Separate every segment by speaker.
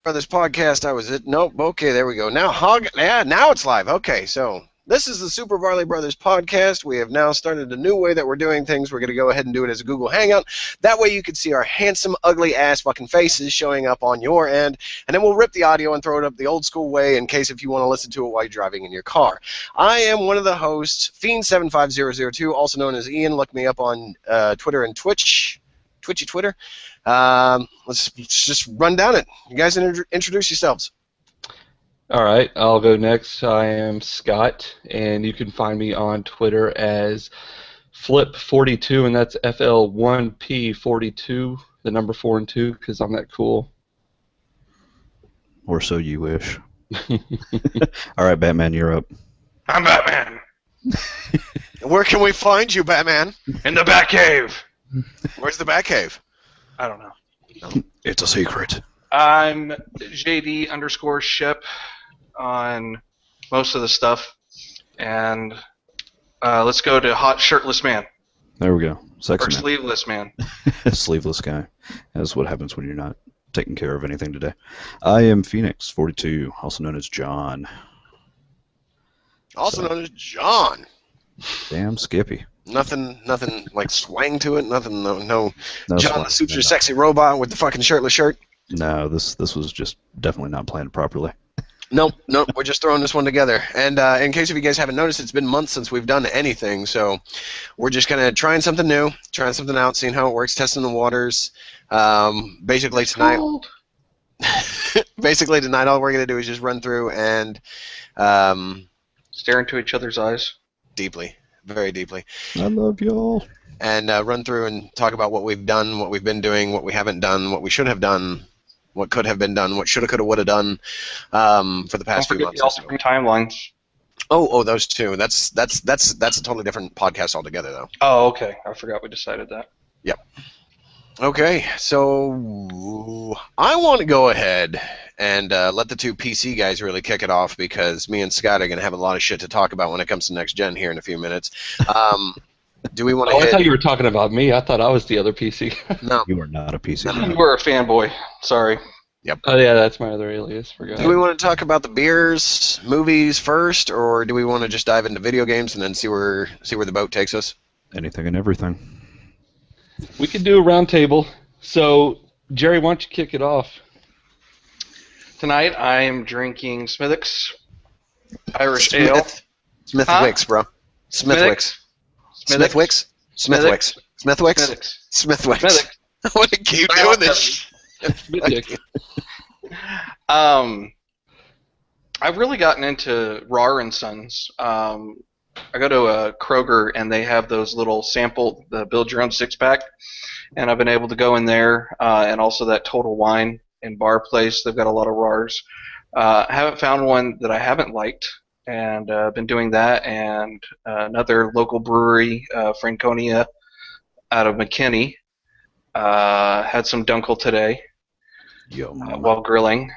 Speaker 1: Brothers podcast. Nope. Okay, there we go. Now it's live. Okay, so this is the Super Barley Brothers podcast. We have now started a new way that we're doing things. We're going to go ahead and do it as a Google Hangout. That way you can see our handsome, ugly ass fucking faces showing up on your end, and then we'll rip the audio and throw it up the old school way in case if you want to listen to it while you're driving in your car. I am one of the hosts, Fiend75002, also known as Ian. Look me up on Twitter and Twitch. Twitchy Twitter. Let's just run down it. You guys introduce yourselves.
Speaker 2: All right, I'll go next. I am Scott, and you can find me on Twitter as Flip42, and that's FL1P42, the number 4 and 2, because I'm that cool.
Speaker 3: Or so you wish. All right, Batman, you're up.
Speaker 4: I'm Batman.
Speaker 1: Where can we find you, Batman?
Speaker 4: In the Batcave.
Speaker 1: Where's the Batcave?
Speaker 4: I don't know.
Speaker 3: It's a secret.
Speaker 4: I'm JD_Ship on most of the stuff. And let's go to Hot Shirtless Man.
Speaker 3: There we go. Sexy
Speaker 4: or
Speaker 3: man.
Speaker 4: Sleeveless Man.
Speaker 3: Sleeveless guy. That's what happens when you're not taking care of anything today. I am Phoenix42, also known as John.
Speaker 1: Known as John.
Speaker 3: Damn Skippy.
Speaker 1: Nothing like swang to it. Nothing. No John
Speaker 3: swang,
Speaker 1: the Suture Sexy Robot with the fucking shirtless shirt.
Speaker 3: No, this was just definitely not planned properly.
Speaker 1: Nope. We're just throwing this one together. And in case if you guys haven't noticed, it's been months since we've done anything. So we're just kind of trying something new, trying something out, seeing how it works, testing the waters. Basically tonight, all we're gonna do is just run through and
Speaker 4: stare into each other's eyes.
Speaker 1: Deeply. Very deeply.
Speaker 3: I love y'all.
Speaker 1: And run through and talk about what we've done, what we've been doing, what we haven't done, what we should have done, what could have been done, what shoulda, coulda, woulda done for the past few months.
Speaker 4: Also timelines.
Speaker 1: Oh, those two. That's a totally different podcast altogether, though.
Speaker 4: Oh, okay. I forgot we decided that.
Speaker 1: Yep. Okay, so I want to go ahead and let the two PC guys really kick it off because me and Scott are going to have a lot of shit to talk about when it comes to next gen here in a few minutes. Do we want to?
Speaker 2: I thought you were talking about me. I thought I was the other PC.
Speaker 1: No,
Speaker 3: you are not a PC.
Speaker 4: You were a fanboy. Sorry.
Speaker 1: Yep.
Speaker 2: Oh yeah, that's my other alias. Forgot.
Speaker 1: Do we want to talk about the beers, movies first, or do we want to just dive into video games and then see where the boat takes us?
Speaker 3: Anything and everything.
Speaker 2: We could do a round table. So, Jerry, why don't you kick it off?
Speaker 4: Tonight I am drinking Smithwick's Irish Ale.
Speaker 1: Smithwick's, bro. Smithwick's. Smithwick's. Smithwick's. Smithwick's. Smithwick's. I want to keep doing this.
Speaker 4: I've really gotten into Rar & Sons. I go to a Kroger and they have those little sample, the build your own six-pack, and I've been able to go in there, and also that Total Wine and Bar place. They've got a lot of Rars. I haven't found one that I haven't liked, and I've been doing that, and another local brewery, Franconia, out of McKinney, had some Dunkel today while grilling.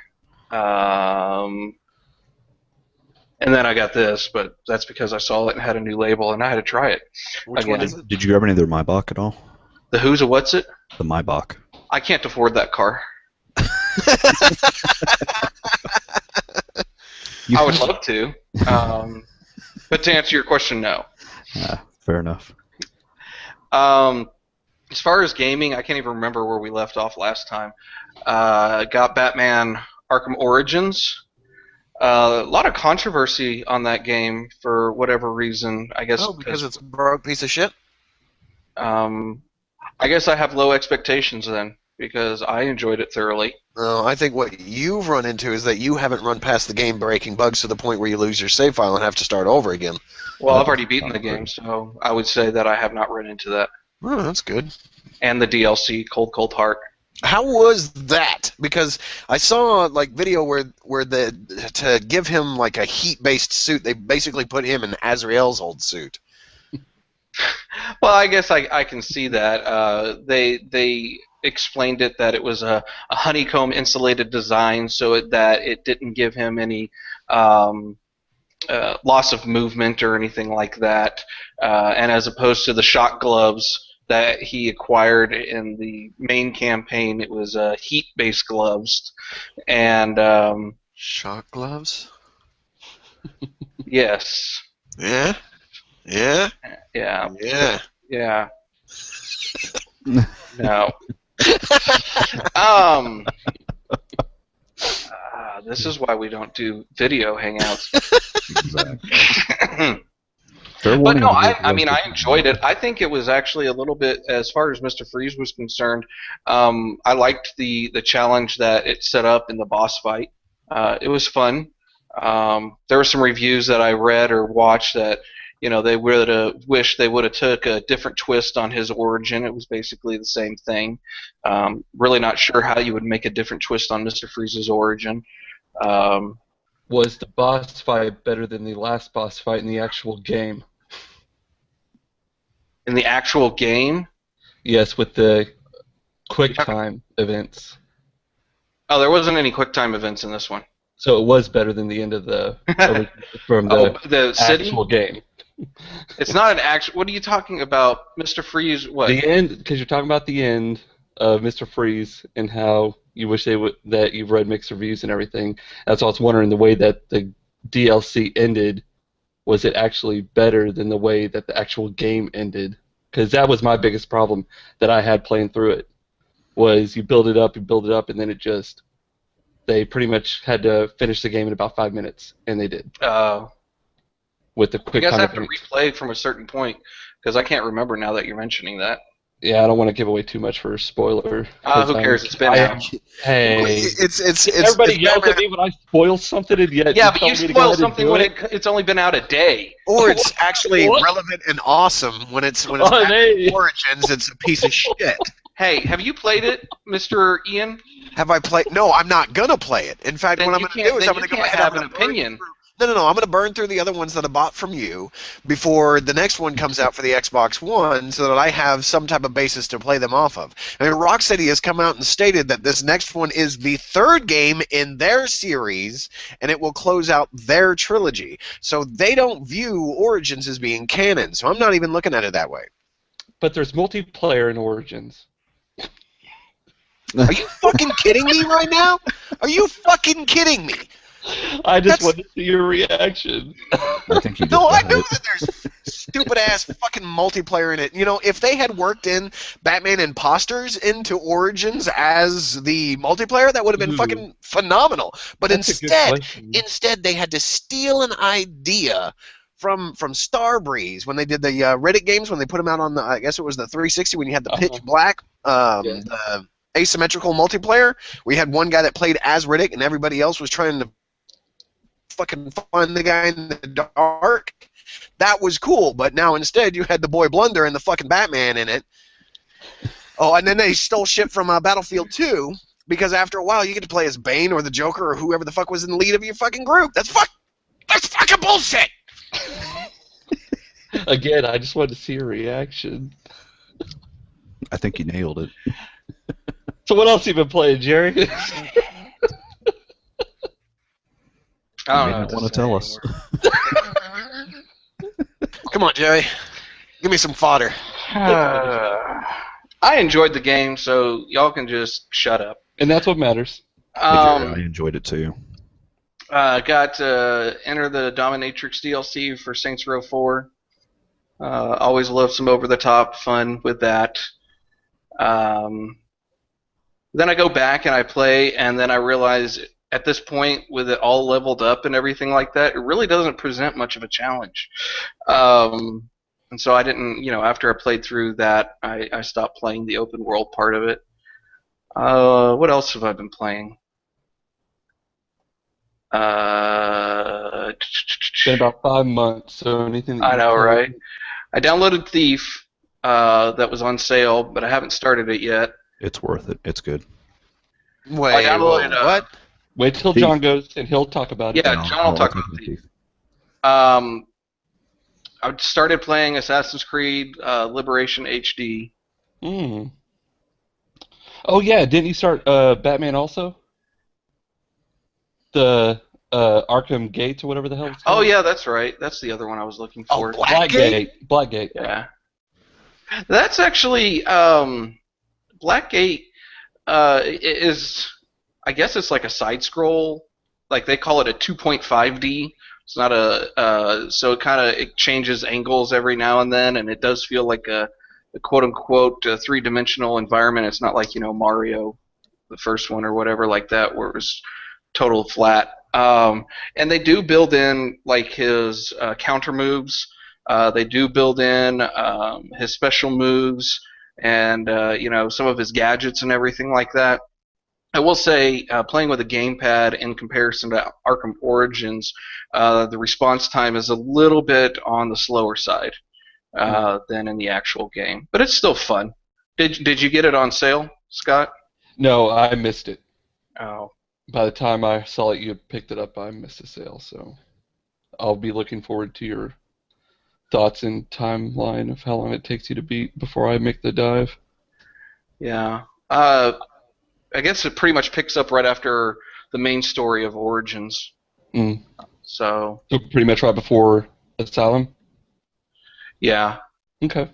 Speaker 4: And then I got this, but that's because I saw it and had a new label, and I had to try it.
Speaker 1: Which one is it?
Speaker 3: Did you grab any of their Maybach at all?
Speaker 4: The who's a what's it?
Speaker 3: The Maybach.
Speaker 4: I can't afford that car. I would love to. But to answer your question, no.
Speaker 3: Fair enough.
Speaker 4: As far as gaming, I can't even remember where we left off last time. Got Batman Arkham Origins. A lot of controversy on that game for whatever reason. I guess
Speaker 1: because it's a broke piece of shit?
Speaker 4: I guess I have low expectations then, because I enjoyed it thoroughly.
Speaker 1: No, I think what you've run into is that you haven't run past the game-breaking bugs to the point where you lose your save file and have to start over again.
Speaker 4: Well, I've already beaten the game, so I would say that I have not run into that.
Speaker 1: Oh, that's good.
Speaker 4: And the DLC, Cold Cold Heart.
Speaker 1: How was that? Because I saw like video where to give him like a heat-based suit, they basically put him in Azrael's old suit.
Speaker 4: Well, I guess I can see that. They explained it that it was a honeycomb insulated design, so that it didn't give him any loss of movement or anything like that. And as opposed to the shock gloves that he acquired in the main campaign. It was heat-based gloves, and
Speaker 1: Shock gloves?
Speaker 4: yes,
Speaker 1: Yeah? Yeah?
Speaker 4: yeah,
Speaker 1: Yeah.
Speaker 4: yeah. No. Um. This is why we don't do video hangouts.
Speaker 3: Exactly. Fair
Speaker 4: But
Speaker 3: warning
Speaker 4: no,
Speaker 3: on the
Speaker 4: I mean, I
Speaker 3: rest of
Speaker 4: enjoyed it. I think it was actually a little bit, as far as Mr. Freeze was concerned, I liked the challenge that it set up in the boss fight. It was fun. There were some reviews that I read or watched that, they would have wished they would have took a different twist on his origin. It was basically the same thing. Really not sure how you would make a different twist on Mr. Freeze's origin.
Speaker 2: Was the boss fight better than the last boss fight in the actual game?
Speaker 4: In the actual game?
Speaker 2: Yes, with the quick time events.
Speaker 4: Oh, there wasn't any quick time events in this one.
Speaker 2: So it was better than the end of the from the,
Speaker 4: the city?
Speaker 2: actual game.
Speaker 4: It's not an actual. What are you talking about, Mr. Freeze? What?
Speaker 2: The end, because you're talking about the end of Mr. Freeze and how you wish that you've read mixed reviews and everything. That's why I was wondering the way that the DLC ended. Was it actually better than the way that the actual game ended? Because that was my biggest problem that I had playing through it. Was you build it up, and then they pretty much had to finish the game in about 5 minutes, and they did. With the quick
Speaker 4: You guys
Speaker 2: time
Speaker 4: have to replay from a certain point, because I can't remember now that you're mentioning that.
Speaker 2: Yeah, I don't want to give away too much for a spoiler.
Speaker 4: Who cares? It's been out.
Speaker 2: Hey,
Speaker 1: It's
Speaker 2: everybody yells at me when I spoil something, and yet
Speaker 4: yeah, but you spoil something when it's only been out a day.
Speaker 1: Or it's actually relevant and awesome when it's Origins. It's a piece of shit.
Speaker 4: Hey, have you played it, Mr. Ian?
Speaker 1: Have I played? No, I'm not gonna play it. In fact,
Speaker 4: Then
Speaker 1: what I'm
Speaker 4: you
Speaker 1: gonna do is I'm
Speaker 4: then
Speaker 1: gonna
Speaker 4: you
Speaker 1: go
Speaker 4: can't
Speaker 1: ahead
Speaker 4: have
Speaker 1: and
Speaker 4: an opinion.
Speaker 1: No. I'm going to burn through the other ones that I bought from you before the next one comes out for the Xbox One so that I have some type of basis to play them off of. I mean, Rocksteady has come out and stated that this next one is the third game in their series, and it will close out their trilogy. So they don't view Origins as being canon, so I'm not even looking at it that way.
Speaker 2: But there's multiplayer in Origins.
Speaker 1: Are you fucking kidding me right now? Are you fucking kidding me?
Speaker 2: I just want to see your reaction.
Speaker 3: I think you
Speaker 1: No, I
Speaker 3: got
Speaker 1: know
Speaker 3: it.
Speaker 1: that there's stupid ass fucking multiplayer in it. You know, if they had worked in Batman Imposters into Origins as the multiplayer, that would have been fucking phenomenal. But
Speaker 2: That's a good question.
Speaker 1: instead they had to steal an idea from Starbreeze when they did the Reddit games, when they put them out on the, I guess it was the 360 when you had the pitch black, the asymmetrical multiplayer. We had one guy that played as Riddick, and everybody else was trying to fucking find the guy in the dark. That was cool, but now instead you had the boy Blunder and the fucking Batman in it. Oh, and then they stole shit from Battlefield 2, because after a while you get to play as Bane or the Joker or whoever the fuck was in the lead of your fucking group. That's fucking bullshit!
Speaker 2: Again, I just wanted to see your reaction.
Speaker 3: I think you nailed it.
Speaker 2: So what else have you been playing, Jerry?
Speaker 3: You
Speaker 4: I
Speaker 3: may
Speaker 4: don't
Speaker 3: not
Speaker 4: know.
Speaker 3: want to tell us.
Speaker 1: Come on, Jerry. Give me some fodder.
Speaker 4: I enjoyed the game, so y'all can just shut up.
Speaker 2: And that's what matters.
Speaker 3: Hey, Jerry, I enjoyed it too.
Speaker 4: Got Enter the Dominatrix DLC for Saints Row 4. Always love some over-the-top fun with that. Then I go back and I play, and then I realize at this point, with it all leveled up and everything like that, it really doesn't present much of a challenge. And so I didn't, after I played through that, I stopped playing the open world part of it. What else have I been playing?
Speaker 2: It's been about 5 months, so anything that
Speaker 4: I know,
Speaker 2: played-
Speaker 4: right? I downloaded Thief, that was on sale, but I haven't started it yet.
Speaker 3: It's worth it. It's good.
Speaker 1: Wait,
Speaker 4: I downloaded,
Speaker 1: what?
Speaker 2: Wait till
Speaker 3: Thief.
Speaker 2: John goes and he'll talk about it.
Speaker 4: Yeah,
Speaker 3: No,
Speaker 4: John will talk
Speaker 3: I'll
Speaker 4: about
Speaker 3: take
Speaker 4: Thief.
Speaker 3: Thief.
Speaker 4: I started playing Assassin's Creed Liberation HD.
Speaker 2: Mm. Oh yeah, didn't you start Batman also? The Arkham Gates or whatever the hell it's called?
Speaker 4: Oh yeah, that's right. That's the other one I was looking for.
Speaker 1: Oh, Blackgate?
Speaker 2: Blackgate.
Speaker 4: Yeah. That's actually Blackgate is, I guess it's like a side scroll. Like they call it a 2.5D. It's not so it changes angles every now and then, and it does feel like a quote unquote three-dimensional environment. It's not like Mario, the first one or whatever like that, where it was total flat. And they do build in like his counter moves. They do build in his special moves and some of his gadgets and everything like that. I will say, playing with a gamepad in comparison to Arkham Origins, the response time is a little bit on the slower side than in the actual game, but it's still fun. Did you get it on sale, Scott?
Speaker 2: No, I missed it.
Speaker 4: Oh.
Speaker 2: By the time I saw it, you had picked it up. I missed the sale, so I'll be looking forward to your thoughts and timeline of how long it takes you to beat before I make the dive.
Speaker 4: Yeah. I guess it pretty much picks up right after the main story of Origins.
Speaker 2: Mm.
Speaker 4: So
Speaker 2: pretty much right before Asylum?
Speaker 4: Yeah.
Speaker 2: Okay.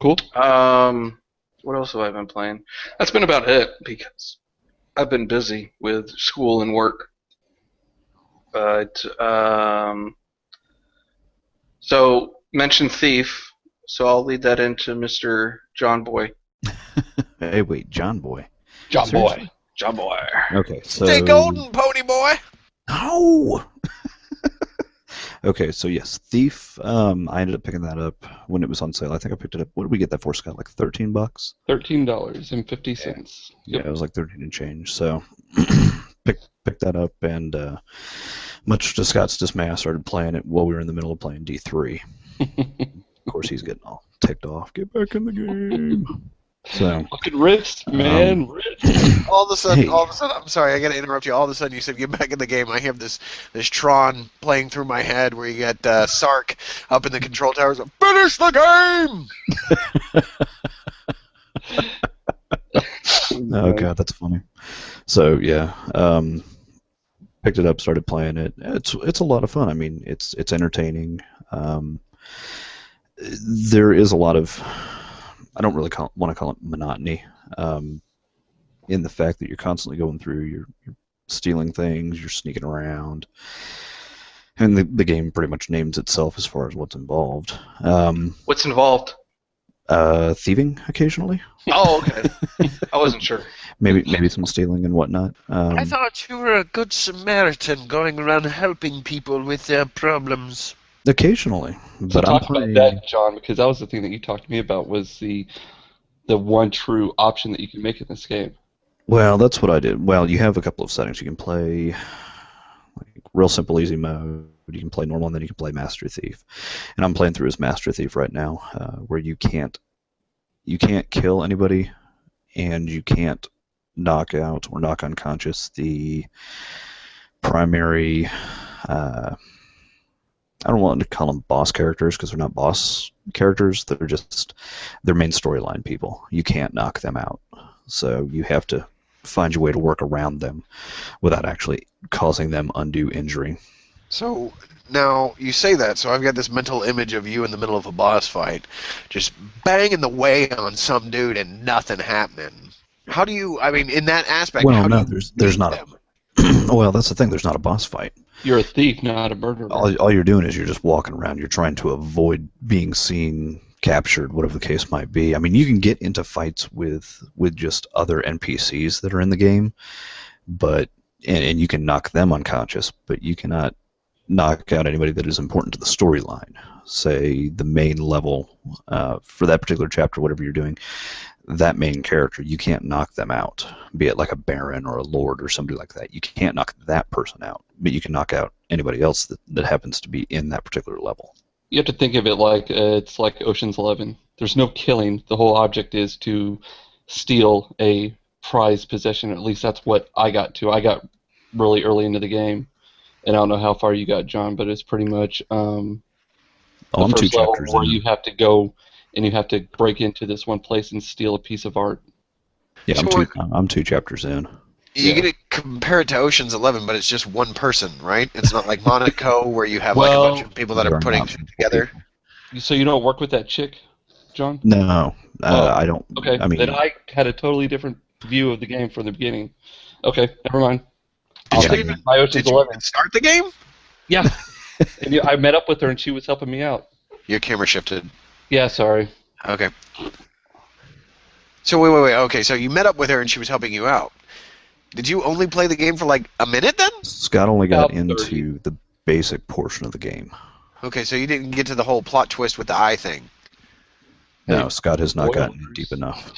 Speaker 2: Cool.
Speaker 4: What else have I been playing? That's been about it because I've been busy with school and work. But so mention Thief, so I'll lead that into Mr. John Boy.
Speaker 3: Hey, wait, John Boy.
Speaker 2: John
Speaker 3: Seriously?
Speaker 2: Boy.
Speaker 4: John Boy.
Speaker 3: Okay, so...
Speaker 1: Stay golden, pony boy!
Speaker 3: No! Okay, so yes, Thief, I ended up picking that up when it was on sale. I think I picked it up, what did we get that for, Scott? Like $13?
Speaker 2: $13.50.
Speaker 3: Yeah, it was like 13 and change, so picked that up, and much to Scott's dismay, I started playing it while we were in the middle of playing D3. Of course, he's getting all ticked off. Get back in the game. So
Speaker 2: fucking wrist, man, wrist.
Speaker 1: All of a sudden, I'm sorry, I gotta interrupt you. All of a sudden, you said get back in the game. I have this Tron playing through my head where you got Sark up in the control towers. Finish the game.
Speaker 3: Oh god, that's funny. So yeah, picked it up, started playing it. It's a lot of fun. I mean, it's entertaining. There is a lot of, I don't really want to call it monotony, in the fact that you're constantly going through, you're stealing things, you're sneaking around, and the game pretty much names itself as far as what's involved.
Speaker 4: What's involved?
Speaker 3: Thieving occasionally.
Speaker 4: Oh, okay. I wasn't sure.
Speaker 3: Maybe some stealing and whatnot.
Speaker 1: I thought you were a good Samaritan going around helping people with their problems.
Speaker 3: Occasionally,
Speaker 2: So
Speaker 3: but I'm
Speaker 2: talk about
Speaker 3: playing.
Speaker 2: that, John, because that was the thing that you talked to me about, was the one true option that you can make in this game.
Speaker 3: Well, that's what I did. Well, you have a couple of settings. You can play like real simple easy mode. You can play normal, and then you can play Master Thief. And I'm playing through as Master Thief right now, where you can't kill anybody, and you can't knock out or knock unconscious the primary. I don't want to call them boss characters because they're not boss characters. They're main storyline people. You can't knock them out, so you have to find your way to work around them without actually causing them undue injury.
Speaker 1: So now you say that, so I've got this mental image of you in the middle of a boss fight, just banging the way on some dude and nothing happening. How do you? I mean, in that aspect,
Speaker 3: Well,
Speaker 1: how
Speaker 3: no,
Speaker 1: do you
Speaker 3: there's
Speaker 1: beat
Speaker 3: not.
Speaker 1: them?
Speaker 3: Well, that's the thing. There's not a boss fight.
Speaker 2: You're a thief, not a murderer.
Speaker 3: All you're doing is you're just walking around. You're trying to avoid being seen, captured, whatever the case might be. I mean, you can get into fights with just other NPCs that are in the game, but and you can knock them unconscious, but you cannot knock out anybody that is important to the storyline. Say the main level for that particular chapter, whatever you're doing, that main character, you can't knock them out, be it like a baron or a lord or somebody like that. You can't knock that person out, but you can knock out anybody else that happens to be in that particular level.
Speaker 2: You have to think of it like it's like Ocean's 11. There's no killing. The whole object is to steal a prized possession. At least that's what I got to. I got really early into the game, and I don't know how far you got, John, but it's pretty much
Speaker 3: I'm
Speaker 2: the
Speaker 3: 2
Speaker 2: first level
Speaker 3: chapters
Speaker 2: where
Speaker 3: in.
Speaker 2: you have to go and you have to break into this one place and steal a piece of art.
Speaker 3: Yeah,
Speaker 1: So
Speaker 3: I'm 2 chapters in.
Speaker 1: You
Speaker 2: Yeah.
Speaker 1: get to compare it to Ocean's 11, but it's just one person, right? It's not like Monaco where you have like a
Speaker 2: Well,
Speaker 1: bunch of people that
Speaker 3: there
Speaker 1: are
Speaker 3: are
Speaker 1: putting
Speaker 3: not
Speaker 1: shit
Speaker 3: multiple
Speaker 1: together.
Speaker 3: people.
Speaker 2: So you don't work with that chick John?
Speaker 3: No,
Speaker 2: Oh,
Speaker 3: I don't.
Speaker 2: Okay,
Speaker 3: I mean,
Speaker 2: then I had a totally different view of the game from the beginning. Okay, never mind.
Speaker 1: Did
Speaker 2: I'll
Speaker 1: you
Speaker 2: take
Speaker 1: even,
Speaker 2: back my Ocean's
Speaker 1: did you
Speaker 2: 11.
Speaker 1: even start the game?
Speaker 2: Yeah, and I met up with her and she was helping me out.
Speaker 1: Your camera shifted.
Speaker 2: Yeah, sorry.
Speaker 1: Okay. So wait. Okay, so you met up with her and she was helping you out. Did you only play the game for like a minute then?
Speaker 3: Scott only got
Speaker 2: About 30.
Speaker 3: into the basic portion of the game.
Speaker 1: Okay, so you didn't get to the whole plot twist with the eye thing.
Speaker 3: No,
Speaker 2: Hey,
Speaker 3: Scott has not gotten
Speaker 2: spoilers.
Speaker 3: deep enough.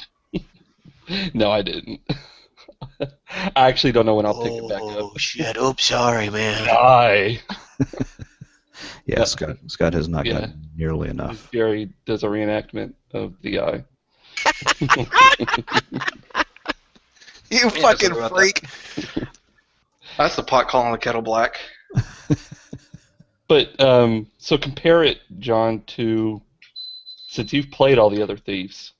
Speaker 2: No, I didn't. I actually don't know when I'll pick it back up.
Speaker 1: Shit! Oops, sorry, man.
Speaker 2: Die.
Speaker 3: Yeah,
Speaker 2: Yeah.
Speaker 3: Scott has not
Speaker 2: Yeah.
Speaker 3: gotten nearly enough.
Speaker 2: Jerry does a reenactment of the eye.
Speaker 1: You
Speaker 4: Yeah,
Speaker 1: fucking
Speaker 4: sorry about
Speaker 1: freak.
Speaker 4: That's the pot calling the kettle black.
Speaker 2: But so compare it, John, to since you've played all the other Thieves.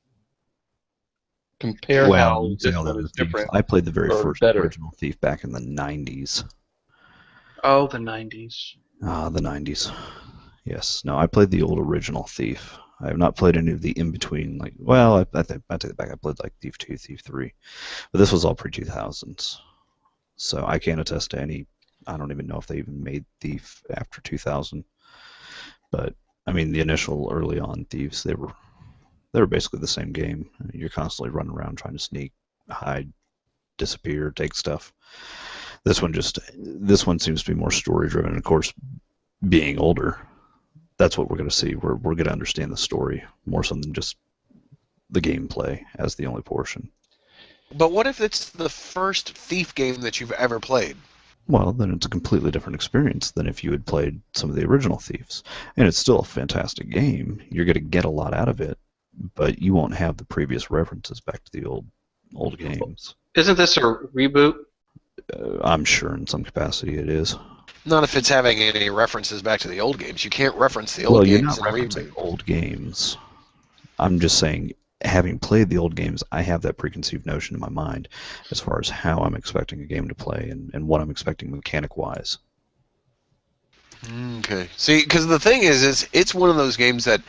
Speaker 2: Compare how
Speaker 3: Well,
Speaker 2: this
Speaker 3: all
Speaker 2: one
Speaker 3: the
Speaker 2: is
Speaker 3: Thief.
Speaker 2: different.
Speaker 3: I played the very
Speaker 2: or
Speaker 3: first
Speaker 2: better.
Speaker 3: original Thief back in the 90s.
Speaker 4: Oh, the 90s.
Speaker 3: The 90s. Yes. No, I played the old original Thief. I have not played any of the in-between, like, well, I take it back. I played, like, Thief 2, Thief 3. But this was all pre-2000s. So I can't attest to any, I don't even know if they even made Thief after 2000. But, I mean, the initial early on Thieves, they were basically the same game. You're constantly running around trying to sneak, hide, disappear, take stuff. This one seems to be more story driven. And of course, being older, that's what we're going to see. We're going to understand the story more so than just the gameplay as the only portion.
Speaker 1: But what if it's the first Thief game that you've ever played?
Speaker 3: Well, then it's a completely different experience than if you had played some of the original Thieves. And it's still a fantastic game. You're going to get a lot out of it, but you won't have the previous references back to the old games.
Speaker 4: Isn't this a reboot?
Speaker 3: I'm sure in some capacity it is.
Speaker 1: Not if it's having any references back to the old games. You can't reference the
Speaker 3: Well,
Speaker 1: old
Speaker 3: you're
Speaker 1: games
Speaker 3: not
Speaker 1: in
Speaker 3: referencing
Speaker 1: Reboot.
Speaker 3: old games. I'm just saying, having played the old games, I have that preconceived notion in my mind as far as how I'm expecting a game to play and what I'm expecting mechanic-wise.
Speaker 1: Okay. See, because the thing is it's one of those games that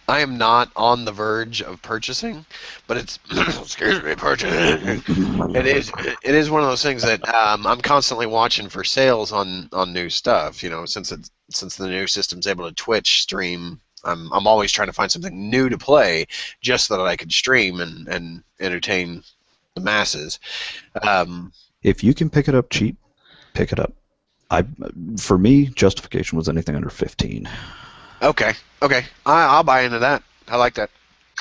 Speaker 1: I am not on the verge of purchasing, but it's excuse me, purchasing. It is one of those things that I'm constantly watching for sales on new stuff. You know, since the new system's able to Twitch stream, I'm always trying to find something new to play, just so that I can stream and entertain the masses.
Speaker 3: If you can pick it up cheap, pick it up. For me, justification was anything under 15.
Speaker 1: Okay. I'll buy into that. I like that.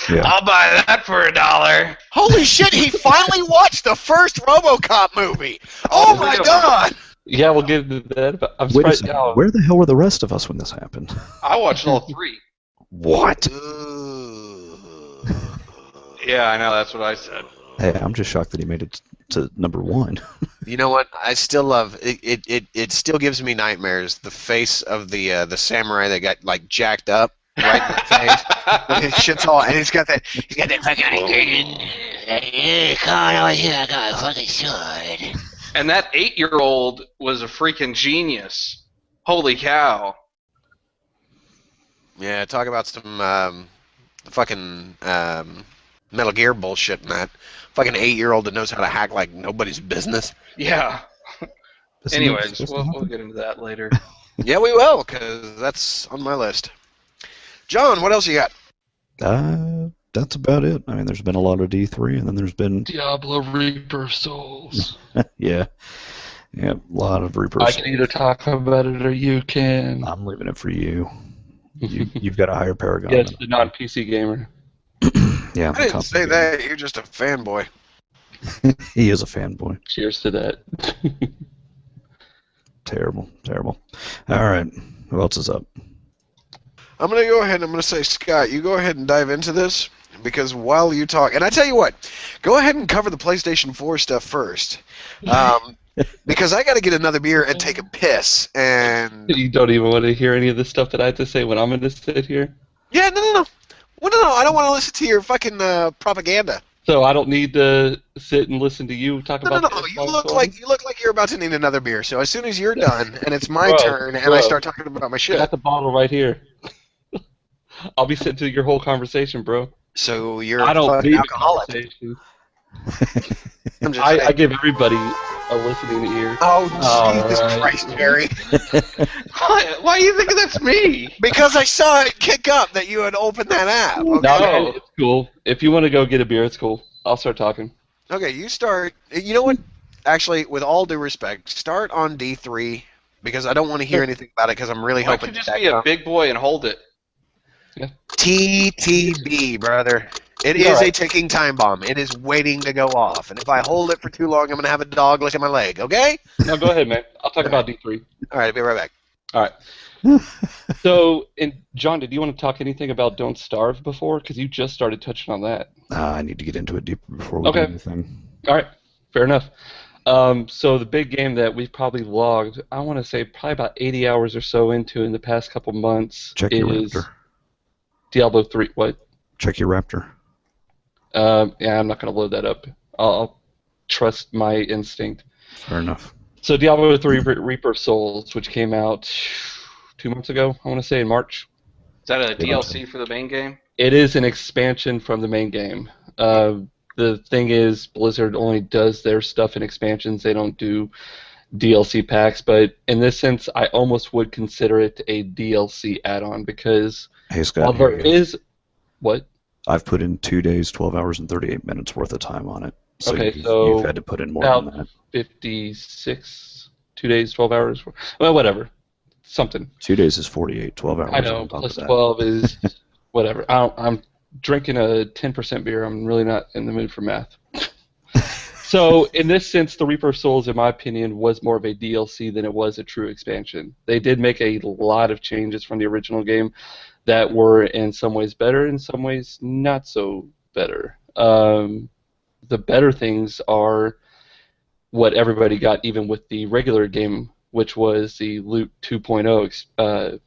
Speaker 3: Yeah.
Speaker 4: I'll buy that for $1.
Speaker 1: Holy shit, he finally watched the first RoboCop movie! Oh my god!
Speaker 2: Yeah, we'll get into that. But I'm
Speaker 3: Wait a
Speaker 2: surprised
Speaker 3: second.
Speaker 2: now.
Speaker 3: Where the hell were the rest of us when this happened?
Speaker 4: I watched all 3.
Speaker 3: What?
Speaker 4: Yeah, I know, that's what I said.
Speaker 3: Hey, I'm just shocked that he made it to number 1.
Speaker 1: You know what? I still love it. It still gives me nightmares. The face of the samurai that got like jacked up right in the face. Like, his shit's all, and he's got that fucking. I got a fucking sword.
Speaker 4: And that 8-year-old was a freaking genius. Holy cow.
Speaker 1: Yeah, talk about some fucking Metal Gear bullshit in that. Fucking 8-year-old that knows how to hack like nobody's business.
Speaker 4: Yeah.
Speaker 3: Isn't that
Speaker 4: Anyways,
Speaker 3: supposed to
Speaker 4: we'll
Speaker 3: happen?
Speaker 4: get into that later.
Speaker 1: Yeah, we will, because that's on my list. John, what else you got?
Speaker 3: That's about it. I mean, there's been a lot of D3, and then there's been
Speaker 2: Diablo Reaper Souls.
Speaker 3: yeah, a lot of Reaper.
Speaker 2: I can either talk about it or you can.
Speaker 3: I'm leaving it for you. You've got a higher Paragon.
Speaker 2: Yes,
Speaker 3: than
Speaker 2: the non-PC gamer.
Speaker 3: Yeah,
Speaker 1: I didn't say that. You're just a fanboy.
Speaker 3: He is a fanboy.
Speaker 2: Cheers to that.
Speaker 3: Terrible. All right, who else is up?
Speaker 1: I'm going to go ahead and I'm going to say, Scott, you go ahead and dive into this, because while you talk, and I tell you what, go ahead and cover the PlayStation 4 stuff first, because I got to get another beer and take a piss, and...
Speaker 2: You don't even want to hear any of the stuff that I have to say when I'm going to sit here?
Speaker 1: Yeah, no. Well, no, I don't want to listen to your fucking propaganda.
Speaker 2: So I don't need to sit and listen to you talk
Speaker 1: No,
Speaker 2: about
Speaker 1: you look like you're about to need another beer. So as soon as you're done and it's my turn and I start talking about my
Speaker 2: I
Speaker 1: shit,
Speaker 2: got the bottle right here. I'll be sitting through your whole conversation, bro.
Speaker 1: So you're
Speaker 2: I
Speaker 1: a
Speaker 2: don't
Speaker 1: fucking
Speaker 2: lead the
Speaker 1: alcoholic.
Speaker 2: conversation.
Speaker 1: I'm just saying.
Speaker 2: I give everybody a listening ear.
Speaker 1: Oh,
Speaker 2: All
Speaker 1: Jesus
Speaker 2: right.
Speaker 1: Christ, Jerry.
Speaker 4: Why do you think that's me?
Speaker 1: Because I saw it kick up that you had opened that app. Okay.
Speaker 2: No, man, it's cool. If you want to go get a beer, it's cool. I'll start talking.
Speaker 1: Okay, you start. You know what? Actually, with all due respect, start on D3 because I don't want to hear anything about it because I'm really
Speaker 4: Why
Speaker 1: hoping
Speaker 4: don't you just
Speaker 1: that
Speaker 4: be a big boy and hold it?
Speaker 1: TTB, brother. It
Speaker 2: You're
Speaker 1: is
Speaker 2: right.
Speaker 1: a ticking time bomb. It is waiting to go off. And if I hold it for too long, I'm going to have a dog licking my leg, okay?
Speaker 2: No, go ahead, man. I'll talk about D3.
Speaker 1: All right, I'll be right back.
Speaker 2: All right. So, and John, did you want to talk anything about Don't Starve before? Because you just started touching on that.
Speaker 3: I need to get into it deeper before we do
Speaker 2: Okay.
Speaker 3: anything.
Speaker 2: All right. Fair enough. So the big game that we've probably logged, I want to say probably about 80 hours or so into in the past couple months
Speaker 3: Check your
Speaker 2: is
Speaker 3: Raptor.
Speaker 2: Diablo 3. What?
Speaker 3: Check your Raptor.
Speaker 2: Yeah, I'm not going to load that up. I'll trust my instinct.
Speaker 3: Fair enough.
Speaker 2: So Diablo 3 Reaper of Souls, which came out 2 months ago, I want to say in March.
Speaker 4: Is that a DLC for the main game?
Speaker 2: It is an expansion from the main game. The thing is, Blizzard only does their stuff in expansions. They don't do DLC packs. But in this sense, I almost would consider it a DLC add-on because
Speaker 3: Hey, Scott.
Speaker 2: while there is... What?
Speaker 3: I've put in 2 days, 12 hours, and 38 minutes worth of time on it. So,
Speaker 2: Okay,
Speaker 3: you've had to put in more than that.
Speaker 2: 56, 2 days, 12 hours. Well, whatever. Something.
Speaker 3: 2 days is 48, 12 hours
Speaker 2: I know,
Speaker 3: on top
Speaker 2: plus
Speaker 3: of that.
Speaker 2: 12 is whatever. I'm drinking a 10% beer. I'm really not in the mood for math. So, in this sense, the Reaper of Souls, in my opinion, was more of a DLC than it was a true expansion. They did make a lot of changes from the original game that were in some ways better, in some ways not so better. The better things are what everybody got even with the regular game, which was the Loot 2.0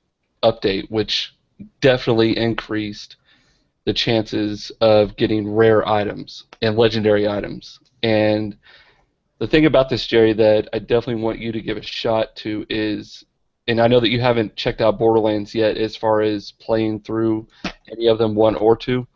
Speaker 2: update, which definitely increased the chances of getting rare items and legendary items. And the thing about this, Jerry, that I definitely want you to give a shot to is, and I know that you haven't checked out Borderlands yet as far as playing through any of them, 1 or 2,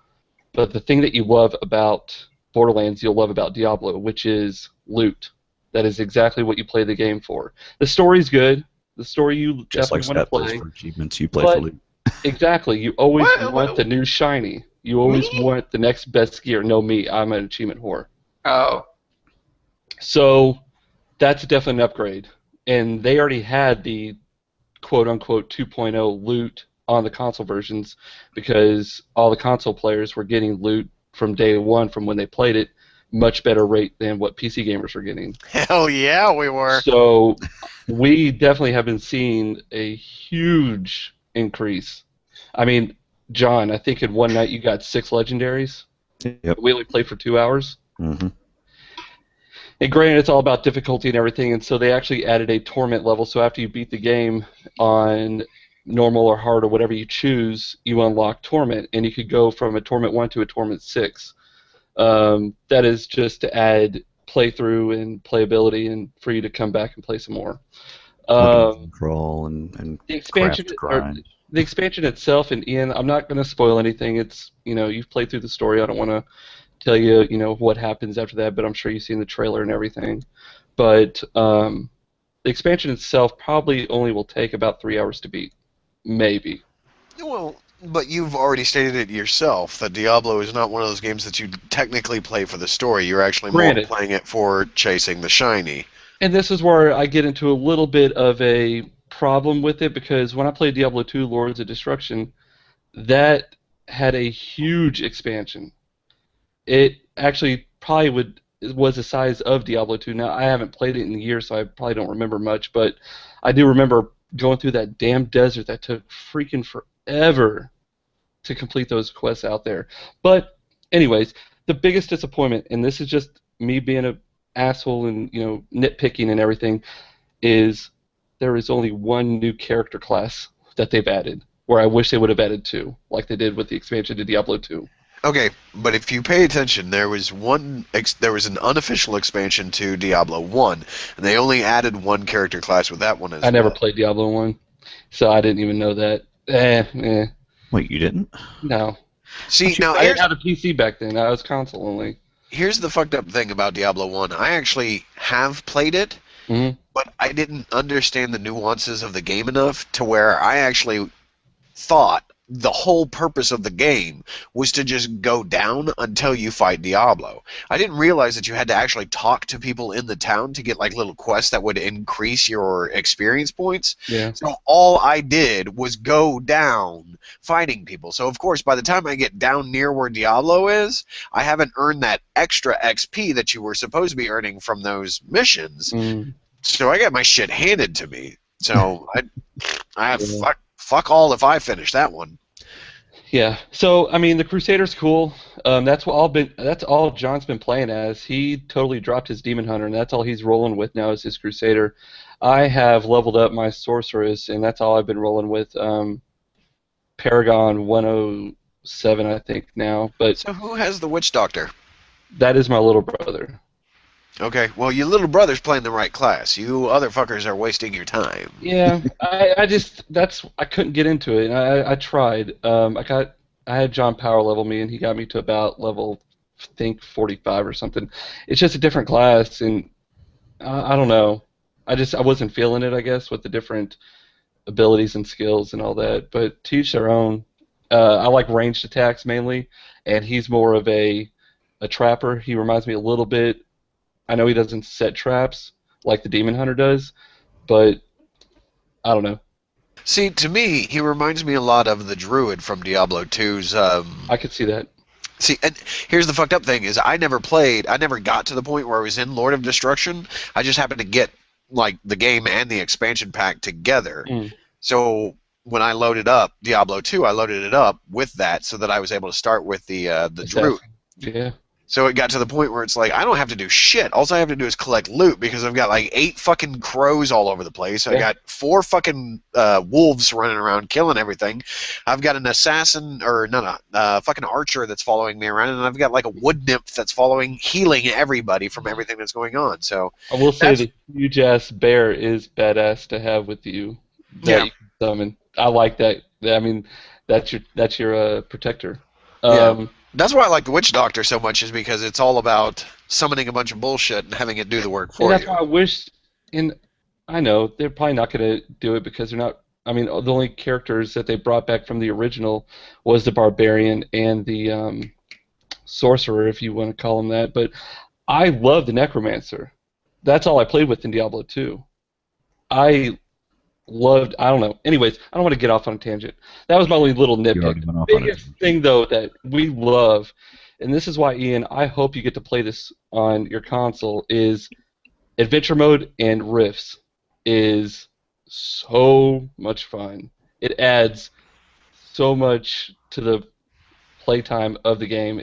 Speaker 2: but the thing that you love about Borderlands, you'll love about Diablo, which is loot. That is exactly what you play the game for. The story's good. The story you
Speaker 3: Just like
Speaker 2: definitely
Speaker 3: Scott
Speaker 2: want
Speaker 3: plays
Speaker 2: to
Speaker 3: for
Speaker 2: play.
Speaker 3: achievements, you play
Speaker 2: But-
Speaker 3: for loot.
Speaker 2: Exactly. You always
Speaker 4: What?
Speaker 2: want the new shiny. You always
Speaker 4: Me?
Speaker 2: want the next best gear. No, me. I'm an achievement whore.
Speaker 4: Oh.
Speaker 2: So that's definitely an upgrade. And they already had the quote-unquote 2.0 loot on the console versions because all the console players were getting loot from day one from when they played it, much better rate than what PC gamers were getting.
Speaker 1: Hell yeah, we were.
Speaker 2: So we definitely have been seeing a huge increase. I mean, John, I think in one night you got 6 legendaries.
Speaker 3: Yep.
Speaker 2: We only played for 2 hours.
Speaker 3: Mm-hmm.
Speaker 2: And granted, it's all about difficulty and everything, and so they actually added a torment level. So after you beat the game on normal or hard or whatever you choose, you unlock torment, and you could go from a torment 1 to a torment 6. That is just to add playthrough and playability and for you to come back and play some more.
Speaker 3: Crawl and
Speaker 2: The expansion,
Speaker 3: craft grind.
Speaker 2: the expansion itself, and Ian, I'm not going to spoil anything. It's, you've played through the story. I don't want to tell you, what happens after that, but I'm sure you've seen the trailer and everything. But the expansion itself probably only will take about 3 hours to beat, maybe.
Speaker 1: Well, but you've already stated it yourself that Diablo is not one of those games that you technically play for the story. You're actually
Speaker 2: Granted.
Speaker 1: more playing it for chasing the shiny.
Speaker 2: And this is where I get into a little bit of a problem with it, because when I played Diablo 2 Lords of Destruction, that had a huge expansion. It actually probably was the size of Diablo 2. Now, I haven't played it in years, so I probably don't remember much, but I do remember going through that damn desert that took freaking forever to complete those quests out there. But anyways, the biggest disappointment, and this is just me being an asshole and nitpicking and everything, is there is only one new character class that they've added, where I wish they would have added 2, like they did with the expansion to Diablo 2.
Speaker 1: Okay, but if you pay attention, there was an unofficial expansion to Diablo 1, and they only added 1 character class with that one as well.
Speaker 2: I never played Diablo 1, so I didn't even know that.
Speaker 3: Wait, you didn't?
Speaker 2: No.
Speaker 1: See, now
Speaker 2: I didn't have a PC back then. I was console only.
Speaker 1: here's the fucked up thing about Diablo 1. I actually have played it, but I didn't understand the nuances of the game enough to where I actually thought the whole purpose of the game was to just go down until you fight Diablo. I didn't realize that you had to actually talk to people in the town to get like little quests that would increase your experience points.
Speaker 2: Yeah.
Speaker 1: So all I did was go down fighting people. So of course by the time I get down near where Diablo is, I haven't earned that extra XP that you were supposed to be earning from those missions. So I got my shit handed to me. So I fuck all if I finish that one.
Speaker 2: Yeah. So I mean, the Crusader's cool. That's all John's been playing as. He totally dropped his Demon Hunter, and that's all he's rolling with now is his Crusader. I have leveled up my Sorceress, and that's all I've been rolling with. Paragon 107, I think now. But
Speaker 1: so who has the Witch Doctor?
Speaker 2: That is my little brother.
Speaker 1: Okay, well, your little brother's playing the right class. You other fuckers are wasting your time.
Speaker 2: Yeah, I couldn't get into it. I tried. I had John Power level me, and he got me to about level, I think 45 or something. It's just a different class, and I don't know. I wasn't feeling it, I guess, with the different abilities and skills and all that. But to each their own. I like ranged attacks mainly, and he's more of a trapper. He reminds me a little bit. I know he doesn't set traps like the Demon Hunter does, but I don't know.
Speaker 1: See, to me, he reminds me a lot of the Druid from Diablo 2's...
Speaker 2: I could see that.
Speaker 1: See, and here's the fucked up thing, is I never got to the point where I was in Lord of Destruction. I just happened to get, like, the game and the expansion pack together. So when I loaded up Diablo 2, I loaded it up with that so that I was able to start with the Druid.
Speaker 2: Yeah.
Speaker 1: So it got to the point where it's like, I don't have to do shit. All I have to do is collect loot because I've got like 8 fucking crows all over the place. I got 4 fucking wolves running around killing everything. I've got an assassin, or fucking archer that's following me around, and I've got like a wood nymph that's healing everybody from everything that's going on. So
Speaker 2: I will say the huge ass bear is badass to have with you. That you can summon. I like that. I mean, that's your protector.
Speaker 1: That's why I like the Witch Doctor so much, is because it's all about summoning a bunch of bullshit and having it do the work for you.
Speaker 2: That's why I wish, and I know they're probably not going to do it because they're not. I mean, the only characters that they brought back from the original was the Barbarian and the Sorcerer, if you want to call him that. But I love the Necromancer. That's all I played with in Diablo 2. I don't know. Anyways, I don't want to get off on a tangent. That was my only little nitpick. The biggest thing, though, that we love, and this is why, Ian, I hope you get to play this on your console, is Adventure Mode and Rifts is so much fun. It adds so much to the playtime of the game.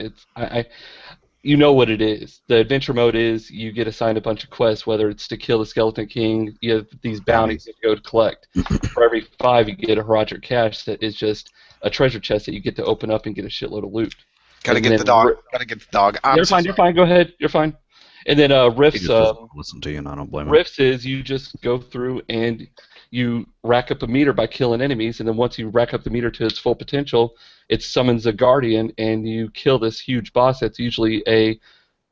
Speaker 2: You know what it is. The adventure mode is you get assigned a bunch of quests, whether it's to kill the Skeleton King, you have these bounties that you go to collect. For every 5, you get a Roger Cash that is just a treasure chest that you get to open up and get a shitload of loot.
Speaker 1: Gotta get the dog.
Speaker 2: You're fine. Go ahead. You're fine. And then Rifts.
Speaker 3: Listen to you, and I don't blame him.
Speaker 2: Rifts is you just go through and you rack up a meter by killing enemies, and then once you rack up the meter to its full potential, it summons a guardian, and you kill this huge boss that's usually a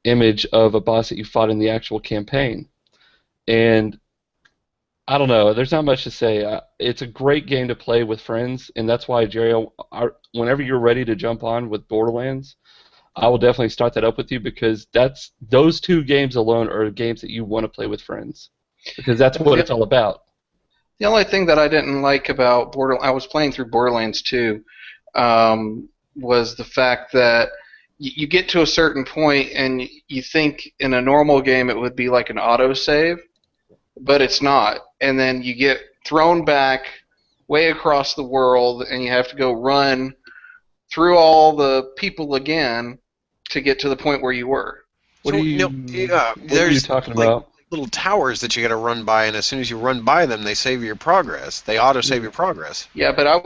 Speaker 2: image of a boss that you fought in the actual campaign. And I don't know, there's not much to say. It's a great game to play with friends, and that's why, Jerry, whenever you're ready to jump on with Borderlands, I will definitely start that up with you, because those 2 games alone are games that you want to play with friends, because that's what it's all about.
Speaker 4: The only thing that I didn't like about I was playing through Borderlands 2, was the fact that you get to a certain point and you think in a normal game it would be like an autosave, but it's not. And then you get thrown back way across the world and you have to go run through all the people again to get to the point where you were.
Speaker 2: What are you talking about?
Speaker 1: Little towers that you got to run by, and as soon as you run by them, they save your progress. They auto save your progress.
Speaker 4: Yeah, but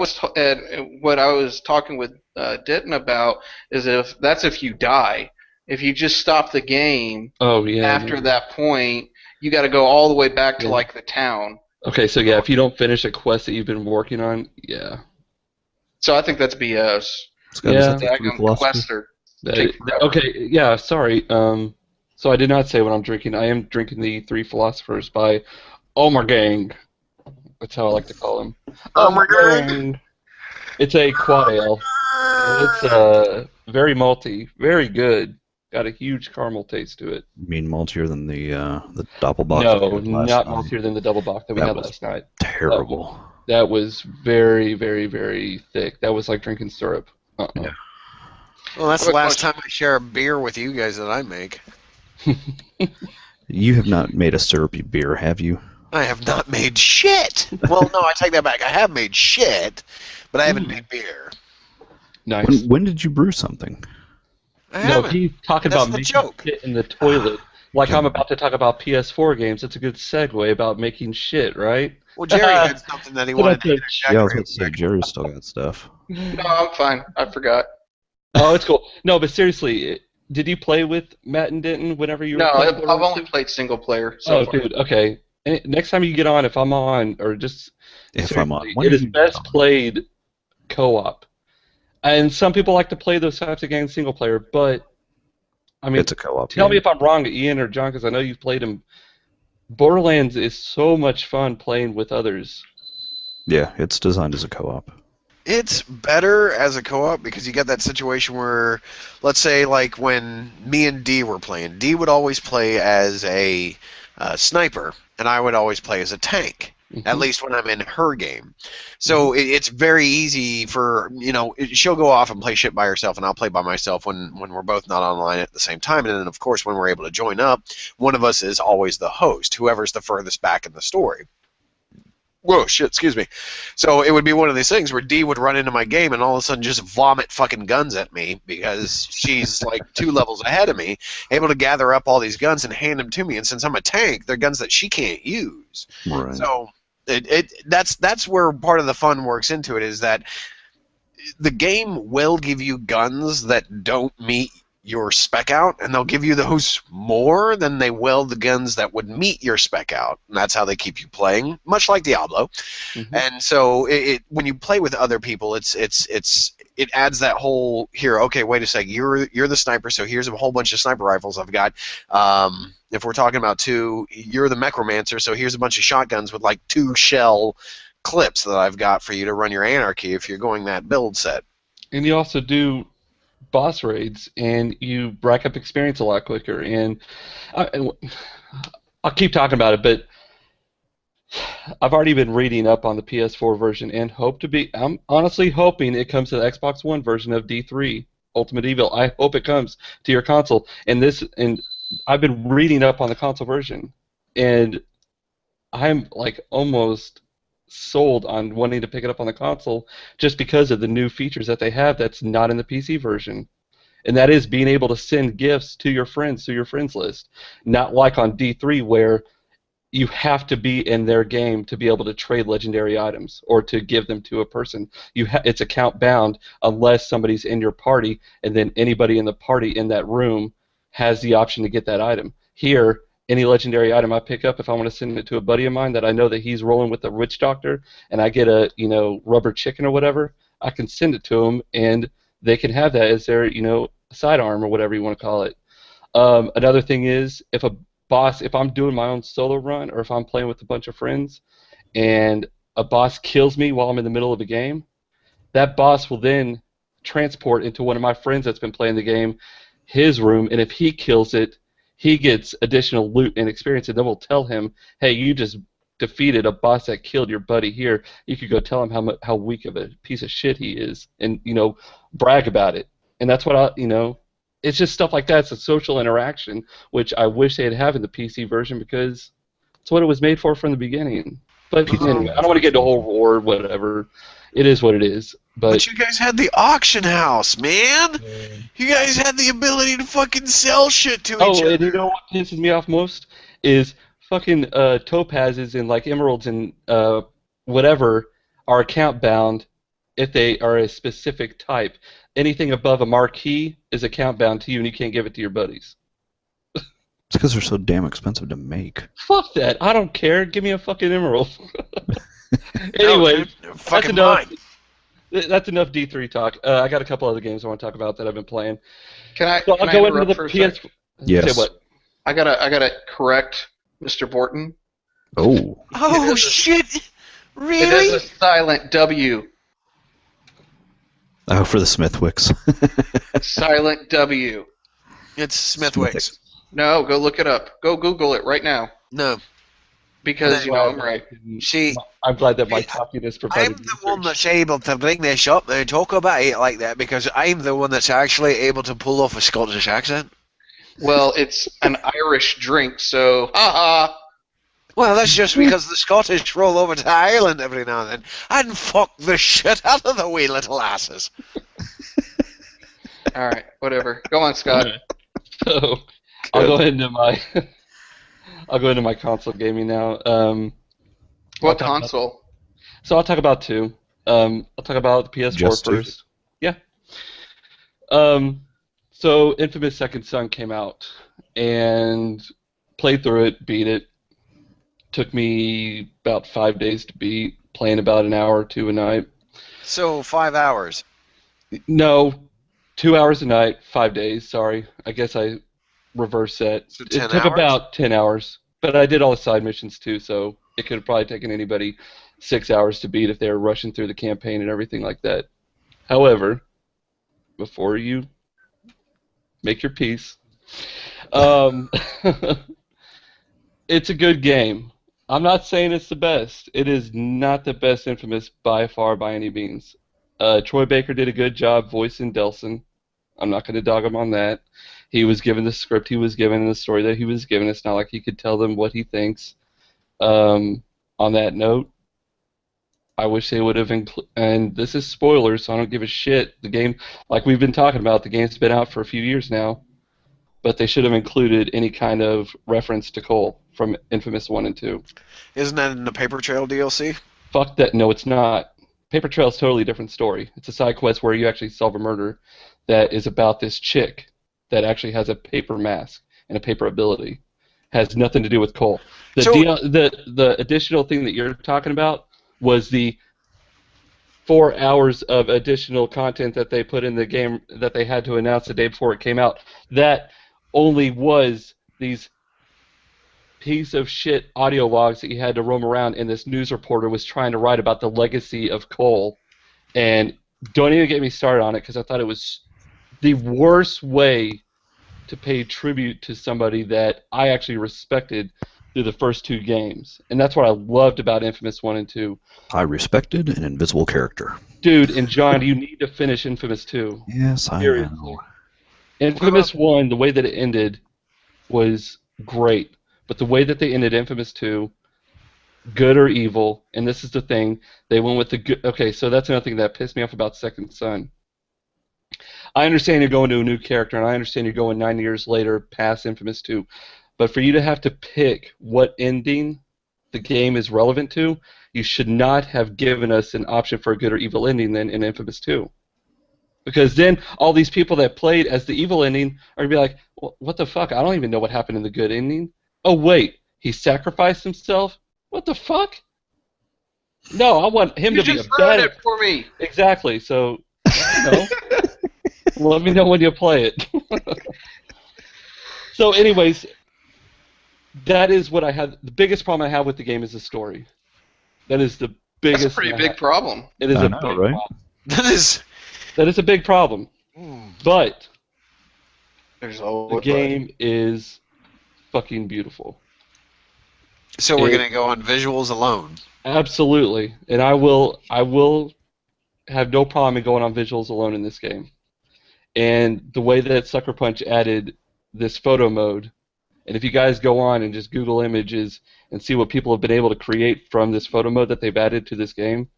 Speaker 4: what I was talking with Denton about is if you die. If you just stop the game, after that point, you got to go all the way back to like the town.
Speaker 2: Okay, so if you don't finish a quest that you've been working on,
Speaker 4: So I think that's BS.
Speaker 3: Scott, is that the three
Speaker 4: Daggum
Speaker 3: philosophy?
Speaker 4: Quester. Take forever.
Speaker 2: Okay, yeah, sorry. So I did not say what I'm drinking. I am drinking the Three Philosophers by Gang. That's how I like to call him. Gang. It's a quad ale. And it's very malty, very good. Got a huge caramel taste to it.
Speaker 3: You mean maltier than the Doppelbock?
Speaker 2: No,
Speaker 3: that we had last
Speaker 2: not
Speaker 3: night?
Speaker 2: maltier than the double bock that we had last night.
Speaker 3: Terrible.
Speaker 2: That was very, very, very thick. That was like drinking syrup.
Speaker 3: Yeah.
Speaker 1: Well, that's the last time I share a beer with you guys that I make.
Speaker 3: You have not made a syrupy beer, have you?
Speaker 1: I have not made shit. Well, no, I take that back. I have made shit, but I haven't made beer.
Speaker 2: Nice.
Speaker 3: When did you brew something?
Speaker 1: I
Speaker 2: No,
Speaker 1: haven't.
Speaker 2: he's talking
Speaker 1: That's
Speaker 2: about
Speaker 1: the
Speaker 2: making
Speaker 1: joke.
Speaker 2: shit in the toilet. Like I'm about to talk about PS4 games. It's a good segue about making shit, right?
Speaker 1: Well, Jerry had something that he wanted to interject.
Speaker 3: Yeah, I was about to say, Jerry's still got stuff.
Speaker 4: No, I'm fine. I forgot.
Speaker 2: Oh, it's cool. No, but seriously, did you play with Matt and Denton whenever you were
Speaker 4: No,
Speaker 2: playing
Speaker 4: I've
Speaker 2: Borderlands
Speaker 4: only
Speaker 2: 2?
Speaker 4: played single player so far.
Speaker 2: Dude, okay. Next time you get on, if I'm on, or just
Speaker 3: If I'm on.
Speaker 2: seriously,
Speaker 3: When
Speaker 2: it
Speaker 3: did
Speaker 2: is
Speaker 3: you get
Speaker 2: best
Speaker 3: on?
Speaker 2: played co-op. And some people like to play those types of games single player, but I mean,
Speaker 3: It's a co-op.
Speaker 2: tell me
Speaker 3: game.
Speaker 2: if I'm wrong, Ian or John, because I know you've played them. Borderlands is so much fun playing with others.
Speaker 3: Yeah, it's designed as a co-op.
Speaker 1: It's better as a co-op because you get that situation where, let's say, like when me and Dee were playing, Dee would always play as a sniper, and I would always play as a tank. At least when I'm in her game. So it's very easy for, she'll go off and play shit by herself, and I'll play by myself when we're both not online at the same time. And then, of course, when we're able to join up, one of us is always the host, whoever's the furthest back in the story. Whoa, shit, excuse me. So it would be one of these things where Dee would run into my game and all of a sudden just vomit fucking guns at me because she's like 2 levels ahead of me, able to gather up all these guns and hand them to me. And since I'm a tank, they're guns that she can't use.
Speaker 3: Right.
Speaker 1: So that's where part of the fun works into it, is that the game will give you guns that don't meet your spec out, and they'll give you those more than they will the guns that would meet your spec out, and that's how they keep you playing, much like Diablo. And so when you play with other people, it adds that whole, here, okay, wait a sec, you're the sniper, so here's a whole bunch of sniper rifles I've got. If we're talking about 2, you're the necromancer, so here's a bunch of shotguns with like 2 shell clips that I've got for you to run your anarchy if you're going that build set.
Speaker 2: And you also do boss raids, and you rack up experience a lot quicker. And I'll keep talking about it, but I've already been reading up on the PS4 version and I'm honestly hoping it comes to the Xbox One version of D3 Ultimate Evil. I hope it comes to your console. And I've been reading up on the console version, and I'm like almost sold on wanting to pick it up on the console just because of the new features that they have that's not in the PC version. And that is being able to send gifts to your friends through your friends list. Not like on D3 where you have to be in their game to be able to trade legendary items or to give them to a person. It's account bound unless somebody's in your party, and then anybody in the party in that room has the option to get that item. Here, any legendary item I pick up, if I want to send it to a buddy of mine that I know that he's rolling with a witch doctor, and I get a rubber chicken or whatever, I can send it to them, and they can have that as their sidearm or whatever you want to call it. Another thing is if I'm doing my own solo run, or if I'm playing with a bunch of friends, and a boss kills me while I'm in the middle of a game, that boss will then transport into one of my friends that's been playing the game, his room, and if he kills it, he gets additional loot and experience, and then we'll tell him, hey, you just defeated a boss that killed your buddy here. You could go tell him how weak of a piece of shit he is, and brag about it. And that's what it's just stuff like that. It's a social interaction, which I wish they'd have in the PC version because it's what it was made for from the beginning. But anyway, I don't want to get into a whole war or whatever. It is what it is. But
Speaker 1: you guys had the auction house, man. You guys had the ability to fucking sell shit to each other.
Speaker 2: Oh, and you know what pisses me off most is fucking topazes and like emeralds and whatever are account bound if they are a specific type. Anything above a marquee is account bound to you, and you can't give it to your buddies.
Speaker 3: It's because they're so damn expensive to make.
Speaker 2: Fuck that. I don't care. Give me a fucking emerald. Anyway,
Speaker 1: fucking
Speaker 2: that's enough.
Speaker 1: mine.
Speaker 2: That's enough D3 talk. I got a couple other games I want to talk about that I've been playing.
Speaker 4: Can I
Speaker 2: So
Speaker 4: can
Speaker 2: I'll
Speaker 4: I
Speaker 2: go into
Speaker 4: interrupt
Speaker 2: the
Speaker 4: for a
Speaker 2: PS.
Speaker 4: sec?
Speaker 3: Yes.
Speaker 2: Say what?
Speaker 4: I gotta correct Mr. Borton.
Speaker 3: Oh.
Speaker 1: Oh,
Speaker 4: It is a-
Speaker 1: shit!
Speaker 4: It is
Speaker 1: Really?
Speaker 4: a silent W.
Speaker 3: Oh, for the Smithwicks.
Speaker 4: Silent W.
Speaker 1: It's Smithwick's.
Speaker 4: No, go look it up. Go Google it right now.
Speaker 1: No.
Speaker 4: Because, you know, I'm right.
Speaker 1: See,
Speaker 2: I'm glad that my
Speaker 1: I-
Speaker 2: cockiness
Speaker 1: I'm
Speaker 2: provided
Speaker 1: the one
Speaker 2: research.
Speaker 1: that's able to bring this up and talk about it like that because I'm the one that's actually able to pull off a Scottish accent.
Speaker 4: Well, it's an Irish drink, so haha.
Speaker 1: Well, that's just because the Scottish roll over to Ireland every now and then and fuck the shit out of the wee little asses.
Speaker 4: All right, whatever. Go on, Scott.
Speaker 2: So I'll go into my console gaming now.
Speaker 4: What
Speaker 2: talk
Speaker 4: console?
Speaker 2: So I'll talk about two. I'll talk about the PS4
Speaker 3: Just two?
Speaker 2: first. Yeah. So Infamous Second Son came out and played through it, beat it. Took me about 5 days to beat, playing about an hour or two a night.
Speaker 1: So 5 hours.
Speaker 2: No, 2 hours a night, 5 days. Sorry, I guess I reversed that.
Speaker 1: So
Speaker 2: It
Speaker 1: 10
Speaker 2: took
Speaker 1: hours?
Speaker 2: about 10 hours, but I did all the side missions too, so it could have probably taken anybody 6 hours to beat if they were rushing through the campaign and everything like that. However, before you make your peace, it's a good game. I'm not saying it's the best. It is not the best Infamous by far by any means. Troy Baker did a good job voicing Delson. I'm not going to dog him on that. He was given the script he was given and the story that he was given. It's not like he could tell them what he thinks. On that note, I wish they would have and this is spoilers, so I don't give a shit. The game, like we've been talking about, the game's been out for a few years now, but they should have included any kind of reference to Cole from Infamous 1 and 2.
Speaker 1: Isn't that in the Paper Trail DLC?
Speaker 2: Fuck that. No, it's not. Paper Trail is a totally different story. It's a side quest where you actually solve a murder that is about this chick that actually has a paper mask and a paper ability. Has nothing to do with Cole. The additional thing that you're talking about was the 4 hours of additional content that they put in the game that they had to announce the day before it came out. That only was these piece of shit audio logs that you had to roam around, and this news reporter was trying to write about the legacy of Cole. And don't even get me started on it because I thought it was the worst way to pay tribute to somebody that I actually respected through the first two games. And that's what I loved about Infamous 1 and 2.
Speaker 3: I respected an invisible character.
Speaker 2: Dude, and John, you need to finish Infamous 2.
Speaker 3: Yes, I
Speaker 2: Seriously.
Speaker 3: know.
Speaker 2: Infamous 1, the way that it ended was great. But the way that they ended Infamous 2, good or evil, and this is the thing, they went with the good. Okay, so that's another thing that pissed me off about Second Son. I understand you're going to a new character, and I understand you're going 9 years later past Infamous 2. But for you to have to pick what ending the game is relevant to, you should not have given us an option for a good or evil ending then in Infamous 2. Because then all these people that played as the evil ending are going to be like, well, what the fuck? I don't even know what happened in the good ending. Oh, wait, he sacrificed himself? What the fuck? No, I want him
Speaker 4: You
Speaker 2: to be a
Speaker 4: just ruined
Speaker 2: bad...
Speaker 4: it for me.
Speaker 2: Exactly, so, you know, let me know when you play it. So anyways, that is what I had. The biggest problem I have with the game is the story. That is the biggest.
Speaker 4: That's a pretty big problem.
Speaker 2: It is
Speaker 3: I
Speaker 2: a
Speaker 3: know,
Speaker 2: big
Speaker 3: right?
Speaker 2: problem.
Speaker 1: That is
Speaker 2: a big problem. But
Speaker 4: There's
Speaker 2: the
Speaker 4: always
Speaker 2: game is fucking beautiful.
Speaker 1: So we're going to go on visuals alone.
Speaker 2: Absolutely. And I will have no problem in going on visuals alone in this game. And the way that Sucker Punch added this photo mode, and if you guys go on and just Google images and see what people have been able to create from this photo mode that they've added to this game,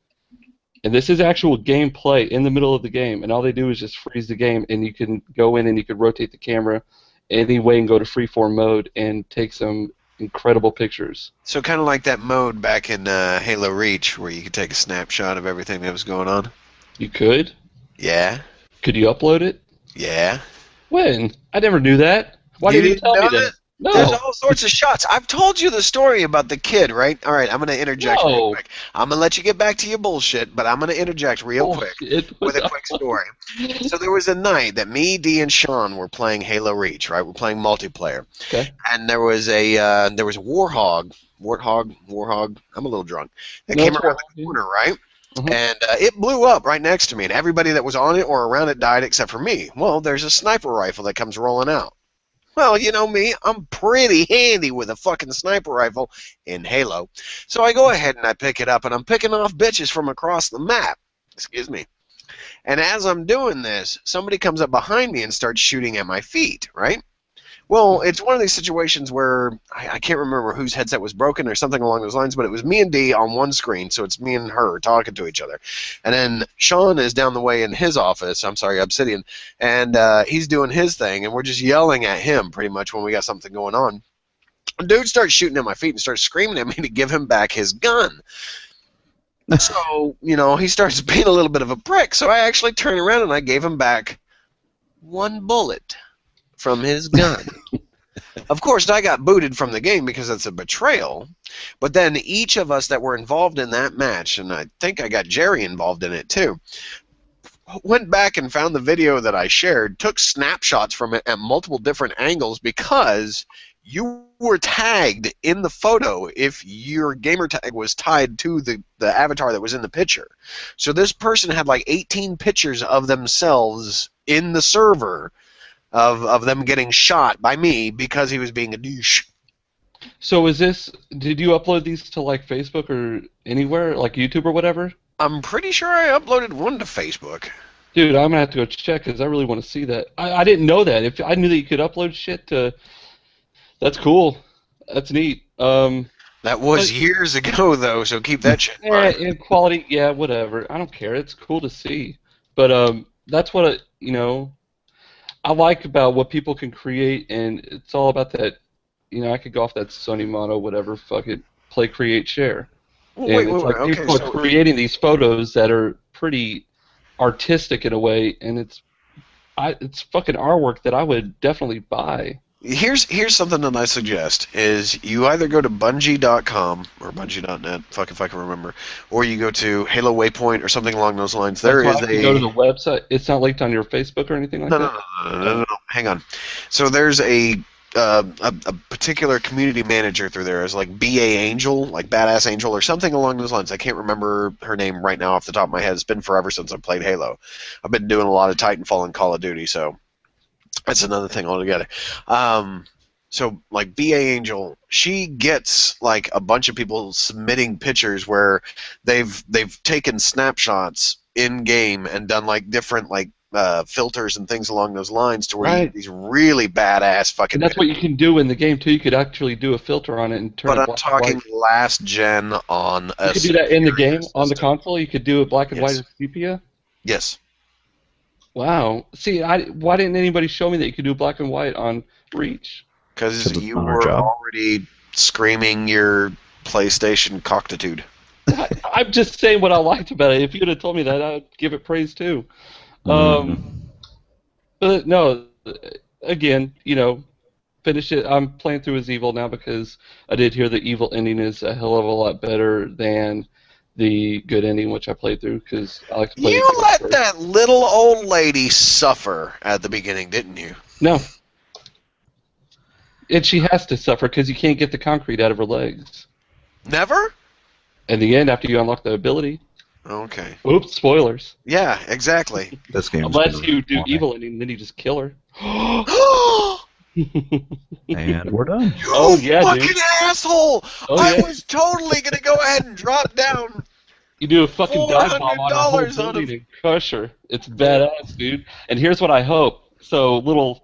Speaker 2: and this is actual gameplay in the middle of the game, and all they do is just freeze the game, and you can go in and you can rotate the camera any way and go to freeform mode and take some incredible pictures.
Speaker 1: So kind of like that mode back in Halo Reach where you could take a snapshot of everything that was going on.
Speaker 2: You could?
Speaker 1: Yeah.
Speaker 2: Could you upload it?
Speaker 1: Yeah.
Speaker 2: When? I never knew that. Why didn't you tell me that?
Speaker 1: There's
Speaker 2: No.
Speaker 1: all sorts of shots. I've told you the story about the kid, right? All right, I'm going to interject real
Speaker 2: No.
Speaker 1: quick. I'm going to let you get back to your bullshit, but I'm going to interject real quick
Speaker 2: Bullshit.
Speaker 1: with a quick story. So there was a night that me, Dee, and Sean were playing Halo Reach, right? We're playing multiplayer.
Speaker 2: Okay.
Speaker 1: And there was a Warthog. I'm a little drunk. That
Speaker 2: No,
Speaker 1: came
Speaker 2: it's
Speaker 1: around
Speaker 2: Warhol,
Speaker 1: the
Speaker 2: yeah.
Speaker 1: corner, right?
Speaker 2: Mhm.
Speaker 1: And it blew up right next to me, and everybody that was on it or around it died except for me. Well, there's a sniper rifle that comes rolling out. Well, you know me, I'm pretty handy with a fucking sniper rifle in Halo. So I go ahead and I pick it up, and I'm picking off bitches from across the map. Excuse me. And as I'm doing this, somebody comes up behind me and starts shooting at my feet, right? Well, it's one of these situations where I can't remember whose headset was broken or something along those lines, but it was me and Dee on one screen, so it's me and her talking to each other. And then Sean is down the way in his office, I'm sorry, Obsidian, and he's doing his thing, and we're just yelling at him pretty much when we got something going on. A dude starts shooting at my feet and starts screaming at me to give him back his gun. So, you know, he starts being a little bit of a prick, so I actually turned around and I gave him back one bullet from his gun. Of course, I got booted from the game because it's a betrayal, but then each of us that were involved in that match, and I think I got Jerry involved in it too, went back and found the video that I shared, took snapshots from it at multiple different angles because you were tagged in the photo if your gamer tag was tied to the avatar that was in the picture. So this person had like 18 pictures of themselves in the server of them getting shot by me because he was being a douche.
Speaker 2: So did you upload these to like Facebook or anywhere, like YouTube or whatever?
Speaker 1: I'm pretty sure I uploaded one to Facebook.
Speaker 2: Dude, I'm gonna have to go check because I really want to see that. I didn't know that. If I knew that you could upload shit to, that's cool. That's neat.
Speaker 1: That was
Speaker 2: But-
Speaker 1: years ago, though, so keep that shit in
Speaker 2: Yeah,
Speaker 1: mind.
Speaker 2: in quality, yeah, whatever. I don't care. It's cool to see. But that's what I like about what people can create, and it's all about that. I could go off that Sony motto, whatever. Fuck it, play, create, share.
Speaker 1: Well,
Speaker 2: And
Speaker 1: wait,
Speaker 2: it's like
Speaker 1: okay,
Speaker 2: people are creating these photos that are pretty artistic in a way, and it's fucking artwork that I would definitely buy.
Speaker 1: here's something that I suggest is you either go to Bungie.com or Bungie.net, fuck if I can remember, or you go to Halo Waypoint or something along those lines. There
Speaker 2: That's
Speaker 1: is
Speaker 2: why I can go to the website. It's not linked on your Facebook or anything like
Speaker 1: no,
Speaker 2: that.
Speaker 1: no, hang on. So there's a particular community manager through there is like BA Angel, like Badass Angel or something along those lines. I can't remember her name right now off the top of my head. It's been forever since I've played Halo. I've been doing a lot of Titanfall and Call of Duty, so that's another thing altogether. So like BA Angel, she gets like a bunch of people submitting pictures where they've taken snapshots in game and done like different like filters and things along those lines to where you get these really badass fucking.
Speaker 2: And that's what you can do in the game too. You could actually do a filter on it and turn.
Speaker 1: But
Speaker 2: it
Speaker 1: I'm
Speaker 2: black
Speaker 1: talking
Speaker 2: and white.
Speaker 1: last gen on a.
Speaker 2: You could do that in the game
Speaker 1: superior
Speaker 2: on the
Speaker 1: system.
Speaker 2: console. You could do it black and
Speaker 1: Yes.
Speaker 2: white sepia.
Speaker 1: Yes.
Speaker 2: Wow. See, why didn't anybody show me that you could do black and white on Reach?
Speaker 1: Because
Speaker 3: it's
Speaker 1: you
Speaker 3: not our
Speaker 1: were
Speaker 3: job.
Speaker 1: already screaming your PlayStation coctitude.
Speaker 2: I'm just saying what I liked about it. If you'd have told me that, I'd give it praise too. But no, again, finish it. I'm playing through as evil now because I did hear the evil ending is a hell of a lot better than the good ending, which I played through because I like to play.
Speaker 1: You let that little old lady suffer at the beginning, didn't you?
Speaker 2: No. And she has to suffer because you can't get the concrete out of her legs.
Speaker 1: Never?
Speaker 2: In the end, after you unlock the ability.
Speaker 1: Okay.
Speaker 2: Oops, spoilers.
Speaker 1: Yeah, exactly.
Speaker 3: This game's
Speaker 2: Unless
Speaker 3: been
Speaker 2: you do
Speaker 3: morning.
Speaker 2: evil ending, then you just kill her.
Speaker 3: And we're done.
Speaker 2: Oh, yeah,
Speaker 1: fucking
Speaker 2: dude.
Speaker 1: asshole!
Speaker 2: Oh,
Speaker 1: I
Speaker 2: yeah.
Speaker 1: was totally gonna go ahead and drop down.
Speaker 2: You do a fucking dive bomb on a whole
Speaker 1: $400 on
Speaker 2: building and crush her. It's badass, dude. And here's what I hope. So, little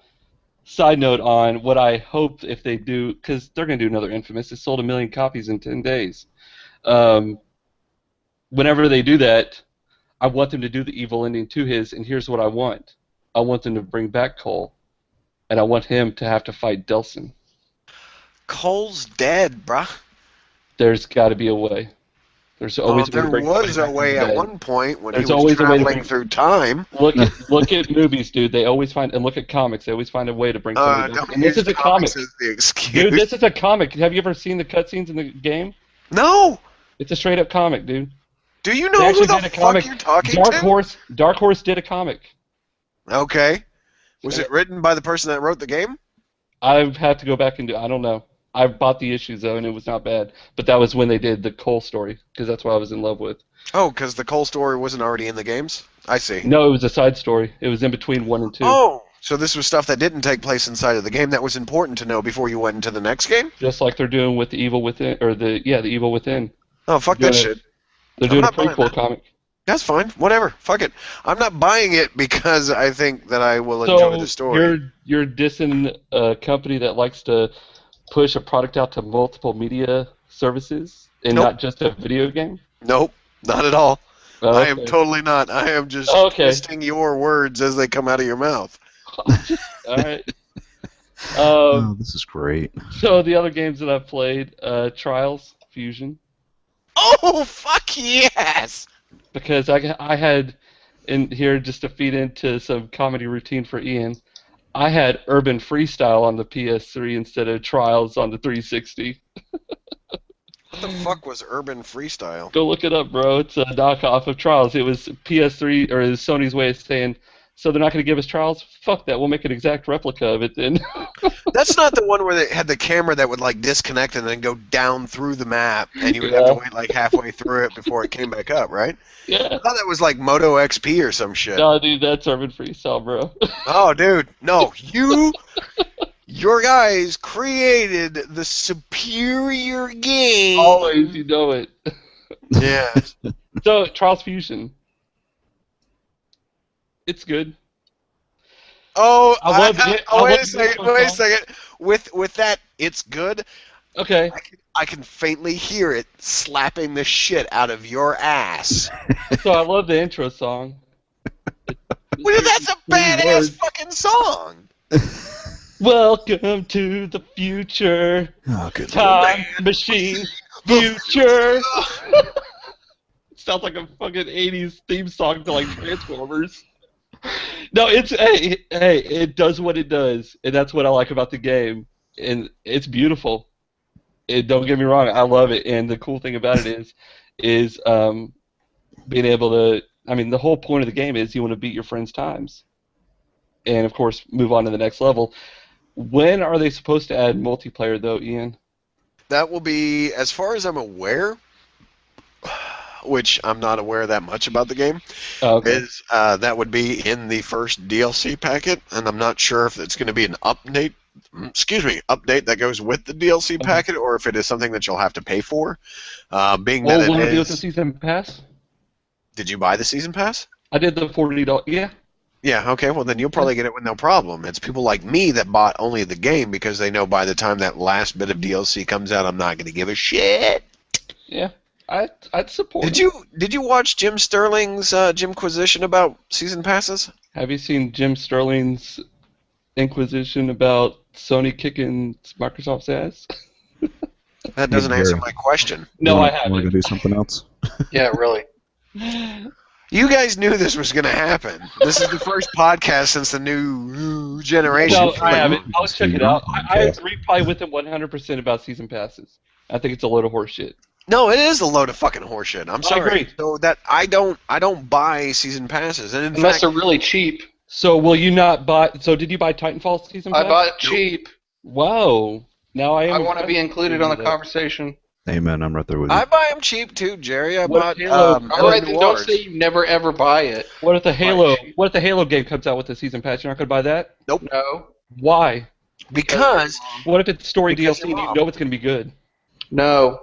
Speaker 2: side note on what I hope if they do, because they're going to do another Infamous. It sold 1 million copies in 10 days. Whenever they do that, I want them to do the evil ending to his, and here's what I want. I want them to bring back Cole, and I want him to have to fight Delsin.
Speaker 1: Cole's dead, bruh.
Speaker 2: There's got to be a way. There's always a way
Speaker 1: there
Speaker 2: to bring
Speaker 1: was
Speaker 2: somebody
Speaker 1: a
Speaker 2: back
Speaker 1: way
Speaker 2: from the
Speaker 1: at
Speaker 2: dead.
Speaker 1: one point when
Speaker 2: There's
Speaker 1: he was
Speaker 2: always a way to
Speaker 1: traveling
Speaker 2: bring-
Speaker 1: through time.
Speaker 2: Look at movies, dude. They always find, and look at comics. They always find a way to bring somebody back.
Speaker 1: Don't
Speaker 2: And this
Speaker 1: use
Speaker 2: is a comic,
Speaker 1: comics as the excuse.
Speaker 2: dude. This is a comic. Have you ever seen the cutscenes in the game?
Speaker 1: No.
Speaker 2: It's a straight up comic, dude.
Speaker 1: Do you
Speaker 2: They
Speaker 1: know who
Speaker 2: actually
Speaker 1: the
Speaker 2: did a
Speaker 1: fuck
Speaker 2: comic.
Speaker 1: you're talking
Speaker 2: Dark Horse did a comic.
Speaker 1: Okay. Was it written by the person that wrote the game?
Speaker 2: I've had to go back and do. I don't know. I bought the issues though, and it was not bad. But that was when they did the Cole story, because that's what I was in love with.
Speaker 1: Oh, because the Cole story wasn't already in the games? I see.
Speaker 2: No, it was a side story. It was in between 1 and 2.
Speaker 1: Oh, so this was stuff that didn't take place inside of the game that was important to know before you went into the next game?
Speaker 2: Just like they're doing with the Evil Within, or the Evil Within.
Speaker 1: Oh, fuck that shit.
Speaker 2: They're
Speaker 1: I'm
Speaker 2: doing a
Speaker 1: not buying
Speaker 2: prequel
Speaker 1: that.
Speaker 2: comic.
Speaker 1: That's fine. Whatever. Fuck it. I'm not buying it because I think that I will enjoy the story.
Speaker 2: You're dissing a company that likes to push a product out to multiple media services and
Speaker 1: Nope.
Speaker 2: not just a video game?
Speaker 1: Nope, not at all.
Speaker 2: Oh,
Speaker 1: I am
Speaker 2: okay.
Speaker 1: totally not. I am just twisting your words as they come out of your mouth.
Speaker 2: All right.
Speaker 3: Oh, this is great.
Speaker 2: So the other games that I've played, Trials, Fusion,
Speaker 1: Oh, fuck yes!
Speaker 2: because I had in here just to feed into some comedy routine for Ian. I had Urban Freestyle on the PS3 instead of Trials on the 360.
Speaker 1: What the fuck was Urban Freestyle?
Speaker 2: Go look it up, bro. It's a knockoff of Trials. It was PS3 or Sony's way of saying, so they're not going to give us Trials? Fuck that. We'll make an exact replica of it then.
Speaker 1: That's not the one where they had the camera that would like disconnect and then go down through the map, and you would have to wait like halfway through it before it came back up, right?
Speaker 2: Yeah.
Speaker 1: I thought that was like Moto XP or some shit.
Speaker 2: No, dude, that's Urban Freestyle, bro.
Speaker 1: Oh, dude, no, your guys created the superior game.
Speaker 2: Always, you know it.
Speaker 1: Yeah.
Speaker 2: So, Trials Fusion. It's good.
Speaker 1: Oh,
Speaker 2: I love it. I
Speaker 1: wait
Speaker 2: love
Speaker 1: a
Speaker 2: the
Speaker 1: second.
Speaker 2: intro
Speaker 1: Wait a
Speaker 2: song.
Speaker 1: second. With that, it's good.
Speaker 2: Okay.
Speaker 1: I can faintly hear it slapping the shit out of your ass.
Speaker 2: So, I love the intro song.
Speaker 1: Well, that's a badass fucking song.
Speaker 2: Welcome to the future.
Speaker 3: Oh, good
Speaker 2: Time machine future. Sounds like a fucking 80s theme song to like Transformers. No, it's hey, it does what it does, and that's what I like about the game, and it's beautiful. Don't get me wrong, I love it, and the cool thing about it is being able to. I mean, the whole point of the game is you want to beat your friends' times, and of course move on to the next level. When are they supposed to add multiplayer, though, Ian?
Speaker 1: That will be, as far as I'm aware, which I'm not aware that much about the game, is that would be in the first DLC packet, and I'm not sure if it's going to be an update that goes with the DLC packet, or if it is something that you'll have to pay for. Being that
Speaker 2: will
Speaker 1: it
Speaker 2: it be with
Speaker 1: is,
Speaker 2: the season pass?
Speaker 1: did you buy the season pass?
Speaker 2: I did the $40. Yeah.
Speaker 1: Yeah, okay, well then you'll probably get it with no problem. It's people like me that bought only the game because they know by the time that last bit of DLC comes out, I'm not going to give a shit.
Speaker 2: Yeah, I'd support it.
Speaker 1: Did you watch Jim Sterling's Jimquisition about season passes?
Speaker 2: Have you seen Jim Sterling's Inquisition about Sony kicking Microsoft's ass?
Speaker 1: That doesn't
Speaker 3: Hey,
Speaker 1: answer
Speaker 3: Gary.
Speaker 1: my question.
Speaker 2: No, I
Speaker 3: We're
Speaker 2: haven't.
Speaker 3: gonna do something else.
Speaker 4: Yeah, really.
Speaker 1: You guys knew this was going to happen. This is the first podcast since the new generation.
Speaker 2: No, I haven't.
Speaker 3: Like,
Speaker 2: I'll check it out. I agree probably with him 100% about season passes. I think it's a load of horse shit.
Speaker 1: No, it is a load of fucking horseshit. I'm sorry.
Speaker 2: agree.
Speaker 1: So that I don't buy season passes, and in
Speaker 4: Unless
Speaker 1: fact,
Speaker 4: they're really cheap.
Speaker 2: So will you not buy? So did you buy Titanfall season pass?
Speaker 4: I bought it cheap.
Speaker 2: Wow. Now I am.
Speaker 4: I want to be included on the conversation.
Speaker 3: Amen. I'm right there with you.
Speaker 1: I buy them cheap too, Jerry. I
Speaker 2: What
Speaker 1: bought
Speaker 2: Halo-
Speaker 4: All right,
Speaker 1: Halo
Speaker 4: then don't
Speaker 1: Wars.
Speaker 4: say you never ever buy it.
Speaker 2: What if the Halo?
Speaker 4: cheap.
Speaker 2: What if the Halo game comes out with the season pass? You're not gonna buy that?
Speaker 4: No.
Speaker 2: Why?
Speaker 1: Because
Speaker 2: What if it's story
Speaker 1: Because
Speaker 2: DLC and
Speaker 1: you're
Speaker 2: you
Speaker 1: wrong.
Speaker 2: know it's gonna be good?
Speaker 4: No.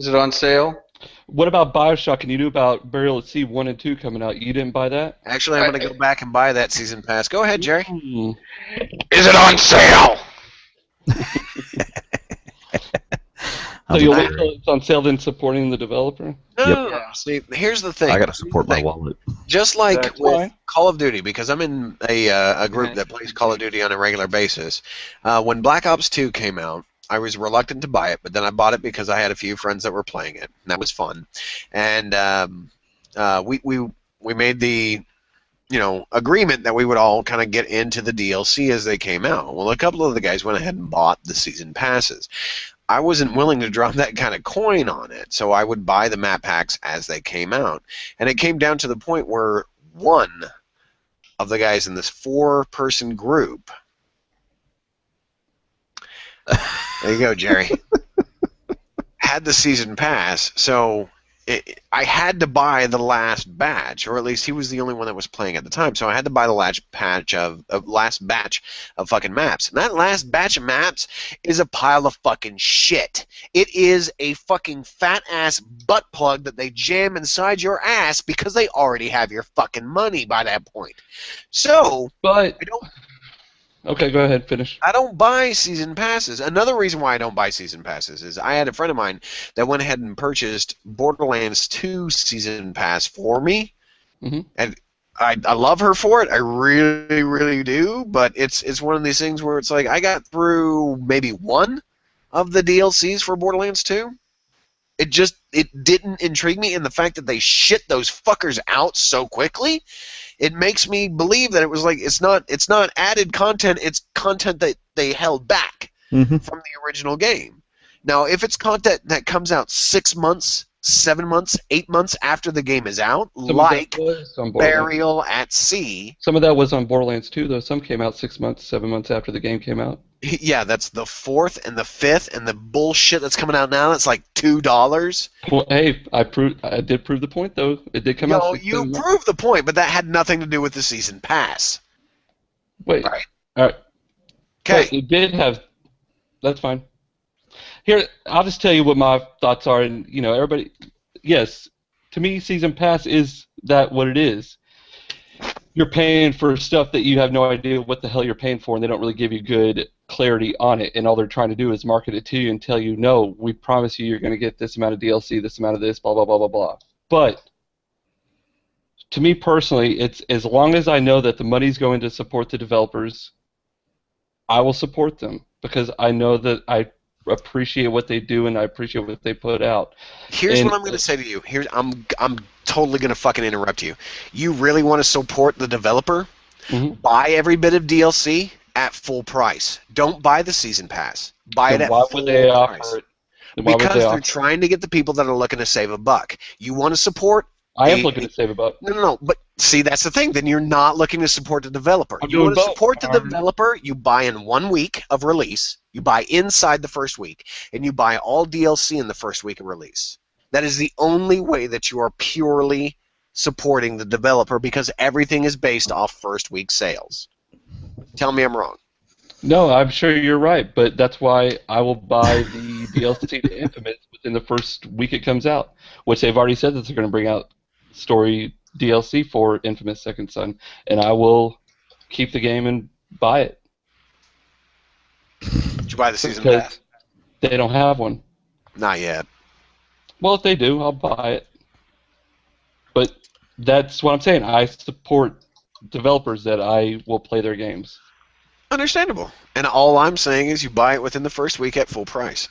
Speaker 4: Is it on sale?
Speaker 2: What about Bioshock and you knew about Burial at Sea 1 and 2 coming out? You didn't buy that?
Speaker 1: actually, I'm going to go back and buy that season pass. Go ahead, Jerry.
Speaker 2: Hmm.
Speaker 4: Is it on sale?
Speaker 2: So you'll wait
Speaker 3: Gary.
Speaker 2: till it's on sale then supporting the developer?
Speaker 1: No,
Speaker 4: Yep.
Speaker 1: see, here's the thing.
Speaker 3: I gotta support my
Speaker 1: Thing.
Speaker 3: wallet.
Speaker 1: Just like
Speaker 2: That's
Speaker 1: with
Speaker 2: fine.
Speaker 1: Call of Duty, because I'm in a group that plays Call of Duty on a regular basis. When Black Ops 2 came out, I was reluctant to buy it, but then I bought it because I had a few friends that were playing it, and that was fun. And we made the agreement that we would all kind of get into the DLC as they came out. Well, a couple of the guys went ahead and bought the season passes. I wasn't willing to drop that kind of coin on it, so I would buy the map packs as they came out. And it came down to the point where one of the guys in this 4-person group, there you go, Jerry, had the season pass, so I had to buy the last batch, or at least he was the only one that was playing at the time, so I had to buy the last batch of fucking maps. And that last batch of maps is a pile of fucking shit. It is a fucking fat-ass butt plug that they jam inside your ass because they already have your fucking money by that point. So,
Speaker 2: But
Speaker 1: I don't...
Speaker 2: Okay, go ahead, finish.
Speaker 1: I don't buy season passes. Another reason why I don't buy season passes is I had a friend of mine that went ahead and purchased Borderlands 2 season pass for me, and I love her for it. I really, really do. But it's one of these things where it's like I got through maybe one of the DLCs for Borderlands 2. It didn't intrigue me, and the fact that they shit those fuckers out so quickly, it makes me believe that it was like it's not added content, it's content that they held back from the original game. Now, if it's content that comes out 6 months, 7 months, 8 months after the game is out, like Burial at Sea.
Speaker 2: Some of that was on Borderlands 2, though. Some came out 6 months, 7 months after the game came out.
Speaker 1: Yeah, that's the 4th and the 5th, and the bullshit that's coming out now. That's like $2.
Speaker 2: Well, hey, I did prove the point, though. It did come out.
Speaker 1: No, you proved the point, but that had nothing to do with the season pass.
Speaker 2: Wait.
Speaker 1: All
Speaker 2: right.
Speaker 1: Okay.
Speaker 2: But it did have. That's fine. Here, I'll just tell you what my thoughts are, and everybody. Yes, to me, season pass is that what it is. You're paying for stuff that you have no idea what the hell you're paying for, and they don't really give you good clarity on it, and all they're trying to do is market it to you and tell you, no, we promise you you're going to get this amount of DLC, this amount of this, blah, blah, blah, blah, blah. But to me personally, it's as long as I know that the money's going to support the developers, I will support them because I know that I appreciate what they do and I appreciate what they put out.
Speaker 1: Here's what I'm going to say to you. I'm totally going to fucking interrupt you. You really want to support the developer? Buy every bit of DLC at full price. Don't buy the season pass. Buy it at full price. Why would they offer it? Because they're trying to get the people that are looking to save a buck. You want to support?
Speaker 2: I am looking to save a buck.
Speaker 1: No. But see, that's the thing. Then you're not looking to support the developer. You want to support the developer, you buy in 1 week of release. You buy inside the first week. And you buy all DLC in the first week of release. That is the only way that you are purely supporting the developer because everything is based off first week sales. Tell me I'm wrong.
Speaker 2: No, I'm sure you're right, but that's why I will buy the DLC to Infamous within the first week it comes out, which they've already said that they're going to bring out story DLC for Infamous Second Son, and I will keep the game and buy it.
Speaker 1: Did you buy the season pass?
Speaker 2: They don't have one.
Speaker 1: Not yet.
Speaker 2: Well, if they do, I'll buy it. But that's what I'm saying. I support developers that I will play their games.
Speaker 1: Understandable. And all I'm saying is you buy it within the first week at full price.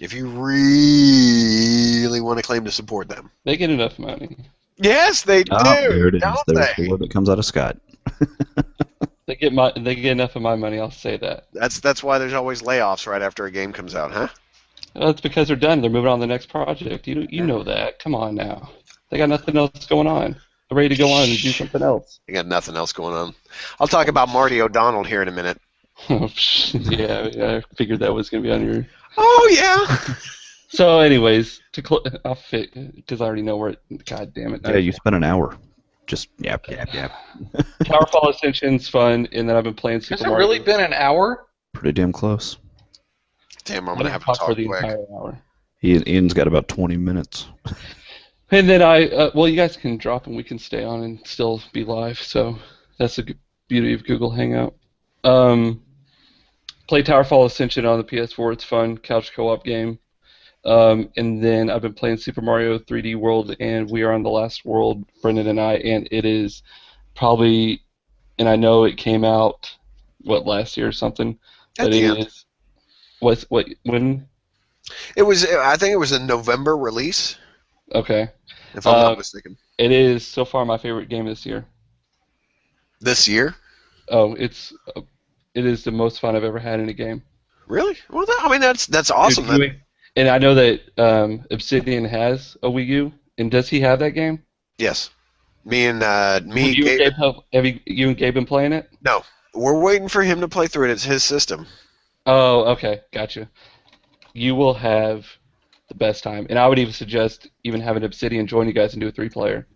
Speaker 1: If you really want to claim to support them.
Speaker 2: They get enough money.
Speaker 1: Yes, they do.
Speaker 3: There it is.
Speaker 1: Don't
Speaker 3: There's
Speaker 1: they?
Speaker 3: the word that comes out of Scott.
Speaker 2: They get enough of my money, I'll say that.
Speaker 1: That's why there's always layoffs right after a game comes out, huh?
Speaker 2: Well, that's because they're done. They're moving on to the next project. You know that. Come on now. They got nothing else going on. They're ready to go on and do something else.
Speaker 1: They got nothing else going on. I'll talk about Marty O'Donnell here in a minute.
Speaker 2: Yeah, I figured that was going to be on your...
Speaker 1: Oh, yeah.
Speaker 2: So, anyways, I'll fit, because I already know where it... God damn it.
Speaker 3: Yeah, you spent an hour. Just yap.
Speaker 2: Towerfall Ascension's fun, and then I've been playing Super Mario.
Speaker 4: Has it really been an hour?
Speaker 3: Pretty damn close.
Speaker 1: Damn, I'm going to have to talk
Speaker 2: for the
Speaker 1: quick.
Speaker 2: entire hour.
Speaker 3: Ian's got about 20 minutes.
Speaker 2: And then well, you guys can drop and we can stay on and still be live, so that's the beauty of Google Hangout. Play Towerfall Ascension on the PS4, it's fun, couch co-op game. And then I've been playing Super Mario 3D World, and we are on the last world, Brendan and I, and it is probably, and I know it came out, last year or something, but it is When?
Speaker 1: It was. I think it was a November release,
Speaker 2: Okay.
Speaker 1: if I'm not mistaken.
Speaker 2: It is so far my favorite game this year.
Speaker 1: This year?
Speaker 2: Oh, it is the most fun I've ever had in a game.
Speaker 1: Really? Well, I mean that's awesome.
Speaker 2: Dude, and I know that Obsidian has a Wii U, and does he have that game?
Speaker 1: Yes. Me and
Speaker 2: Gabe, have you and Gabe been playing it?
Speaker 1: No, we're waiting for him to play through it. It's his system.
Speaker 2: Oh, okay, gotcha. You will have the best time, and I would even suggest even having Obsidian join you guys and do a 3-player.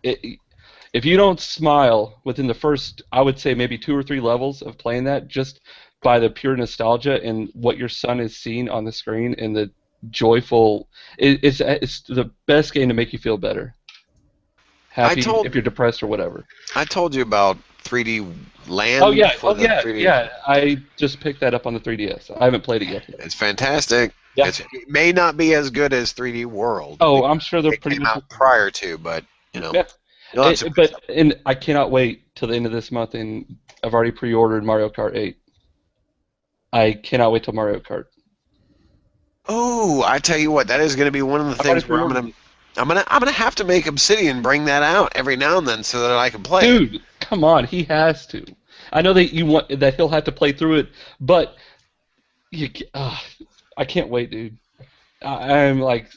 Speaker 2: If you don't smile within the first, I would say maybe 2 or 3 levels of playing that, just by the pure nostalgia and what your son is seeing on the screen and the joyful, it's the best game to make you feel better. Happy if you're depressed or whatever.
Speaker 1: I told you about 3D Land.
Speaker 2: Oh yeah,
Speaker 1: 3D.
Speaker 2: yeah. I just picked that up on the 3DS. I haven't played it yet.
Speaker 1: It's fantastic.
Speaker 2: Yeah.
Speaker 1: It may not be as good as 3D World.
Speaker 2: Oh, I'm sure they're pretty
Speaker 1: came out prior to, but you know.
Speaker 2: Yeah.
Speaker 1: But
Speaker 2: I cannot wait till the end of this month, and I've already pre-ordered Mario Kart 8. I cannot wait till Mario Kart.
Speaker 1: Oh, I tell you what, that is going to be one of the things where I'm gonna have to make Obsidian bring that out every now and then so that I can play.
Speaker 2: Dude, come on, he has to. I know that he'll have to play through it, but I can't wait, dude. I'm like,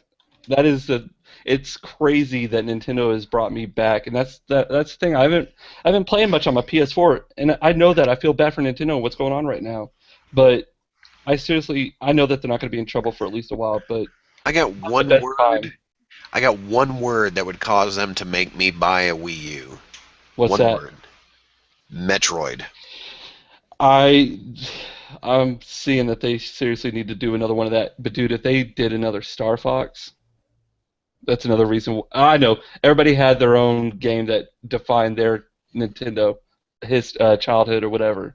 Speaker 2: it's crazy that Nintendo has brought me back, and that's the thing. I haven't been playing much on my PS4, and I know that I feel bad for Nintendo and what's going on right now, but I know that they're not going to be in trouble for at least a while. But
Speaker 1: I got one word. I got one word that would cause them to make me buy a Wii U.
Speaker 2: What's that? Word.
Speaker 1: Metroid.
Speaker 2: I'm seeing that they seriously need to do another one of that. But dude, if they did another Star Fox, that's another reason. I know everybody had their own game that defined their Nintendo, his childhood or whatever,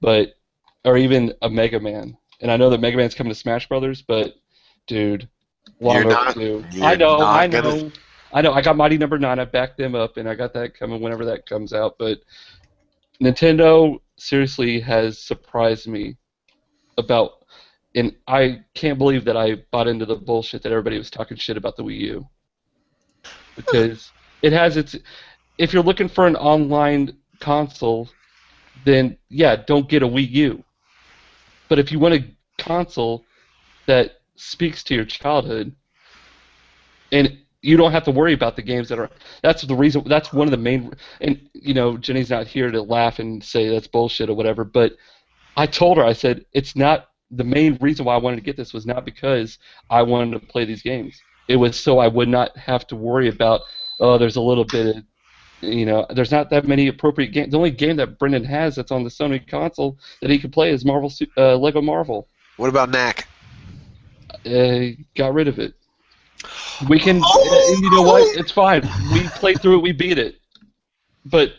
Speaker 2: or even a Mega Man. And I know that Mega Man's coming to Smash Brothers, but dude. I know. I got Mighty Number 9. I backed them up, and I got that coming whenever that comes out. But Nintendo seriously has surprised me and I can't believe that I bought into the bullshit that everybody was talking shit about the Wii U. Because it has if you're looking for an online console, then yeah, don't get a Wii U. But if you want a console that speaks to your childhood, and you don't have to worry about the games that's one of the main, and Jenny's not here to laugh and say that's bullshit or whatever, but I told her, I said, it's not, the main reason why I wanted to get this was not because I wanted to play these games. It was so I would not have to worry about, there's a little bit of, there's not that many appropriate games. The only game that Brendan has that's on the Sony console that he can play is Lego Marvel.
Speaker 1: What about Knack?
Speaker 2: Got rid of it. We can, you know what? It's fine. We played through it. We beat it. But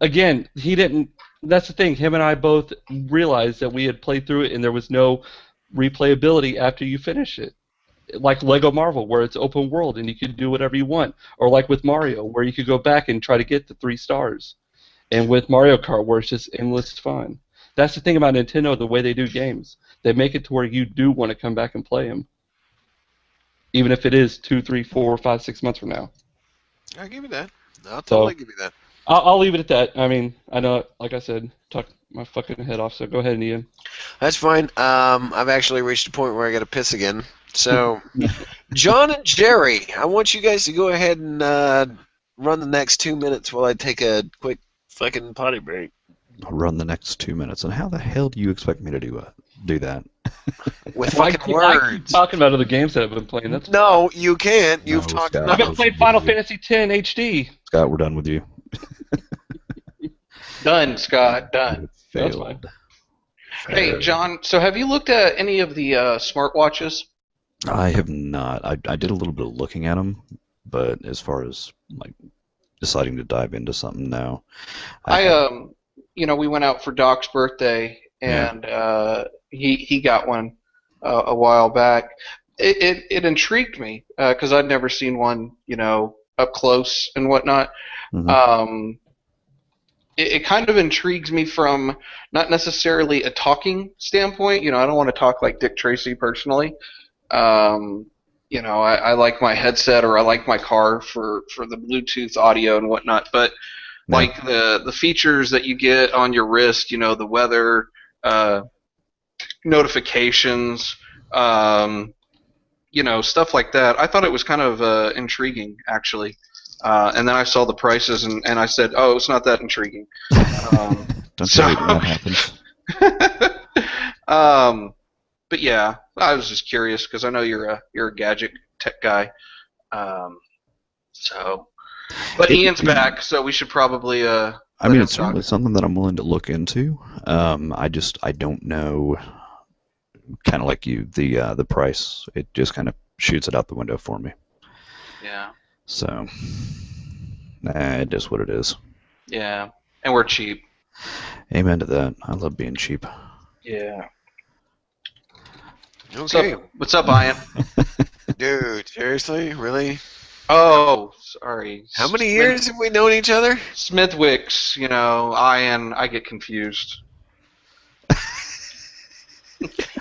Speaker 2: again, he didn't. That's the thing. Him and I both realized that we had played through it, and there was no replayability after you finish it. Like Lego Marvel, where it's open world and you can do whatever you want, or like with Mario, where you could go back and try to get the 3 stars, and with Mario Kart, where it's just endless fun. That's the thing about Nintendo, the way they do games. They make it to where you do want to come back and play them, even if it is 2, 3, 4, 5, 6 months from now.
Speaker 1: I'll give you that. I'll totally give you that.
Speaker 2: I'll leave it at that. I mean, I know, like I said, talk my fucking head off. So go ahead, Ian.
Speaker 1: That's fine. I've actually reached a point where I got to piss again. So, John and Jerry, I want you guys to go ahead and run the next 2 minutes while I take a quick fucking potty break.
Speaker 3: I'll run the next 2 minutes, and how the hell do you expect me to do that?
Speaker 1: With fucking words.
Speaker 2: I keep talking about other games that I've been playing.
Speaker 1: No, you can't. You've talked
Speaker 2: about. I've been playing Final Fantasy X HD.
Speaker 3: Scott, we're done with you.
Speaker 4: Done, Scott. Done.
Speaker 2: That's fine.
Speaker 4: Hey, John. So, have you looked at any of the smartwatches?
Speaker 3: I have not. I did a little bit of looking at them, but as far as like deciding to dive into something, no.
Speaker 4: We went out for Doc's birthday, and he got one a while back. It intrigued me because I'd never seen one, up close and whatnot.
Speaker 3: Mm-hmm.
Speaker 4: it kind of intrigues me from not necessarily a talking standpoint. You know, I don't want to talk like Dick Tracy personally. You know, I like my headset or I like my car for the Bluetooth audio and whatnot. But
Speaker 3: Yeah.
Speaker 4: like the features that you get on your wrist, you know, the weather notifications, you know, stuff like that. I thought it was kind of intriguing, actually. And then I saw the prices, and I said, "Oh, it's not that intriguing."
Speaker 3: Don't
Speaker 4: so-
Speaker 3: tell me when that happens.
Speaker 4: But yeah, I was just curious because I know you're a gadget tech guy. So, but Ian's back, so we should probably.
Speaker 3: I mean, it's certainly something that I'm willing to look into. I don't know. Kind of like you, the price. It just kind of shoots it out the window for me.
Speaker 4: Yeah.
Speaker 3: So, it is what it is.
Speaker 4: Yeah, and we're cheap.
Speaker 3: Amen to that. I love being cheap.
Speaker 4: Yeah.
Speaker 1: Okay.
Speaker 4: What's up, Ian?
Speaker 1: Dude, seriously? Really?
Speaker 4: Oh, sorry.
Speaker 1: How many years have we known each other?
Speaker 4: Smithwick's, you know, Ian, I get confused.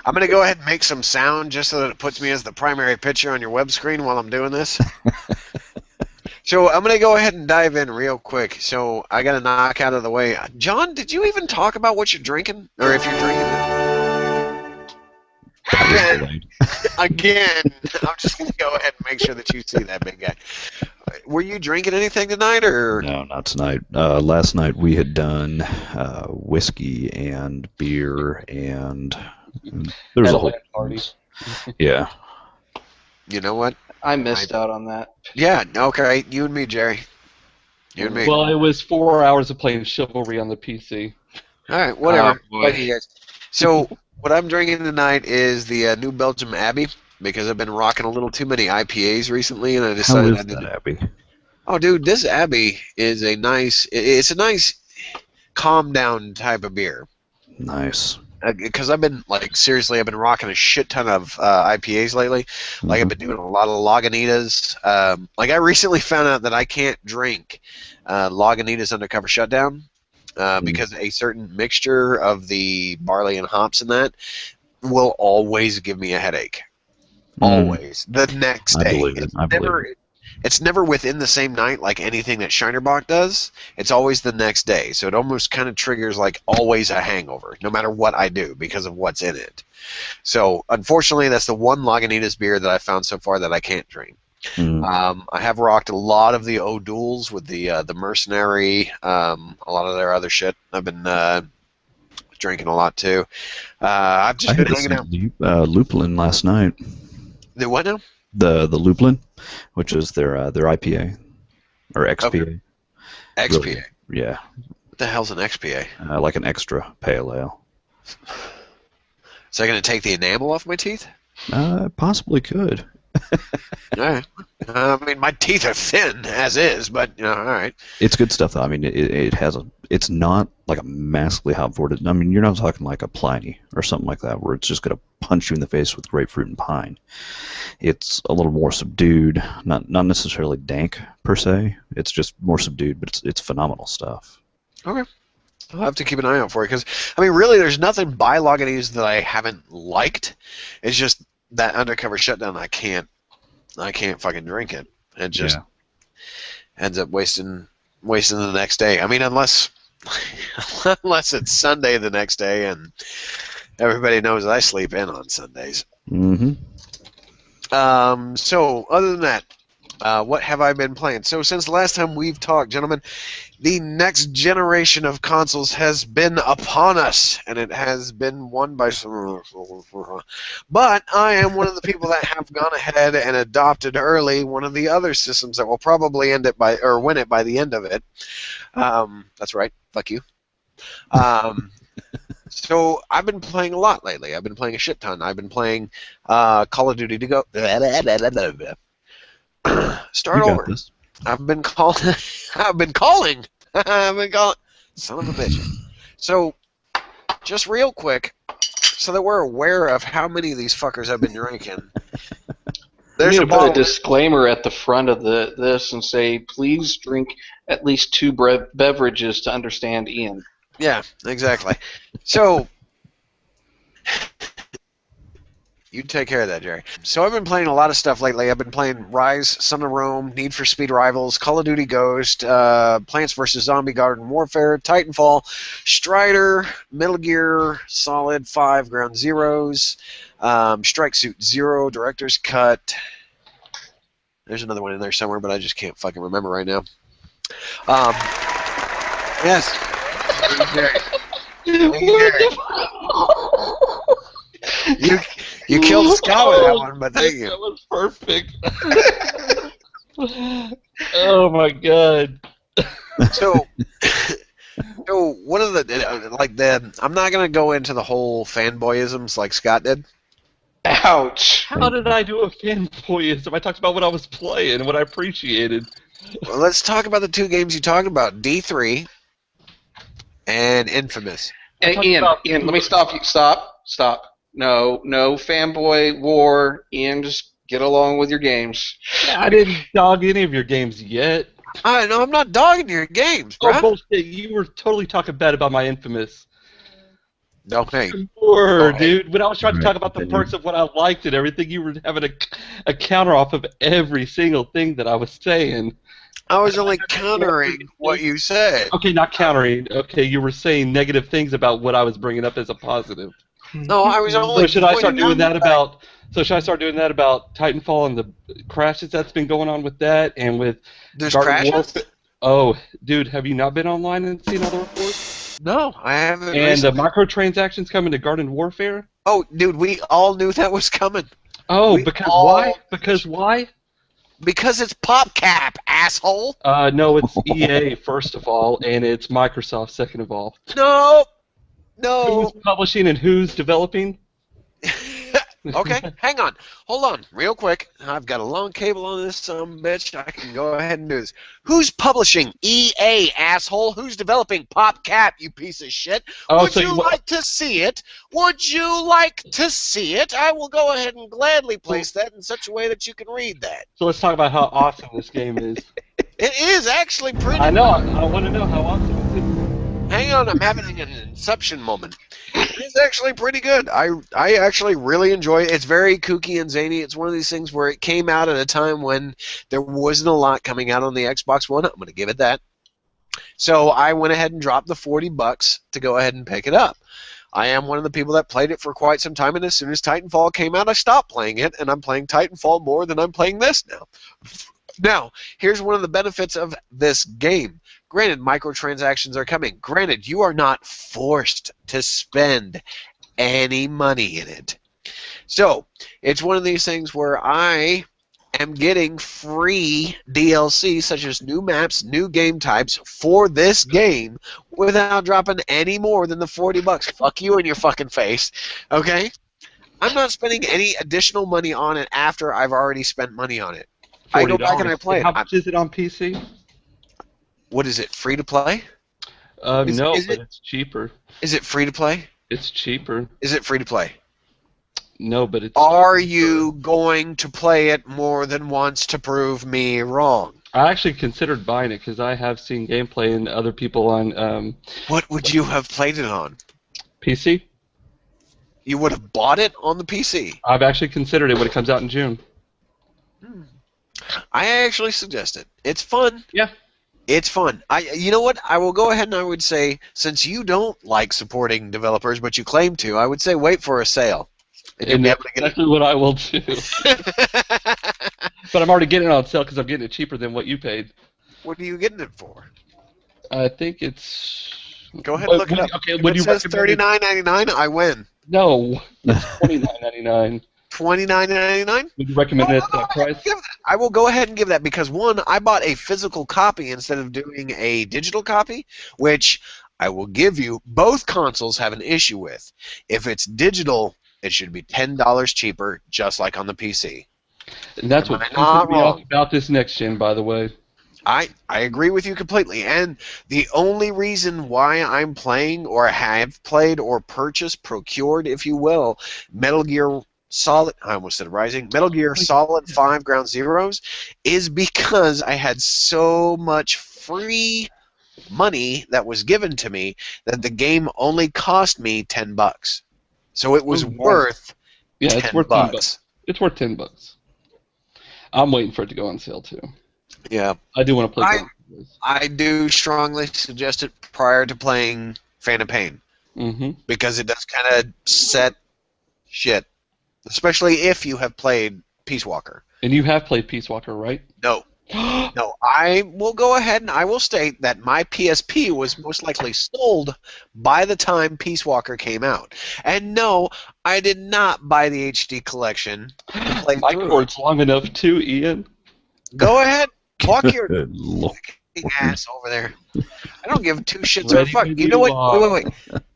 Speaker 1: I'm going to go ahead and make some sound just so that it puts me as the primary picture on your web screen while I'm doing this. So I'm going to go ahead and dive in real quick. So I got to knock out of the way. John, did you even talk about what you're drinking? Or if you're drinking it? Again, I'm just going to go ahead and make sure that you see that big guy. Were you drinking anything tonight, or?
Speaker 3: No, not tonight. Last night we had done whiskey and beer, and there was a whole
Speaker 2: party.
Speaker 3: Yeah.
Speaker 1: You know what?
Speaker 4: I missed out on that.
Speaker 1: Yeah, okay. You and me, Jerry. You and me.
Speaker 2: Well, it was 4 hours of playing Chivalry on the PC.
Speaker 1: All right, whatever.
Speaker 4: Oh, boy.
Speaker 1: Like you guys. So what I'm drinking tonight is the New Belgium Abbey, because I've been rocking a little too many IPAs recently, and I
Speaker 3: How
Speaker 1: decided
Speaker 3: is
Speaker 1: I need
Speaker 3: that,
Speaker 1: to.
Speaker 3: Abby?
Speaker 1: Oh, dude, this Abbey is a nice. It's a nice, calm down type of beer.
Speaker 3: Nice.
Speaker 1: Because I've been seriously, I've been rocking a shit ton of IPAs lately. Like I've been doing a lot of Lagunitas. Like I recently found out that I can't drink Lagunitas Undercover Shutdown because a certain mixture of the barley and hops in that will always give me a headache. Always. The next day.
Speaker 3: I believe it. I believe it.
Speaker 1: It's never within the same night like anything that Shinerbach does. It's always the next day. So it almost kind of triggers always a hangover, no matter what I do, because of what's in it. So unfortunately, that's the one Lagunitas beer that I found so far that I can't drink. I have rocked a lot of the O'Douls with the Mercenary, a lot of their other shit. I've been drinking a lot too. I've just been hanging out.
Speaker 3: Lupulin last night.
Speaker 1: The what now?
Speaker 3: The Lupulin, which is their IPA or XPA.
Speaker 1: Okay. XPA.
Speaker 3: Really, yeah.
Speaker 1: What the hell's an XPA?
Speaker 3: Like an extra pale ale.
Speaker 1: Is that going to take the enamel off my teeth?
Speaker 3: Possibly could.
Speaker 1: All right. I mean, my teeth are thin as is, but all right.
Speaker 3: It's good stuff though. I mean, it has it's not like a massively hop forward. I mean, you're not talking like a Pliny or something like that where it's just gonna punch you in the face with grapefruit and pine. It's a little more subdued, not necessarily dank per se. It's just more subdued, but it's phenomenal stuff.
Speaker 1: Okay. I'll have to keep an eye out for it because I mean, really, there's nothing by Lagunitas that I haven't liked. It's just that Undercover Shutdown. I can't fucking drink it. It just ends up wasting the next day. I mean, unless it's Sunday the next day, and everybody knows I sleep in on Sundays.
Speaker 3: Mm-hmm.
Speaker 1: So other than that, what have I been playing? So since the last time we've talked, gentlemen, the next generation of consoles has been upon us, and it has been won by some. But I am one of the people that have gone ahead and adopted early one of the other systems that will probably win it by the end of it. That's right. Fuck you. So I've been playing a lot lately. I've been playing a shit ton. I've been playing Call of Duty to go. Start over.
Speaker 3: This.
Speaker 1: I've been calling. Son of a bitch. So, just real quick, so that we're aware of how many of these fuckers I've been drinking.
Speaker 4: You
Speaker 1: There's
Speaker 4: need
Speaker 1: a
Speaker 4: to put a
Speaker 1: bottle.
Speaker 4: disclaimer at the front of this and say, please drink at least 2 beverages to understand Ian.
Speaker 1: Yeah, exactly. So you take care of that, Jerry. So I've been playing a lot of stuff lately. I've been playing Rise, Son of Rome, Need for Speed Rivals, Call of Duty Ghost, Plants vs. Zombie Garden Warfare, Titanfall, Strider, Metal Gear Solid 5 Ground Zeroes, Strike Suit Zero, Director's Cut. There's another one in there somewhere, but I just can't fucking remember right now. Yes. You killed Scott with that one, but thank you.
Speaker 2: That was perfect. Oh my god.
Speaker 1: So one of the I'm not gonna go into the whole fanboyisms like Scott did.
Speaker 4: Ouch.
Speaker 2: How did I do a fanboyism? I talked about what I was playing and what I appreciated.
Speaker 1: Well, let's talk about the two games you talked about: D3 and Infamous.
Speaker 4: And Ian, let me stop you. Stop. No fanboy war. Ian, just get along with your games.
Speaker 2: Yeah, I didn't dog any of your games yet.
Speaker 1: I know I'm not dogging your games, bro.
Speaker 2: Oh, bullshit. You were totally talking bad about my Infamous.
Speaker 1: Okay.
Speaker 2: Sure,
Speaker 1: Oh,
Speaker 2: dude. When I was trying to talk about the perks of what I liked and everything, you were having a counter off of every single thing that I was saying.
Speaker 1: I was only countering what you said.
Speaker 2: Okay, not countering. Okay, you were saying negative things about what I was bringing up as a positive.
Speaker 1: No, I was only.
Speaker 2: So should I start
Speaker 1: pointing
Speaker 2: doing
Speaker 1: out
Speaker 2: that about? So should I start doing that about Titanfall and the crashes that's been going on with that and with
Speaker 1: There's
Speaker 2: Garden
Speaker 1: crashes?
Speaker 2: Warfare? Oh, dude, have you not been online and seen all the reports?
Speaker 1: No, I haven't.
Speaker 2: And the
Speaker 1: recently.
Speaker 2: microtransactions coming to Garden Warfare?
Speaker 1: Oh, dude, we all knew that was coming.
Speaker 2: Oh,
Speaker 1: We
Speaker 2: because
Speaker 1: all-
Speaker 2: why? Because why?
Speaker 1: Because it's PopCap, asshole.
Speaker 2: No, it's EA first of all, and it's Microsoft second of all.
Speaker 1: No. No.
Speaker 2: Who's publishing and who's developing?
Speaker 1: Okay, hang on. Hold on, real quick. I've got a long cable on this bitch. I can go ahead and do this. Who's publishing? EA, asshole. Who's developing? PopCap, you piece of shit.
Speaker 2: Oh,
Speaker 1: Would
Speaker 2: so
Speaker 1: you like to see it? Would you like to see it? I will go ahead and gladly place that in such a way that you can read that.
Speaker 2: So let's talk about how awesome this game is.
Speaker 1: It is actually pretty.
Speaker 2: I know. I want to know how awesome it is.
Speaker 1: Hang on, I'm having an inception moment. It's actually pretty good. I actually really enjoy it. It's very kooky and zany. It's one of these things where it came out at a time when there wasn't a lot coming out on the Xbox One. I'm going to give it that. So I went ahead and dropped the $40 to go ahead and pick it up. I am one of the people that played it for quite some time, and as soon as Titanfall came out, I stopped playing it, and I'm playing Titanfall more than I'm playing this now. Now, here's one of the benefits of this game. Granted, microtransactions are coming. Granted, you are not forced to spend any money in it. So, it's one of these things where I am getting free DLC, such as new maps, new game types, for this game without dropping any more than the $40. Fuck you in your fucking face. Okay? I'm not spending any additional money on it after I've already spent money on it. I go back and I play it.
Speaker 2: How much is it on PC?
Speaker 1: What is it, free to play?
Speaker 2: No,
Speaker 1: is
Speaker 2: but
Speaker 1: it-
Speaker 2: it's cheaper.
Speaker 1: Is it free to play?
Speaker 2: It's cheaper.
Speaker 1: Is it free to play?
Speaker 2: No, but it's.
Speaker 1: Are you going to play it more than once to prove me wrong?
Speaker 2: I actually considered buying it because I have seen gameplay and other people on
Speaker 1: What would you have played it on?
Speaker 2: PC.
Speaker 1: You would have bought it on the PC.
Speaker 2: I've actually considered it when it comes out in June.
Speaker 1: I actually suggest it. It's fun.
Speaker 2: Yeah.
Speaker 1: It's fun. You know what? I will go ahead and I would say, since you don't like supporting developers, but you claim to, I would say wait for a sale. And you'll
Speaker 2: And
Speaker 1: be
Speaker 2: that's
Speaker 1: able to get
Speaker 2: exactly what I will do.
Speaker 1: it.
Speaker 2: But I'm already getting it on sale because I'm getting it cheaper than what you paid.
Speaker 1: What are you getting it for?
Speaker 2: I think it's.
Speaker 1: Go ahead and look it up.
Speaker 2: Okay,
Speaker 1: If
Speaker 2: would
Speaker 1: it
Speaker 2: you
Speaker 1: says
Speaker 2: recommend it?
Speaker 1: $39.99, I win.
Speaker 2: No, it's $29.99.
Speaker 1: $29.99?
Speaker 2: Would you recommend it at that price?
Speaker 1: I will go ahead and give that because, one, I bought a physical copy instead of doing a digital copy, which I will give you both consoles have an issue with. If it's digital, it should be $10 cheaper, just like on the PC.
Speaker 2: And that's
Speaker 1: Am
Speaker 2: what
Speaker 1: I not
Speaker 2: pisses me off
Speaker 1: wrong?
Speaker 2: about this next gen, by the way.
Speaker 1: I agree with you completely, and the only reason why I'm playing or have played or purchased, procured, if you will, Metal Gear Solid, I almost said Rising, Metal Gear Solid 5 Ground Zeroes is because I had so much free money that was given to me that the game only cost me $10. So it was worth
Speaker 2: Yeah, it's worth $10.
Speaker 1: $10.
Speaker 2: It's worth $10. I'm waiting for it to go on sale too.
Speaker 1: Yeah.
Speaker 2: I do want to play.
Speaker 1: I do strongly suggest it prior to playing Phantom Pain.
Speaker 2: Mm-hmm.
Speaker 1: Because it does kind of set shit. Especially if you have played Peace Walker.
Speaker 2: And you have played Peace Walker, right?
Speaker 1: No. No, I will go ahead and I will state that my PSP was most likely sold by the time Peace Walker came out. And no, I did not buy the HD collection to play
Speaker 2: My
Speaker 1: through.
Speaker 2: cord's long enough too, Ian.
Speaker 1: Go ahead, walk your
Speaker 3: Good Lord.
Speaker 1: ass over there. I don't give two shits
Speaker 2: Ready
Speaker 1: or a fuck.
Speaker 2: when
Speaker 1: You know
Speaker 2: you
Speaker 1: what?
Speaker 2: are.
Speaker 1: Wait.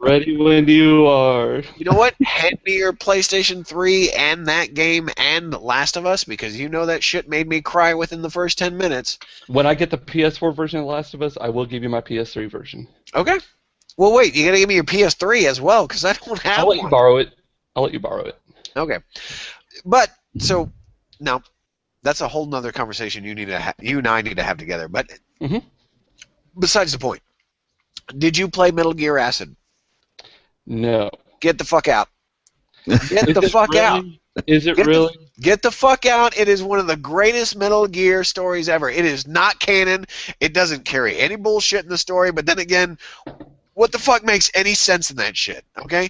Speaker 2: Ready when you are.
Speaker 1: You know what? Hand me your PlayStation 3 and that game and Last of Us, because you know that shit made me cry within the first 10 minutes.
Speaker 2: When I get the PS4 version of The Last of Us, I will give you my PS3 version.
Speaker 1: Okay. Well, wait. You gotta give me your PS3 as well, because I don't have
Speaker 2: I'll let
Speaker 1: one.
Speaker 2: you borrow it.
Speaker 1: Okay. But so now that's a whole nother conversation you and I need to have together. But besides the point, did you play Metal Gear Acid?
Speaker 2: No.
Speaker 1: Get the fuck out. Get the fuck out.
Speaker 2: Is it really?
Speaker 1: Get the fuck out. It is one of the greatest Metal Gear stories ever. It is not canon. It doesn't carry any bullshit in the story. But then again, what the fuck makes any sense in that shit? Okay?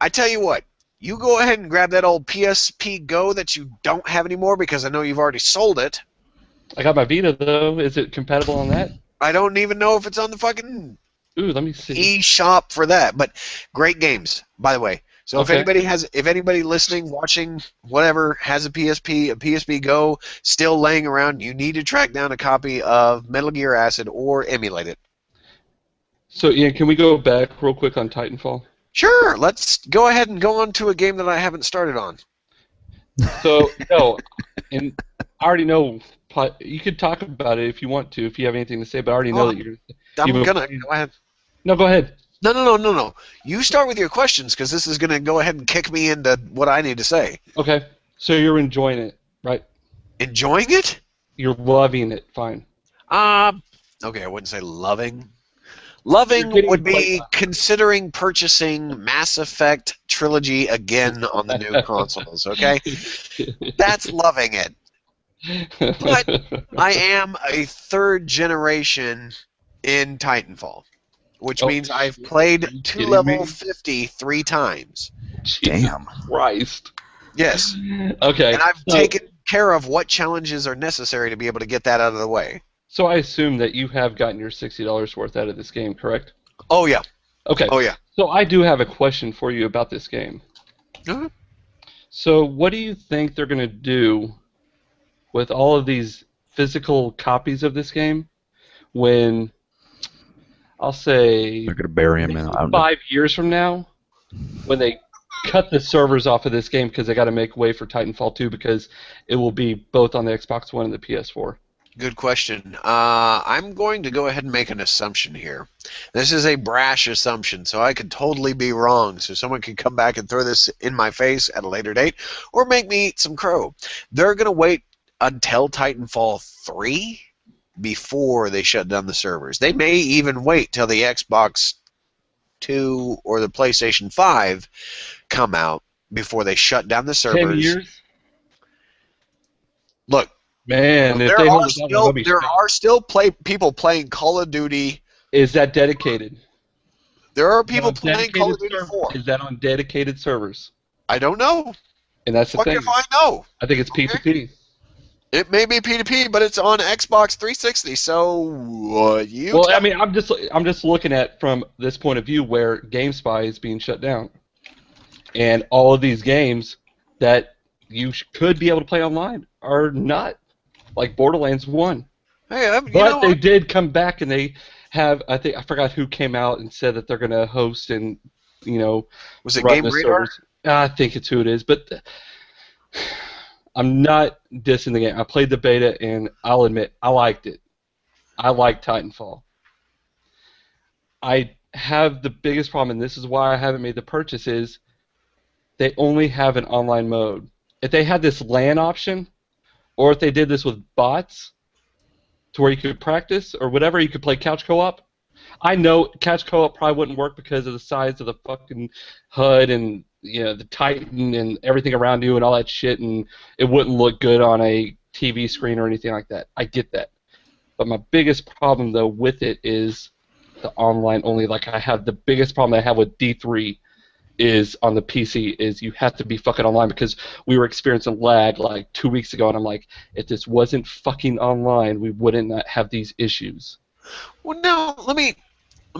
Speaker 1: I tell you what. You go ahead and grab that old PSP Go that you don't have anymore because I know you've already sold it.
Speaker 2: I got my Vita, though. Is it compatible on that?
Speaker 1: I don't even know if it's on the fucking
Speaker 2: Ooh, let me see.
Speaker 1: eShop for that. But great games, by the way. So
Speaker 2: Okay.
Speaker 1: if anybody listening, watching, whatever, has a PSP Go still laying around, you need to track down a copy of Metal Gear Acid or emulate it.
Speaker 2: So, Ian, can we go back real quick on Titanfall?
Speaker 1: Sure, let's go ahead and go on to a game that I haven't started on.
Speaker 2: So, no, and I already know. You could talk about it if you want to, if you have anything to say, but I already know that you're.
Speaker 1: I'm
Speaker 2: you've
Speaker 1: gonna
Speaker 2: been-
Speaker 1: go ahead.
Speaker 2: No, go ahead.
Speaker 1: No. You start with your questions because this is gonna go ahead and kick me into what I need to say.
Speaker 2: Okay, so you're enjoying it, right?
Speaker 1: Enjoying it?
Speaker 2: You're loving it, fine.
Speaker 1: Okay, I wouldn't say loving. Loving
Speaker 2: getting
Speaker 1: would be
Speaker 2: quite-
Speaker 1: considering purchasing Mass Effect Trilogy again on the new consoles, okay? That's loving it. But I am a third generation in Titanfall, which means I've played to
Speaker 2: kidding
Speaker 1: level
Speaker 2: me?
Speaker 1: 50 3 times.
Speaker 3: Damn.
Speaker 2: Christ.
Speaker 1: Yes.
Speaker 2: Okay.
Speaker 1: And I've
Speaker 2: so,
Speaker 1: taken care of what challenges are necessary to be able to get that out of the way.
Speaker 2: So I assume that you have gotten your $60 worth out of this game, correct?
Speaker 1: Oh, yeah.
Speaker 2: Okay.
Speaker 1: Oh, yeah.
Speaker 2: So I do have a question for you about this game.
Speaker 1: Uh-huh.
Speaker 2: So what do you think they're going to do with all of these physical copies of this game when, I'll say,
Speaker 3: They're going to bury him in. I don't know.
Speaker 2: 5 years from now, when they cut the servers off of this game because they got to make way for Titanfall 2 because it will be both on the Xbox One and the PS4?
Speaker 1: Good question. I'm going to go ahead and make an assumption here. This is a brash assumption, so I could totally be wrong. So someone could come back and throw this in my face at a later date or make me eat some crow. They're going to wait until Titanfall 3 before they shut down the servers. They may even wait till the Xbox 2 or the PlayStation 5 come out before they shut down the servers.
Speaker 2: 10 years?
Speaker 1: Look,
Speaker 2: Man, if
Speaker 1: there
Speaker 2: they
Speaker 1: are
Speaker 2: hold it down,
Speaker 1: still,
Speaker 2: they'll be
Speaker 1: there
Speaker 2: straight.
Speaker 1: are still people playing Call of Duty.
Speaker 2: Is that dedicated?
Speaker 1: There are
Speaker 2: Is that
Speaker 1: people
Speaker 2: on
Speaker 1: playing Call of
Speaker 2: dedicated
Speaker 1: Duty
Speaker 2: server-
Speaker 1: 4.
Speaker 2: Is that on dedicated servers?
Speaker 1: I don't know.
Speaker 2: And that's the
Speaker 1: Fuck
Speaker 2: thing.
Speaker 1: if I know.
Speaker 2: I think it's P2P.
Speaker 1: It may be P2P, but it's on Xbox 360. So you.
Speaker 2: Well,
Speaker 1: tell
Speaker 2: I mean, I'm just looking at from this point of view where GameSpy is being shut down, and all of these games that you could be able to play online are not, like Borderlands 1.
Speaker 1: Hey, you
Speaker 2: But
Speaker 1: know,
Speaker 2: they did come back, and they have. I forgot who came out and said that they're going to host and
Speaker 1: was it
Speaker 2: run
Speaker 1: Game
Speaker 2: the
Speaker 1: Radar?
Speaker 2: servers. I think it's who it is, but I'm not dissing the game. I played the beta, and I'll admit I liked it. I like Titanfall. I have the biggest problem, and this is why I haven't made the purchase, is they only have an online mode. If they had this LAN option, or if they did this with bots, to where you could practice or whatever, you could play couch co-op. I know couch co-op probably wouldn't work because of the size of the fucking HUD and the Titan and everything around you and all that shit, and it wouldn't look good on a TV screen or anything like that. I get that. But my biggest problem, though, with it is the online only. Like, I have the biggest problem I have with D3 is on the PC is you have to be fucking online, because we were experiencing lag like 2 weeks ago, and I'm like, if this wasn't fucking online, we wouldn't not have these issues.
Speaker 1: Well, now, let me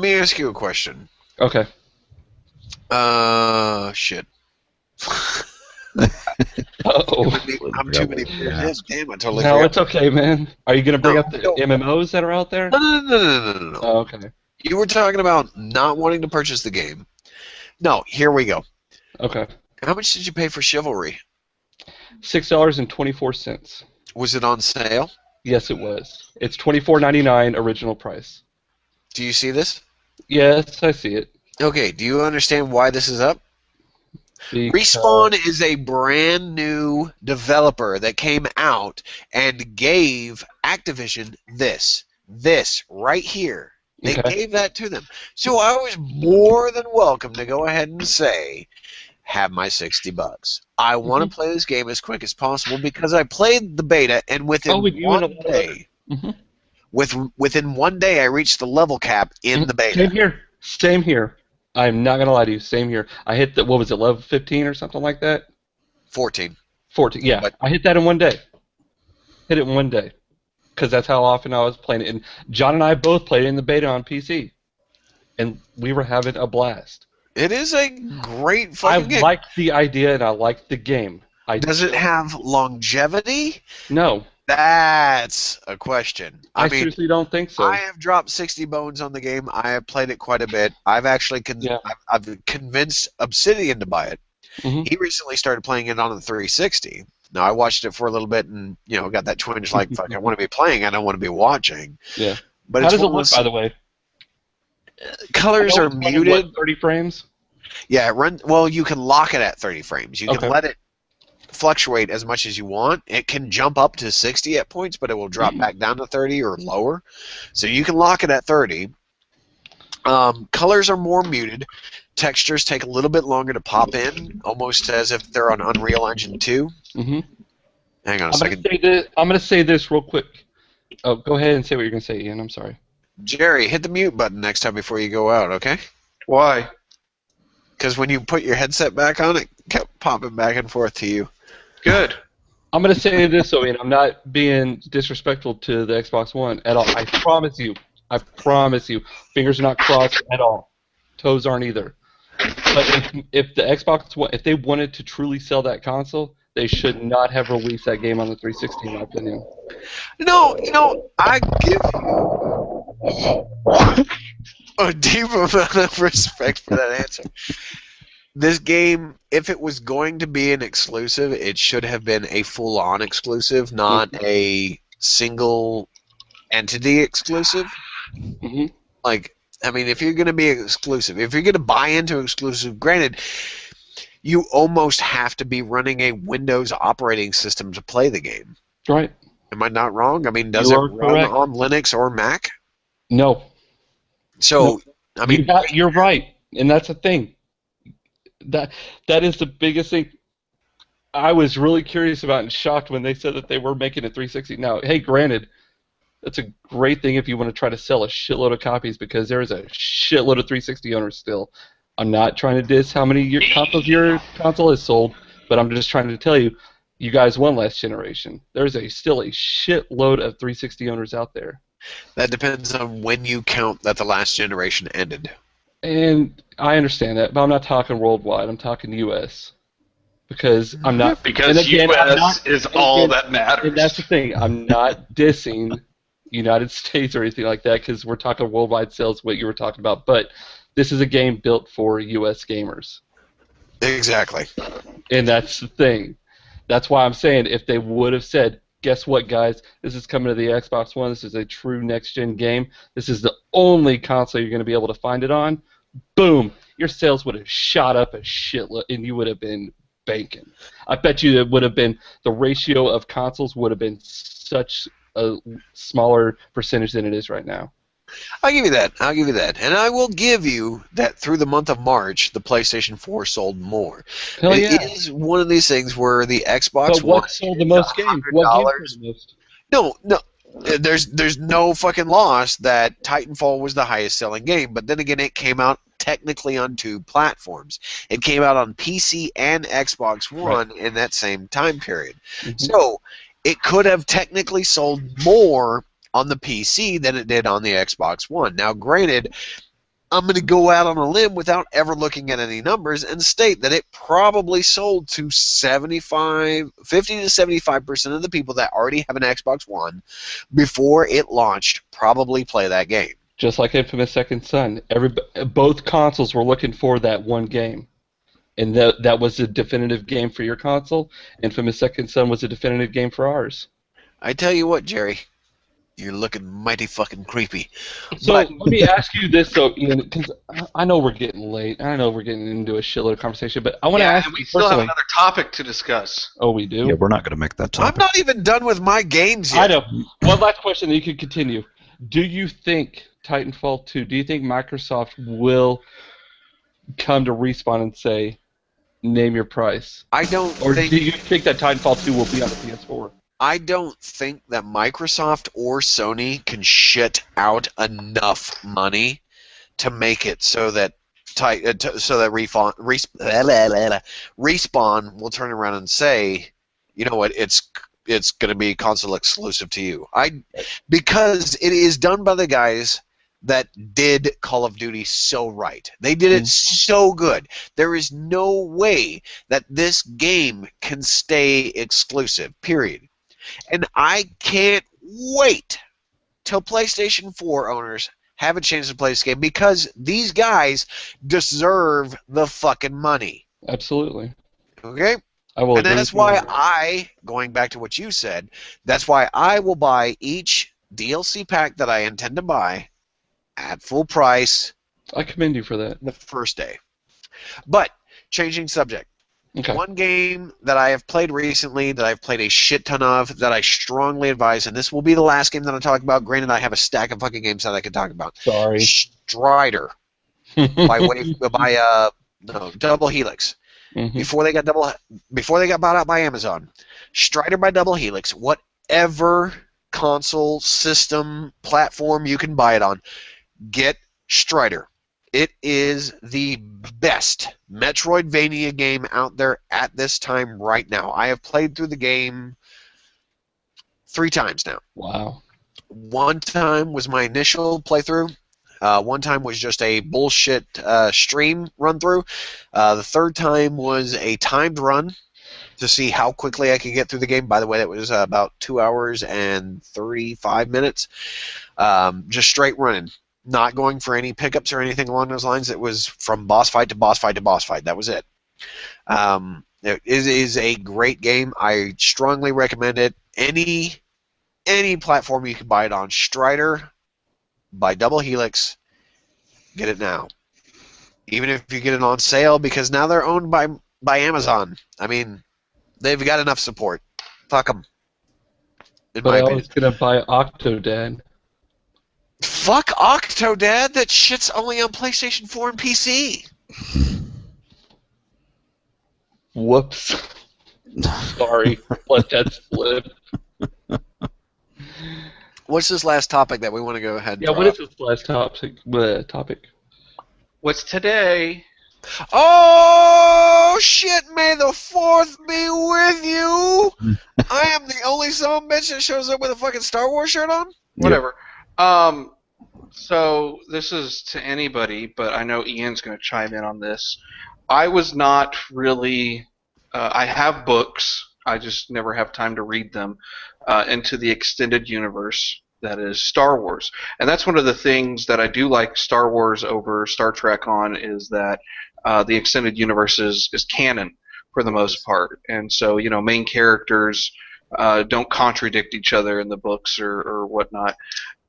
Speaker 1: ask you a question.
Speaker 2: Okay.
Speaker 1: Shit.
Speaker 2: Uh-oh.
Speaker 1: I'm too many beers. Damn, I totally
Speaker 2: No,
Speaker 1: forgot.
Speaker 2: it's okay, man. Are you going to bring up the MMOs that are out there?
Speaker 1: No.
Speaker 2: Oh, okay.
Speaker 1: You were talking about not wanting to purchase the game. No, here we go.
Speaker 2: Okay.
Speaker 1: How much did you pay for Chivalry?
Speaker 2: $6.24.
Speaker 1: Was it on sale?
Speaker 2: Yes, it was. It's $24.99 original price.
Speaker 1: Do you see this?
Speaker 2: Yes, I see it.
Speaker 1: Okay, do you understand why this is up? Respawn is a brand new developer that came out and gave Activision this right here. They gave that to them. So I was more than welcome to go ahead and say, have my $60. I want to play this game as quick as possible because I played the beta, and within one day, within 1 day, I reached the level cap in the beta.
Speaker 2: Same here. I'm not gonna lie to you. Same here. I hit the, what was it, level 15 or something like that?
Speaker 1: 14.
Speaker 2: 14. Yeah, but I hit that in 1 day. Hit it in 1 day, because that's how often I was playing it. And John and I both played it in the beta on PC, and we were having a blast.
Speaker 1: It is a great fucking game.
Speaker 2: I like the idea and I like the game.
Speaker 1: Does it have longevity?
Speaker 2: No.
Speaker 1: That's a question.
Speaker 2: I mean, seriously don't think so.
Speaker 1: I have dropped 60 bones on the game. I have played it quite a bit. I've actually I've convinced Obsidian to buy it. He recently started playing it on the 360. Now, I watched it for a little bit and, got that twinge like, fuck, I want to be playing, I don't want to be watching.
Speaker 2: Yeah.
Speaker 1: But
Speaker 2: how does it look, by the way?
Speaker 1: Colors are muted.
Speaker 2: What, 30 frames?
Speaker 1: Yeah, well, you can lock it at 30 frames. You can let it fluctuate as much as you want. It can jump up to 60 at points, but it will drop back down to 30 or lower. So you can lock it at 30. Colors are more muted. Textures take a little bit longer to pop in, almost as if they're on Unreal Engine 2. Hang on a second.
Speaker 2: I'm going to say this real quick. Oh, go ahead and say what you're going to say, Ian. I'm sorry.
Speaker 1: Jerry, hit the mute button next time before you go out, okay?
Speaker 4: Why?
Speaker 1: Because when you put your headset back on, it kept popping back and forth to you.
Speaker 4: Good.
Speaker 2: I'm going to say this, Ian. I'm not being disrespectful to the Xbox One at all. I promise you. Fingers are not crossed at all. Toes aren't either. But if the Xbox One, if they wanted to truly sell that console, they should not have released that game on the 360, in my opinion.
Speaker 1: No, I give you a deep amount of respect for that answer. This game, if it was going to be an exclusive, it should have been a full-on exclusive, not a single entity exclusive. Like, I mean, if you're going to be exclusive, if you're going to buy into exclusive, granted, you almost have to be running a Windows operating system to play the game.
Speaker 2: Right.
Speaker 1: Am I not wrong? I mean, does it run on Linux or Mac?
Speaker 2: No.
Speaker 1: So, I mean...
Speaker 2: You're right, and that's the thing. That is the biggest thing. I was really curious about and shocked when they said that they were making a 360. Now, hey, granted, that's a great thing if you want to try to sell a shitload of copies, because there is a shitload of 360 owners still. I'm not trying to diss how many consoles your console has sold, but I'm just trying to tell you, you guys won last generation. There's still a shitload of 360 owners out there.
Speaker 1: That depends on when you count that the last generation ended.
Speaker 2: And I understand that, but I'm not talking worldwide. I'm talking U.S. Because I'm not...
Speaker 4: Because U.S. is all that matters.
Speaker 2: And that's the thing. I'm not dissing United States or anything like that, because we're talking worldwide sales, what you were talking about. But this is a game built for U.S. gamers.
Speaker 1: Exactly.
Speaker 2: And that's the thing. That's why I'm saying if they would have said, guess what, guys? This is coming to the Xbox One. This is a true next-gen game. This is the only console you're going to be able to find it on. Boom. your sales would have shot up a shitload, and you would have been banking. I bet you it would have been the ratio of consoles would have been such a smaller percentage than it is right now.
Speaker 1: I'll give you that. I'll give you that. And I will give you that through the month of March, the PlayStation 4 sold more.
Speaker 2: Hell yeah.
Speaker 1: It is one of these things where the Xbox
Speaker 2: But
Speaker 1: One
Speaker 2: what sold the most games? What game sold the most?
Speaker 1: No. There's no fucking loss that Titanfall was the highest selling game, but then again, it came out technically on 2 platforms. It came out on PC and Xbox One in that same time period.
Speaker 2: Mm-hmm.
Speaker 1: So it could have technically sold more on the PC than it did on the Xbox One. Now, granted, I'm going to go out on a limb without ever looking at any numbers and state that it probably sold to 50 to 75% of the people that already have an Xbox One before it launched probably play that game.
Speaker 2: Just like Infamous Second Son, both consoles were looking for that one game, and that was a definitive game for your console. Infamous Second Son was a definitive game for ours.
Speaker 1: I tell you what, Jerry. You're looking mighty fucking creepy.
Speaker 2: So let me ask you this, though, Ian, because I know we're getting late. I know we're getting into a shitload of conversation, but I want to ask
Speaker 4: and we
Speaker 2: you
Speaker 4: still have
Speaker 2: personally.
Speaker 4: another topic to discuss.
Speaker 2: Oh, we do?
Speaker 3: Yeah, we're not going to make that
Speaker 1: I'm
Speaker 3: topic.
Speaker 1: not even done with my games yet.
Speaker 2: I know. One last question, then you can continue. Do you think Titanfall 2, do you think Microsoft will come to Respawn and say, name your price?
Speaker 1: I don't
Speaker 2: Or
Speaker 1: think...
Speaker 2: do you think that Titanfall 2 will be on the PS4?
Speaker 1: I don't think that Microsoft or Sony can shit out enough money to make it so that Respawn will turn around and say, you know what, it's going to be console exclusive to you. Because it is done by the guys that did Call of Duty so right. They did it so good. There is no way that this game can stay exclusive, period. And I can't wait till PlayStation 4 owners have a chance to play this game because these guys deserve the fucking money.
Speaker 2: Absolutely.
Speaker 1: Okay?
Speaker 2: I will
Speaker 1: And
Speaker 2: agree
Speaker 1: that's
Speaker 2: with you.
Speaker 1: why going back to what you said, that's why I will buy each DLC pack that I intend to buy at full price
Speaker 2: I commend you for that.
Speaker 1: the first day. But, changing subject.
Speaker 2: Okay.
Speaker 1: One game that I have played recently, that I've played a shit ton of, that I strongly advise, and this will be the last game that I talk about. Granted, I have a stack of fucking games that I could talk about.
Speaker 2: Sorry.
Speaker 1: Strider by Double Helix.
Speaker 2: Mhm.
Speaker 1: Before they got bought out by Amazon. Strider by Double Helix. Whatever console, system, platform you can buy it on, get Strider. It is the best Metroidvania game out there at this time right now. I have played through the game 3 times now.
Speaker 2: Wow.
Speaker 1: One time was my initial playthrough. One time was just a bullshit stream run through. The third time was a timed run to see how quickly I could get through the game. By the way, that was about 2 hours and 35 minutes. Just straight running. Not going for any pickups or anything along those lines. It was from boss fight to boss fight to boss fight. That was it. It is a great game. I strongly recommend it. Any platform you can buy it on. Strider by Double Helix. Get it now. Even if you get it on sale, because now they're owned by Amazon. I mean, they've got enough support. Fuck them.
Speaker 2: But I was going to buy Octodad.
Speaker 1: Fuck Octodad. That shit's only on PlayStation 4 and PC.
Speaker 2: Whoops. Sorry. Let that slip.
Speaker 1: What's this last topic that we want to go ahead and
Speaker 2: Yeah,
Speaker 1: drop?
Speaker 2: what is this last topic?
Speaker 4: What's today?
Speaker 1: Oh, shit, may the 4th be with you. I am the only son of a bitch that shows up with a fucking Star Wars shirt on?
Speaker 4: Whatever. So this is to anybody, but I know Ian's going to chime in on this. I was not really... I have books. I just never have time to read them. Into the extended universe that is Star Wars. And that's one of the things that I do like Star Wars over Star Trek on, is that the extended universe is canon for the most part. And so, you know, main characters don't contradict each other in the books or whatnot.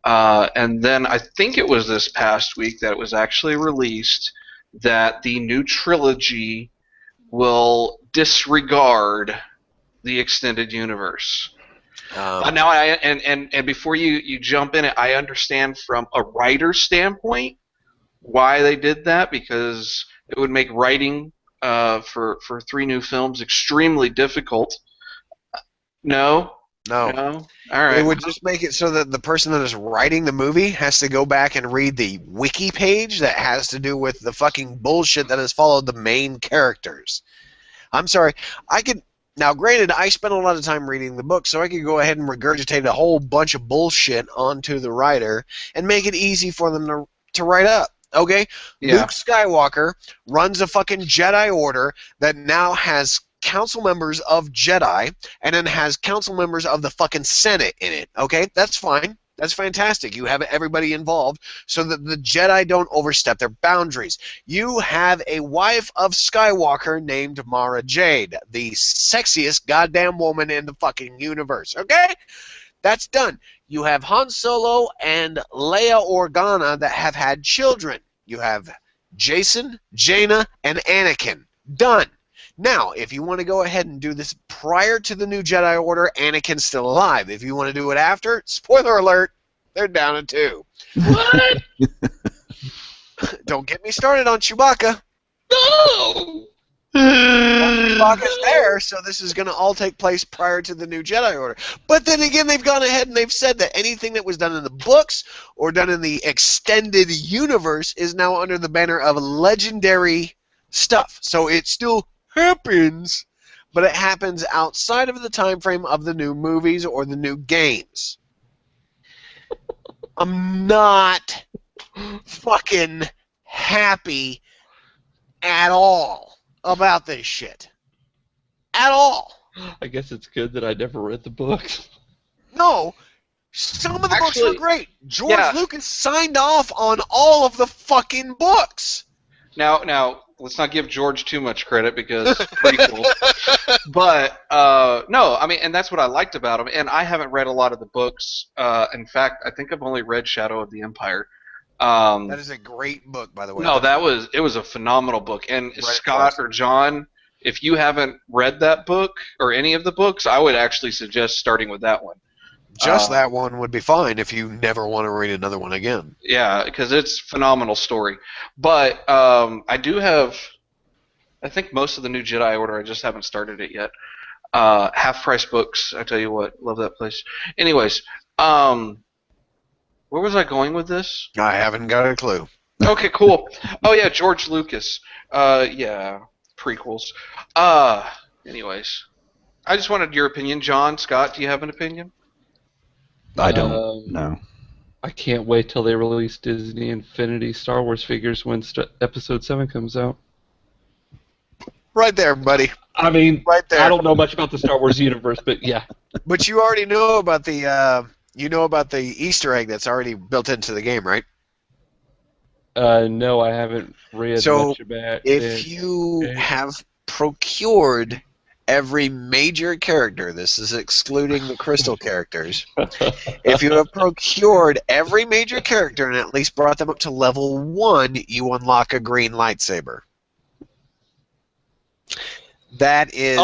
Speaker 4: And then I think it was this past week that it was actually released that the new trilogy will disregard the extended universe. Now, and before you jump in it, I understand from a writer's standpoint why they did that, because it would make writing for 3 new films extremely difficult. No. All right.
Speaker 1: It would just make it so that the person that is writing the movie has to go back and read the wiki page that has to do with the fucking bullshit that has followed the main characters. I'm sorry. Now, granted, I spent a lot of time reading the book, so I could go ahead and regurgitate a whole bunch of bullshit onto the writer and make it easy for them to write up. Okay?
Speaker 4: Yeah.
Speaker 1: Luke Skywalker runs a fucking Jedi Order that now has council members of Jedi and then has council members of the fucking Senate in it. Okay? That's fine. That's fantastic. You have everybody involved so that the Jedi don't overstep their boundaries. You have a wife of Skywalker named Mara Jade, the sexiest goddamn woman in the fucking universe. Okay? That's done. You have Han Solo and Leia Organa that have had children. You have Jason, Jaina, and Anakin. Done. Now, if you want to go ahead and do this prior to the new Jedi Order, Anakin's still alive. If you want to do it after, spoiler alert, they're down to 2.
Speaker 2: What?
Speaker 1: Don't get me started on Chewbacca.
Speaker 2: No!
Speaker 1: Chewbacca's there, so this is going to all take place prior to the new Jedi Order. But then again, they've gone ahead and they've said that anything that was done in the books or done in the extended universe is now under the banner of legendary stuff. So it still happens, but it happens outside of the time frame of the new movies or the new games. I'm not fucking happy at all about this shit. At all.
Speaker 2: I guess it's good that I never read the books.
Speaker 1: No, some of the books
Speaker 4: Actually,
Speaker 1: were great. George
Speaker 4: yeah.
Speaker 1: Lucas signed off on all of the fucking books.
Speaker 4: Now, let's not give George too much credit because prequel. But no, I mean, and that's what I liked about him. And I haven't read a lot of the books. In fact, I think I've only read Shadow of the Empire.
Speaker 1: That is a great book, by the way.
Speaker 4: No, it was a phenomenal book. And Scott or John, if you haven't read that book or any of the books, I would actually suggest starting with that one.
Speaker 1: Just that one would be fine if you never want to read another one again.
Speaker 4: Yeah, because it's a phenomenal story. But I do have, I think most of the new Jedi Order, I just haven't started it yet. Half Price Books, I tell you what, love that place. Anyways, where was I going with this?
Speaker 1: I haven't got a clue.
Speaker 4: Okay, cool. Oh yeah, George Lucas. Yeah, prequels. Anyways, I just wanted your opinion, John. Scott, do you have an opinion?
Speaker 3: I don't know.
Speaker 2: I can't wait till they release Disney Infinity Star Wars figures when Episode 7 comes out.
Speaker 1: Right there, buddy.
Speaker 2: I mean,
Speaker 1: Right there.
Speaker 2: I don't know much about the Star Wars universe, but yeah.
Speaker 1: But you already know about the Easter egg that's already built into the game, right?
Speaker 2: No, I haven't read much about it.
Speaker 1: If you have procured every major character, this is excluding the crystal characters, if you have procured every major character and at least brought them up to level 1, you unlock a green lightsaber. That is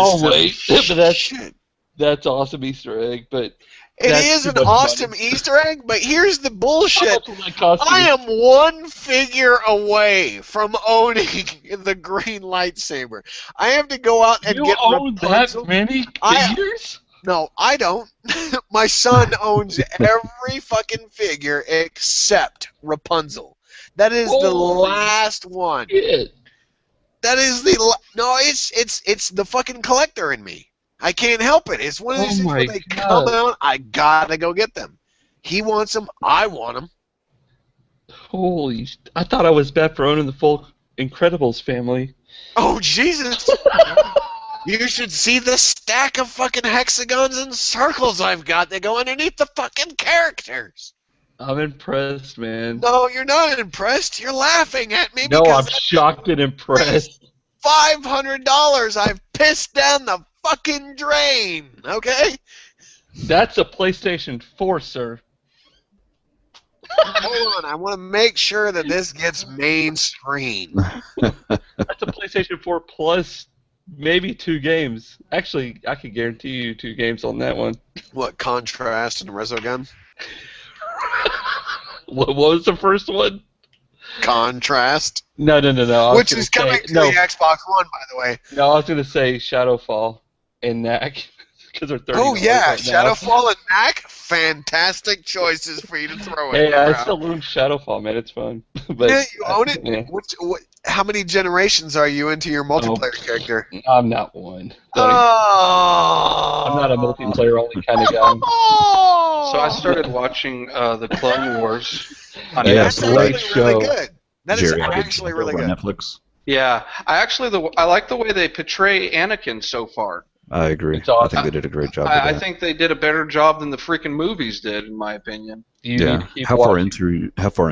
Speaker 2: that's awesome Easter egg, but
Speaker 1: it is an awesome Easter egg, but here's the bullshit.
Speaker 2: How much will that cost you?
Speaker 1: I am one figure away from owning the green lightsaber. I have to go out and
Speaker 2: You
Speaker 1: get
Speaker 2: own
Speaker 1: Rapunzel.
Speaker 2: that many figures?
Speaker 1: No, I don't. My son owns every fucking figure except Rapunzel. That is the last one.
Speaker 2: Shit.
Speaker 1: That is no. It's the fucking collector in me. I can't help it. It's one of these things where they come out. I gotta go get them. He wants them. I want them.
Speaker 2: Holy! I thought I was bad for owning the full Incredibles family.
Speaker 1: Oh Jesus! You should see the stack of fucking hexagons and circles I've got that go underneath the fucking characters.
Speaker 2: I'm impressed, man.
Speaker 1: No, you're not impressed. You're laughing at me.
Speaker 2: No,
Speaker 1: because
Speaker 2: I'm shocked and impressed.
Speaker 1: $500 I've pissed down the fucking drain. Okay.
Speaker 2: That's a PlayStation 4, sir.
Speaker 1: Hold on, I want to make sure that this gets mainstream.
Speaker 2: That's a PlayStation 4 plus maybe 2 games. Actually, I can guarantee you 2 games on that one.
Speaker 1: What, Contrast and Resogun?
Speaker 2: What was the first one?
Speaker 1: Contrast,
Speaker 2: No. I was
Speaker 1: which
Speaker 2: gonna
Speaker 1: is coming
Speaker 2: say-
Speaker 1: to
Speaker 2: no,
Speaker 1: the Xbox One, by the way.
Speaker 2: No, I was going to say Shadowfall and Knack because they're $30
Speaker 1: Oh yeah,
Speaker 2: right now.
Speaker 1: Shadowfall and Knack, fantastic choices for you to throw in.
Speaker 2: Hey, I
Speaker 1: bro.
Speaker 2: still own Shadowfall, man. It's fun. But
Speaker 1: Yeah, you own it.
Speaker 2: Yeah.
Speaker 1: How many generations are you into your multiplayer character?
Speaker 2: I'm not one.
Speaker 1: Oh,
Speaker 2: I'm not a multiplayer only kind of guy.
Speaker 4: So I started watching the Clone Wars on
Speaker 3: Yeah,
Speaker 1: That's
Speaker 2: Great
Speaker 1: actually
Speaker 2: show.
Speaker 1: really good. That is
Speaker 3: Jerry, I did
Speaker 1: actually
Speaker 3: check
Speaker 1: really
Speaker 3: over
Speaker 1: good.
Speaker 3: on Netflix.
Speaker 4: Yeah, I like the way they portray Anakin so far.
Speaker 3: I agree.
Speaker 2: It's awesome.
Speaker 3: I think they did a great job.
Speaker 4: I
Speaker 3: with that.
Speaker 4: think they did a better job than the freaking movies did, in my opinion.
Speaker 2: You need
Speaker 3: Yeah.
Speaker 2: to keep
Speaker 3: How far
Speaker 2: watching.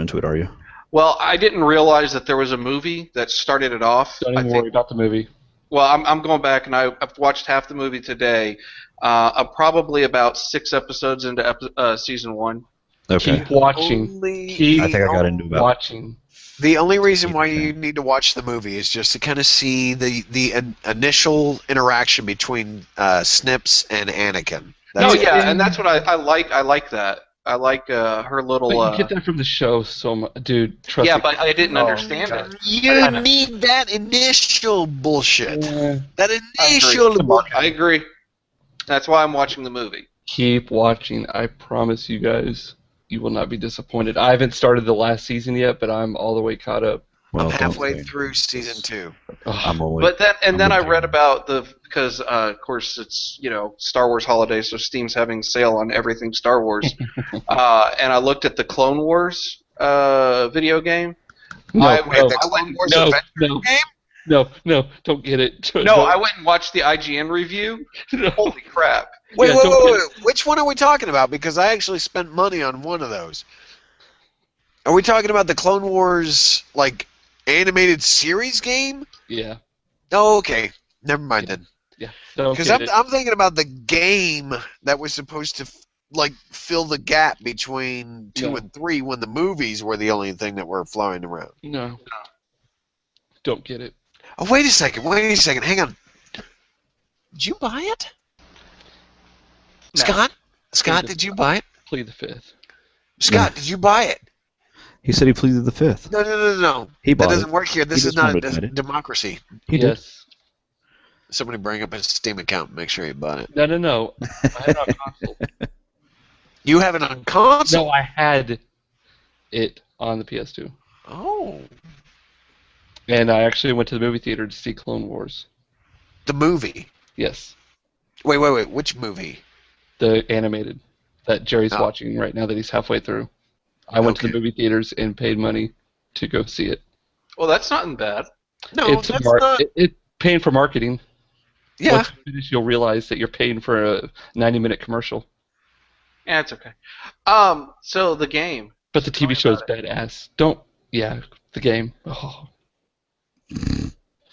Speaker 3: into it are you?
Speaker 4: Well, I didn't realize that there was a movie that started it off.
Speaker 2: Don't even worry about the movie.
Speaker 4: Well, I'm going back and I've watched half the movie today. I'm probably about 6 episodes into season 1.
Speaker 3: Okay.
Speaker 2: Keep watching. Keep
Speaker 3: I think I got into about.
Speaker 2: watching.
Speaker 1: The only reason why
Speaker 3: Okay.
Speaker 1: you need to watch the movie is just to kind of see the initial interaction between Snips and Anakin.
Speaker 4: No,
Speaker 1: That's it.
Speaker 4: yeah, and that's what I like. I like that. I like her little.
Speaker 2: But you get that from the show so much. Dude, trust
Speaker 4: Yeah,
Speaker 2: me.
Speaker 4: but I didn't
Speaker 2: Oh,
Speaker 4: understand
Speaker 2: God.
Speaker 4: it.
Speaker 1: You need that initial bullshit.
Speaker 2: Yeah.
Speaker 1: That initial bullshit.
Speaker 4: I agree. That's why I'm watching the movie.
Speaker 2: Keep watching. I promise you guys, you will not be disappointed. I haven't started the last season yet, but I'm all the way caught up.
Speaker 3: Well,
Speaker 1: I'm
Speaker 3: don't
Speaker 1: halfway
Speaker 3: say.
Speaker 1: through season 2.
Speaker 3: I'm only.
Speaker 4: But then I
Speaker 3: with
Speaker 4: read
Speaker 3: you.
Speaker 4: about because of course it's Star Wars holiday, so Steam's having sale on everything Star Wars, and I looked at the Clone Wars video game.
Speaker 2: No,
Speaker 4: I
Speaker 2: no,
Speaker 4: went-
Speaker 1: The Clone Wars
Speaker 2: no,
Speaker 1: Adventure
Speaker 2: no,
Speaker 1: game?
Speaker 2: no, don't get it.
Speaker 4: No, I went and watched the IGN review.
Speaker 2: No.
Speaker 4: Holy crap!
Speaker 1: Wait,
Speaker 2: Yeah,
Speaker 1: wait,
Speaker 2: don't
Speaker 1: wait,
Speaker 2: get
Speaker 1: wait. Which one are we talking about? Because I actually spent money on one of those. Are we talking about the Clone Wars, like, animated series game?
Speaker 2: Yeah,
Speaker 1: Oh, okay. Never mind then.
Speaker 2: yeah. Don't
Speaker 1: Because
Speaker 2: get it.
Speaker 1: I'm thinking about the game that was supposed to, fill the gap between 2
Speaker 2: No.
Speaker 1: and 3 when the movies were the only thing that were flying around.
Speaker 2: No. Don't get it.
Speaker 1: Oh, wait a second. Hang on. Did you buy it?
Speaker 4: No.
Speaker 1: Scott, did you buy it?
Speaker 2: Plead the fifth.
Speaker 1: Scott, did you buy it?
Speaker 3: He said he pleaded the fifth.
Speaker 1: No.
Speaker 3: He
Speaker 1: That
Speaker 3: bought
Speaker 1: doesn't
Speaker 3: it.
Speaker 1: work here. This
Speaker 3: He
Speaker 1: is
Speaker 3: just
Speaker 1: not
Speaker 3: won't
Speaker 1: a
Speaker 3: admit it.
Speaker 1: democracy.
Speaker 3: He did.
Speaker 2: Yes.
Speaker 1: Somebody bring up his Steam account and make sure he bought it.
Speaker 2: No. I had it on console.
Speaker 1: You have it on console?
Speaker 2: No, I had it on the PS2.
Speaker 1: Oh.
Speaker 2: And I actually went to the movie theater to see Clone Wars.
Speaker 1: The movie.
Speaker 2: Yes.
Speaker 1: Wait. Which movie?
Speaker 2: The animated that Jerry's
Speaker 1: Oh.
Speaker 2: watching right now that he's halfway through. I went to
Speaker 1: Okay.
Speaker 2: the movie theaters and paid money to go see it.
Speaker 4: Well, that's not bad.
Speaker 1: No,
Speaker 2: it's
Speaker 1: that's not.
Speaker 2: It's paying for marketing.
Speaker 1: Yeah.
Speaker 2: Once you finish, you'll realize that you're paying for a 90-minute commercial.
Speaker 4: Yeah, it's okay. So the game.
Speaker 2: But the
Speaker 4: Tell
Speaker 2: TV
Speaker 4: me
Speaker 2: show is
Speaker 4: about
Speaker 2: badass. Yeah, the game. Oh.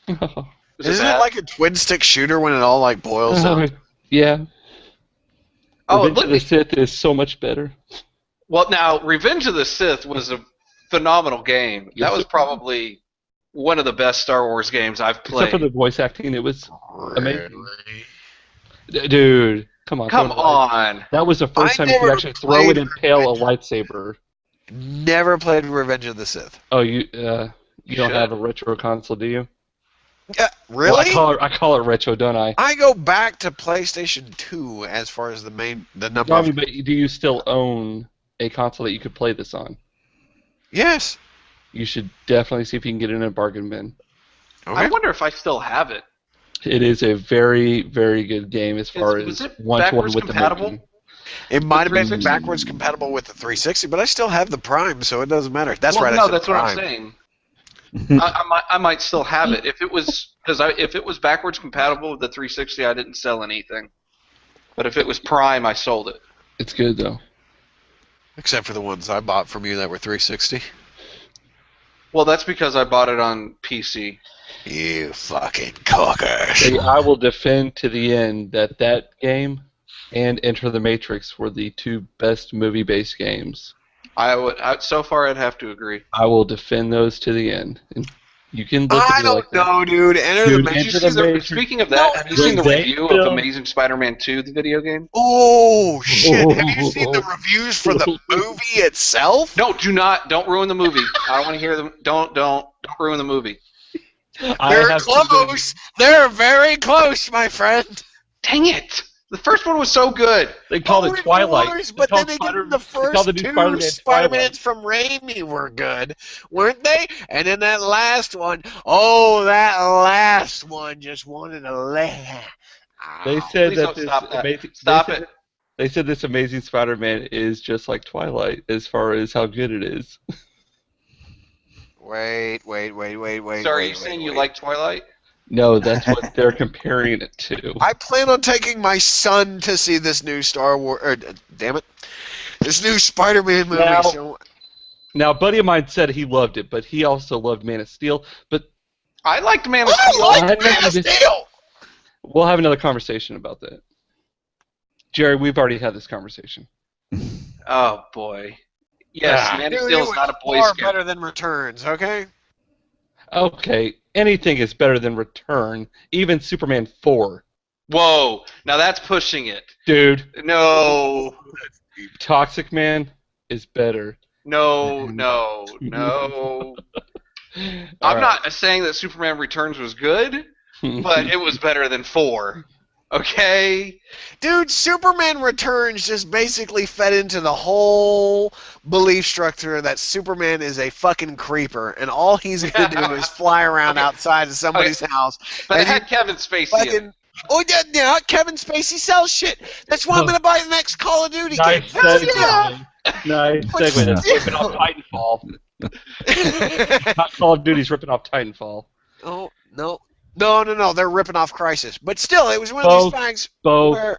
Speaker 1: Isn't it like a twin stick shooter when it all boils down?
Speaker 2: Yeah.
Speaker 4: Oh,
Speaker 2: Revenge
Speaker 4: look.
Speaker 2: of the Sith is so much better.
Speaker 4: Well, now Revenge of the Sith was a phenomenal game.
Speaker 2: Yes,
Speaker 4: That was
Speaker 2: it was.
Speaker 4: probably one of the best Star Wars games I've played.
Speaker 2: Except for the voice acting, it was amazing. Dude, come on.
Speaker 4: Come
Speaker 2: don't lie.
Speaker 4: on.
Speaker 2: That was the first
Speaker 1: I
Speaker 2: time you could
Speaker 1: never
Speaker 2: actually throw it
Speaker 1: played
Speaker 2: and impale a
Speaker 1: Revenge.
Speaker 2: lightsaber.
Speaker 1: Never played Revenge of the Sith.
Speaker 2: Oh, you don't
Speaker 4: should.
Speaker 2: have a retro console, do you?
Speaker 1: Yeah,
Speaker 2: Well,
Speaker 1: really?
Speaker 2: I call it retro, don't I?
Speaker 1: I go back to PlayStation 2 as far as the number of...
Speaker 2: But do you still own a console that you could play this on?
Speaker 1: Yes.
Speaker 2: You should definitely see if you can get it in a bargain bin.
Speaker 1: Okay.
Speaker 4: I wonder if I still have it.
Speaker 2: It is a very, very good game as far
Speaker 4: Was
Speaker 2: as
Speaker 4: it
Speaker 2: one-to-one
Speaker 4: backwards
Speaker 2: with the
Speaker 4: compatible?
Speaker 2: movie.
Speaker 1: It might have been
Speaker 4: 360?
Speaker 1: backwards compatible with the 360, but I still have the Prime, so it doesn't matter. That's
Speaker 4: Well,
Speaker 1: right. I
Speaker 4: No,
Speaker 1: said
Speaker 4: that's what I'm
Speaker 1: Prime.
Speaker 4: saying. I might still have it if it was if it was backwards compatible with the 360. I didn't sell anything, but if it was Prime, I sold it.
Speaker 2: It's good, though.
Speaker 1: Except for the ones I bought from you that were 360.
Speaker 4: Well, that's because I bought it on PC.
Speaker 1: You fucking cockers.
Speaker 2: Hey, I will defend to the end that game and Enter the Matrix were the two best movie-based games
Speaker 4: So far, I'd have to agree.
Speaker 2: I will defend those to the end. And you can look
Speaker 1: I
Speaker 2: at me
Speaker 1: don't
Speaker 2: like
Speaker 1: know, dude. Enter
Speaker 2: Dude,
Speaker 1: the
Speaker 4: Did you
Speaker 2: Enter
Speaker 4: see
Speaker 2: the Matrix.
Speaker 4: Speaking of that, have you seen the review of Amazing Spider-Man 2, the video game?
Speaker 1: Oh shit! Have you seen the reviews for the movie itself?
Speaker 4: No, don't ruin the movie. I don't want to hear them. Don't ruin the movie.
Speaker 1: They're close. They're very close, my friend.
Speaker 4: Dang it! The first one was so good.
Speaker 2: They called it Twilight.
Speaker 1: But then they did the first two Spider-Mans from Raimi were good, weren't they? And then that last one, that last one just wanted to let.
Speaker 2: They said that
Speaker 4: this
Speaker 2: They said this Amazing Spider-Man is just like Twilight as far as how good it is.
Speaker 1: Wait.
Speaker 4: So are you saying you like Twilight?
Speaker 2: No, that's what they're comparing it to.
Speaker 1: I plan on taking my son to see this new Star Wars. This new Spider-Man movie.
Speaker 2: Now, a buddy of mine said he loved it, but he also loved Man of Steel. But
Speaker 4: I liked Man of Steel.
Speaker 1: I liked Man of Steel.
Speaker 2: We'll have another conversation about that. Jerry, we've already had this conversation.
Speaker 4: Oh boy. Yes, Man of Steel is not a Boy Scout.
Speaker 1: Better than Returns, okay?
Speaker 2: Okay, anything is better than Return, even Superman 4.
Speaker 4: Whoa, now that's pushing it.
Speaker 2: Dude.
Speaker 4: No.
Speaker 2: Toxic Man is better.
Speaker 4: No. I'm not saying that Superman Returns was good, but it was better than 4. Okay?
Speaker 1: Dude, Superman Returns just basically fed into the whole belief structure that Superman is a fucking creeper, and all he's going to do is fly around outside of somebody's house.
Speaker 4: But it had Kevin Spacey in it.
Speaker 1: Oh, yeah, Kevin Spacey sells shit. That's why I'm going to buy the next Call of Duty game.
Speaker 2: Nice segue. That's ripping off Titanfall. Not Call of Duty's ripping off Titanfall.
Speaker 1: Oh, no. No, they're ripping off Crysis. But still, it was one of these things where...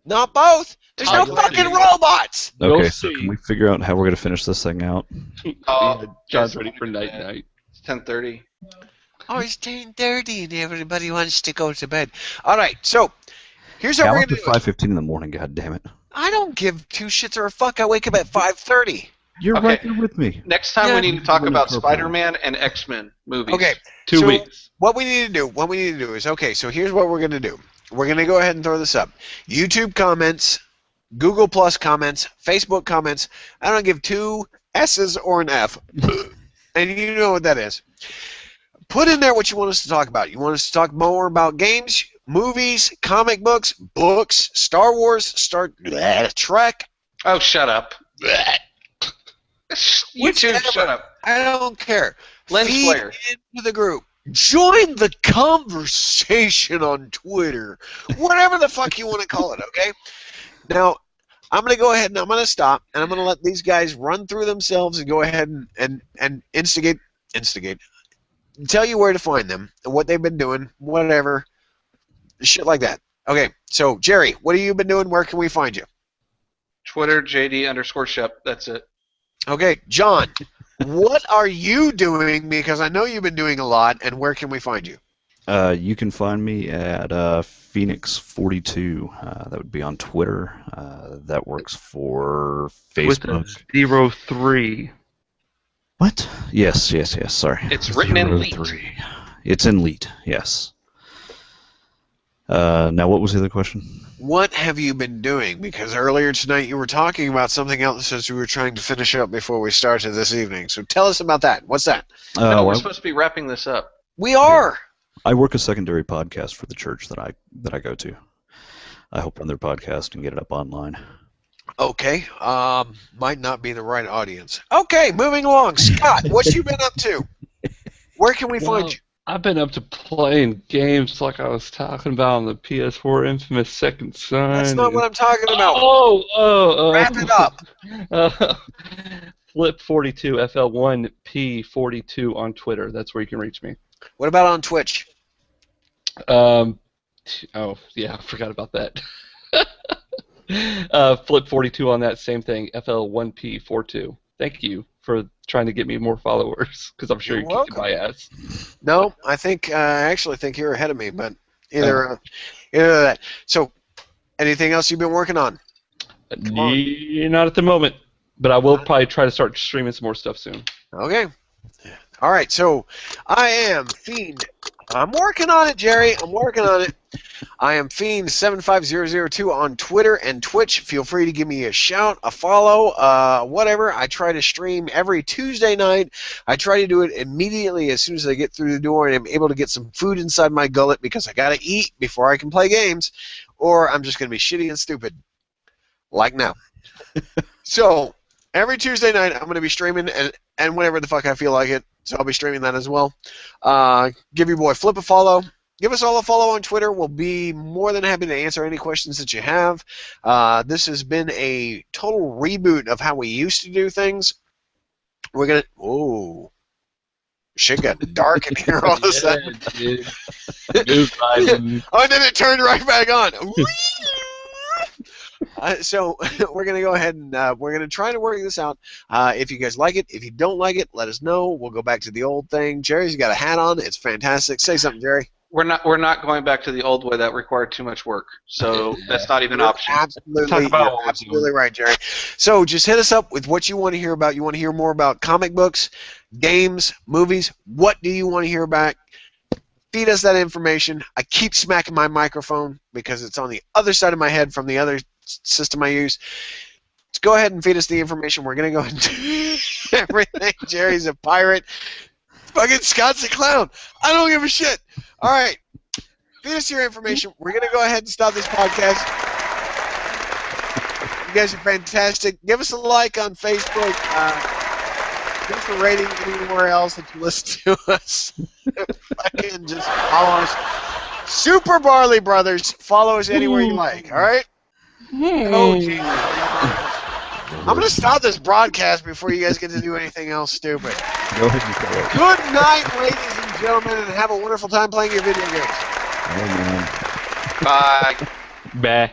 Speaker 1: Not both. There's no fucking robots.
Speaker 3: Okay, so can we figure out how we're going to finish this thing out?
Speaker 2: John's ready for night.
Speaker 4: It's 10:30.
Speaker 1: Oh, it's 10:30 and everybody wants to go to bed. All right, so here's how we're going to do it.
Speaker 3: 5:15 in the morning, God damn it.
Speaker 1: I don't give two shits or a fuck. I wake up at 5:30.
Speaker 3: You're right there with me.
Speaker 4: Next time we need to talk about Spider-Man and X-Men movies.
Speaker 1: Okay.
Speaker 2: 2 weeks.
Speaker 1: What we need to do is, okay, so here's what we're going to do. We're going to go ahead and throw this up. YouTube comments, Google Plus comments, Facebook comments. I don't give two S's or an F. And you know what that is. Put in there what you want us to talk about. You want us to talk more about games, movies, comic books, Star Wars, Trek.
Speaker 4: Oh, shut up. YouTube, shut up.
Speaker 1: I don't care.
Speaker 4: Lens flare.
Speaker 1: Into the group. Join the conversation on Twitter. Whatever the fuck you want to call it, okay? Now, I'm going to go ahead and I'm going to stop, and I'm going to let these guys run through themselves and go ahead and instigate. Tell you where to find them, and what they've been doing, whatever. Shit like that. Okay, so, Jerry, what have you been doing? Where can we find you?
Speaker 4: Twitter, JD_Shep. That's it.
Speaker 1: Okay, John, what are you doing? Because I know you've been doing a lot, and where can we find you?
Speaker 3: You can find me at Phoenix42. That would be on Twitter. That works for Facebook.
Speaker 2: With 03.
Speaker 3: What? Yes. Sorry.
Speaker 4: It's written in Leet.
Speaker 3: It's in Leet. Yes. Now, what was the other question?
Speaker 1: What have you been doing? Because earlier tonight you were talking about something else as we were trying to finish up before we started this evening. So tell us about that. What's that?
Speaker 4: No, we're supposed to be wrapping this up.
Speaker 1: We are.
Speaker 3: I work a secondary podcast for the church that I go to. I help run their podcast and get it up online.
Speaker 1: Okay. Might not be the right audience. Okay, moving along. Scott, what you been up to? Where can we find you?
Speaker 2: I've been up to playing games like I was talking about on the PS4 infamous Second Son.
Speaker 1: That's not what I'm talking about.
Speaker 2: Wrap
Speaker 1: it up.
Speaker 2: Flip42, FL1P42 on Twitter. That's where you can reach me.
Speaker 1: What about on Twitch?
Speaker 2: Oh, yeah, I forgot about that. Flip42 on that same thing, FL1P42. Thank you for trying to get me more followers, because I'm sure you're kicking my ass.
Speaker 1: No, I actually think you're ahead of me, but either that. So, anything else you've been working on?
Speaker 2: Not at the moment. But I will probably try to start streaming some more stuff soon.
Speaker 1: Okay. All right, so I am Fiend. I'm working on it, Jerry. I'm working on it. I am Fiend75002 on Twitter and Twitch. Feel free to give me a shout, a follow, whatever. I try to stream every Tuesday night. I try to do it immediately as soon as I get through the door and I'm able to get some food inside my gullet because I got to eat before I can play games, or I'm just going to be shitty and stupid, like now. So every Tuesday night, I'm going to be streaming, and whenever the fuck I feel like it, so I'll be streaming that as well. Give your boy Flip a follow. Give us all a follow on Twitter. We'll be more than happy to answer any questions that you have. This has been a total reboot of how we used to do things. We're going to... Oh. Shit got dark in here all of a sudden.
Speaker 2: Dude.
Speaker 1: Oh, and then it turned right back on. So we're going to go ahead and we're going to try to work this out. If you guys like it, if you don't like it, let us know. We'll go back to the old thing. Jerry's got a hat on. It's fantastic. Say something, Jerry.
Speaker 4: We're not going back to the old way. That required too much work. So that's not even an option.
Speaker 1: Absolutely right, Jerry. So just hit us up with what you want to hear about. You want to hear more about comic books, games, movies? What do you want to hear about? Feed us that information. I keep smacking my microphone because it's on the other side of my head from the other system I use. Let's go ahead and feed us the information. We're going to go ahead and do everything. Jerry's a pirate. Fucking Scott's a clown. I don't give a shit. All right. Feed us your information. We're going to go ahead and stop this podcast. You guys are fantastic. Give us a like on Facebook. Give us a rating anywhere else that you listen to us. Fucking just follow us. Super Barley Brothers. Follow us anywhere you like. All right? Oh, Jesus. I'm going to stop this broadcast before you guys get to do anything else stupid.
Speaker 3: Go ahead and kill it.
Speaker 1: Good night, ladies and gentlemen, and have a wonderful time playing your video games.
Speaker 3: Oh, man.
Speaker 4: Bye.
Speaker 2: Bah.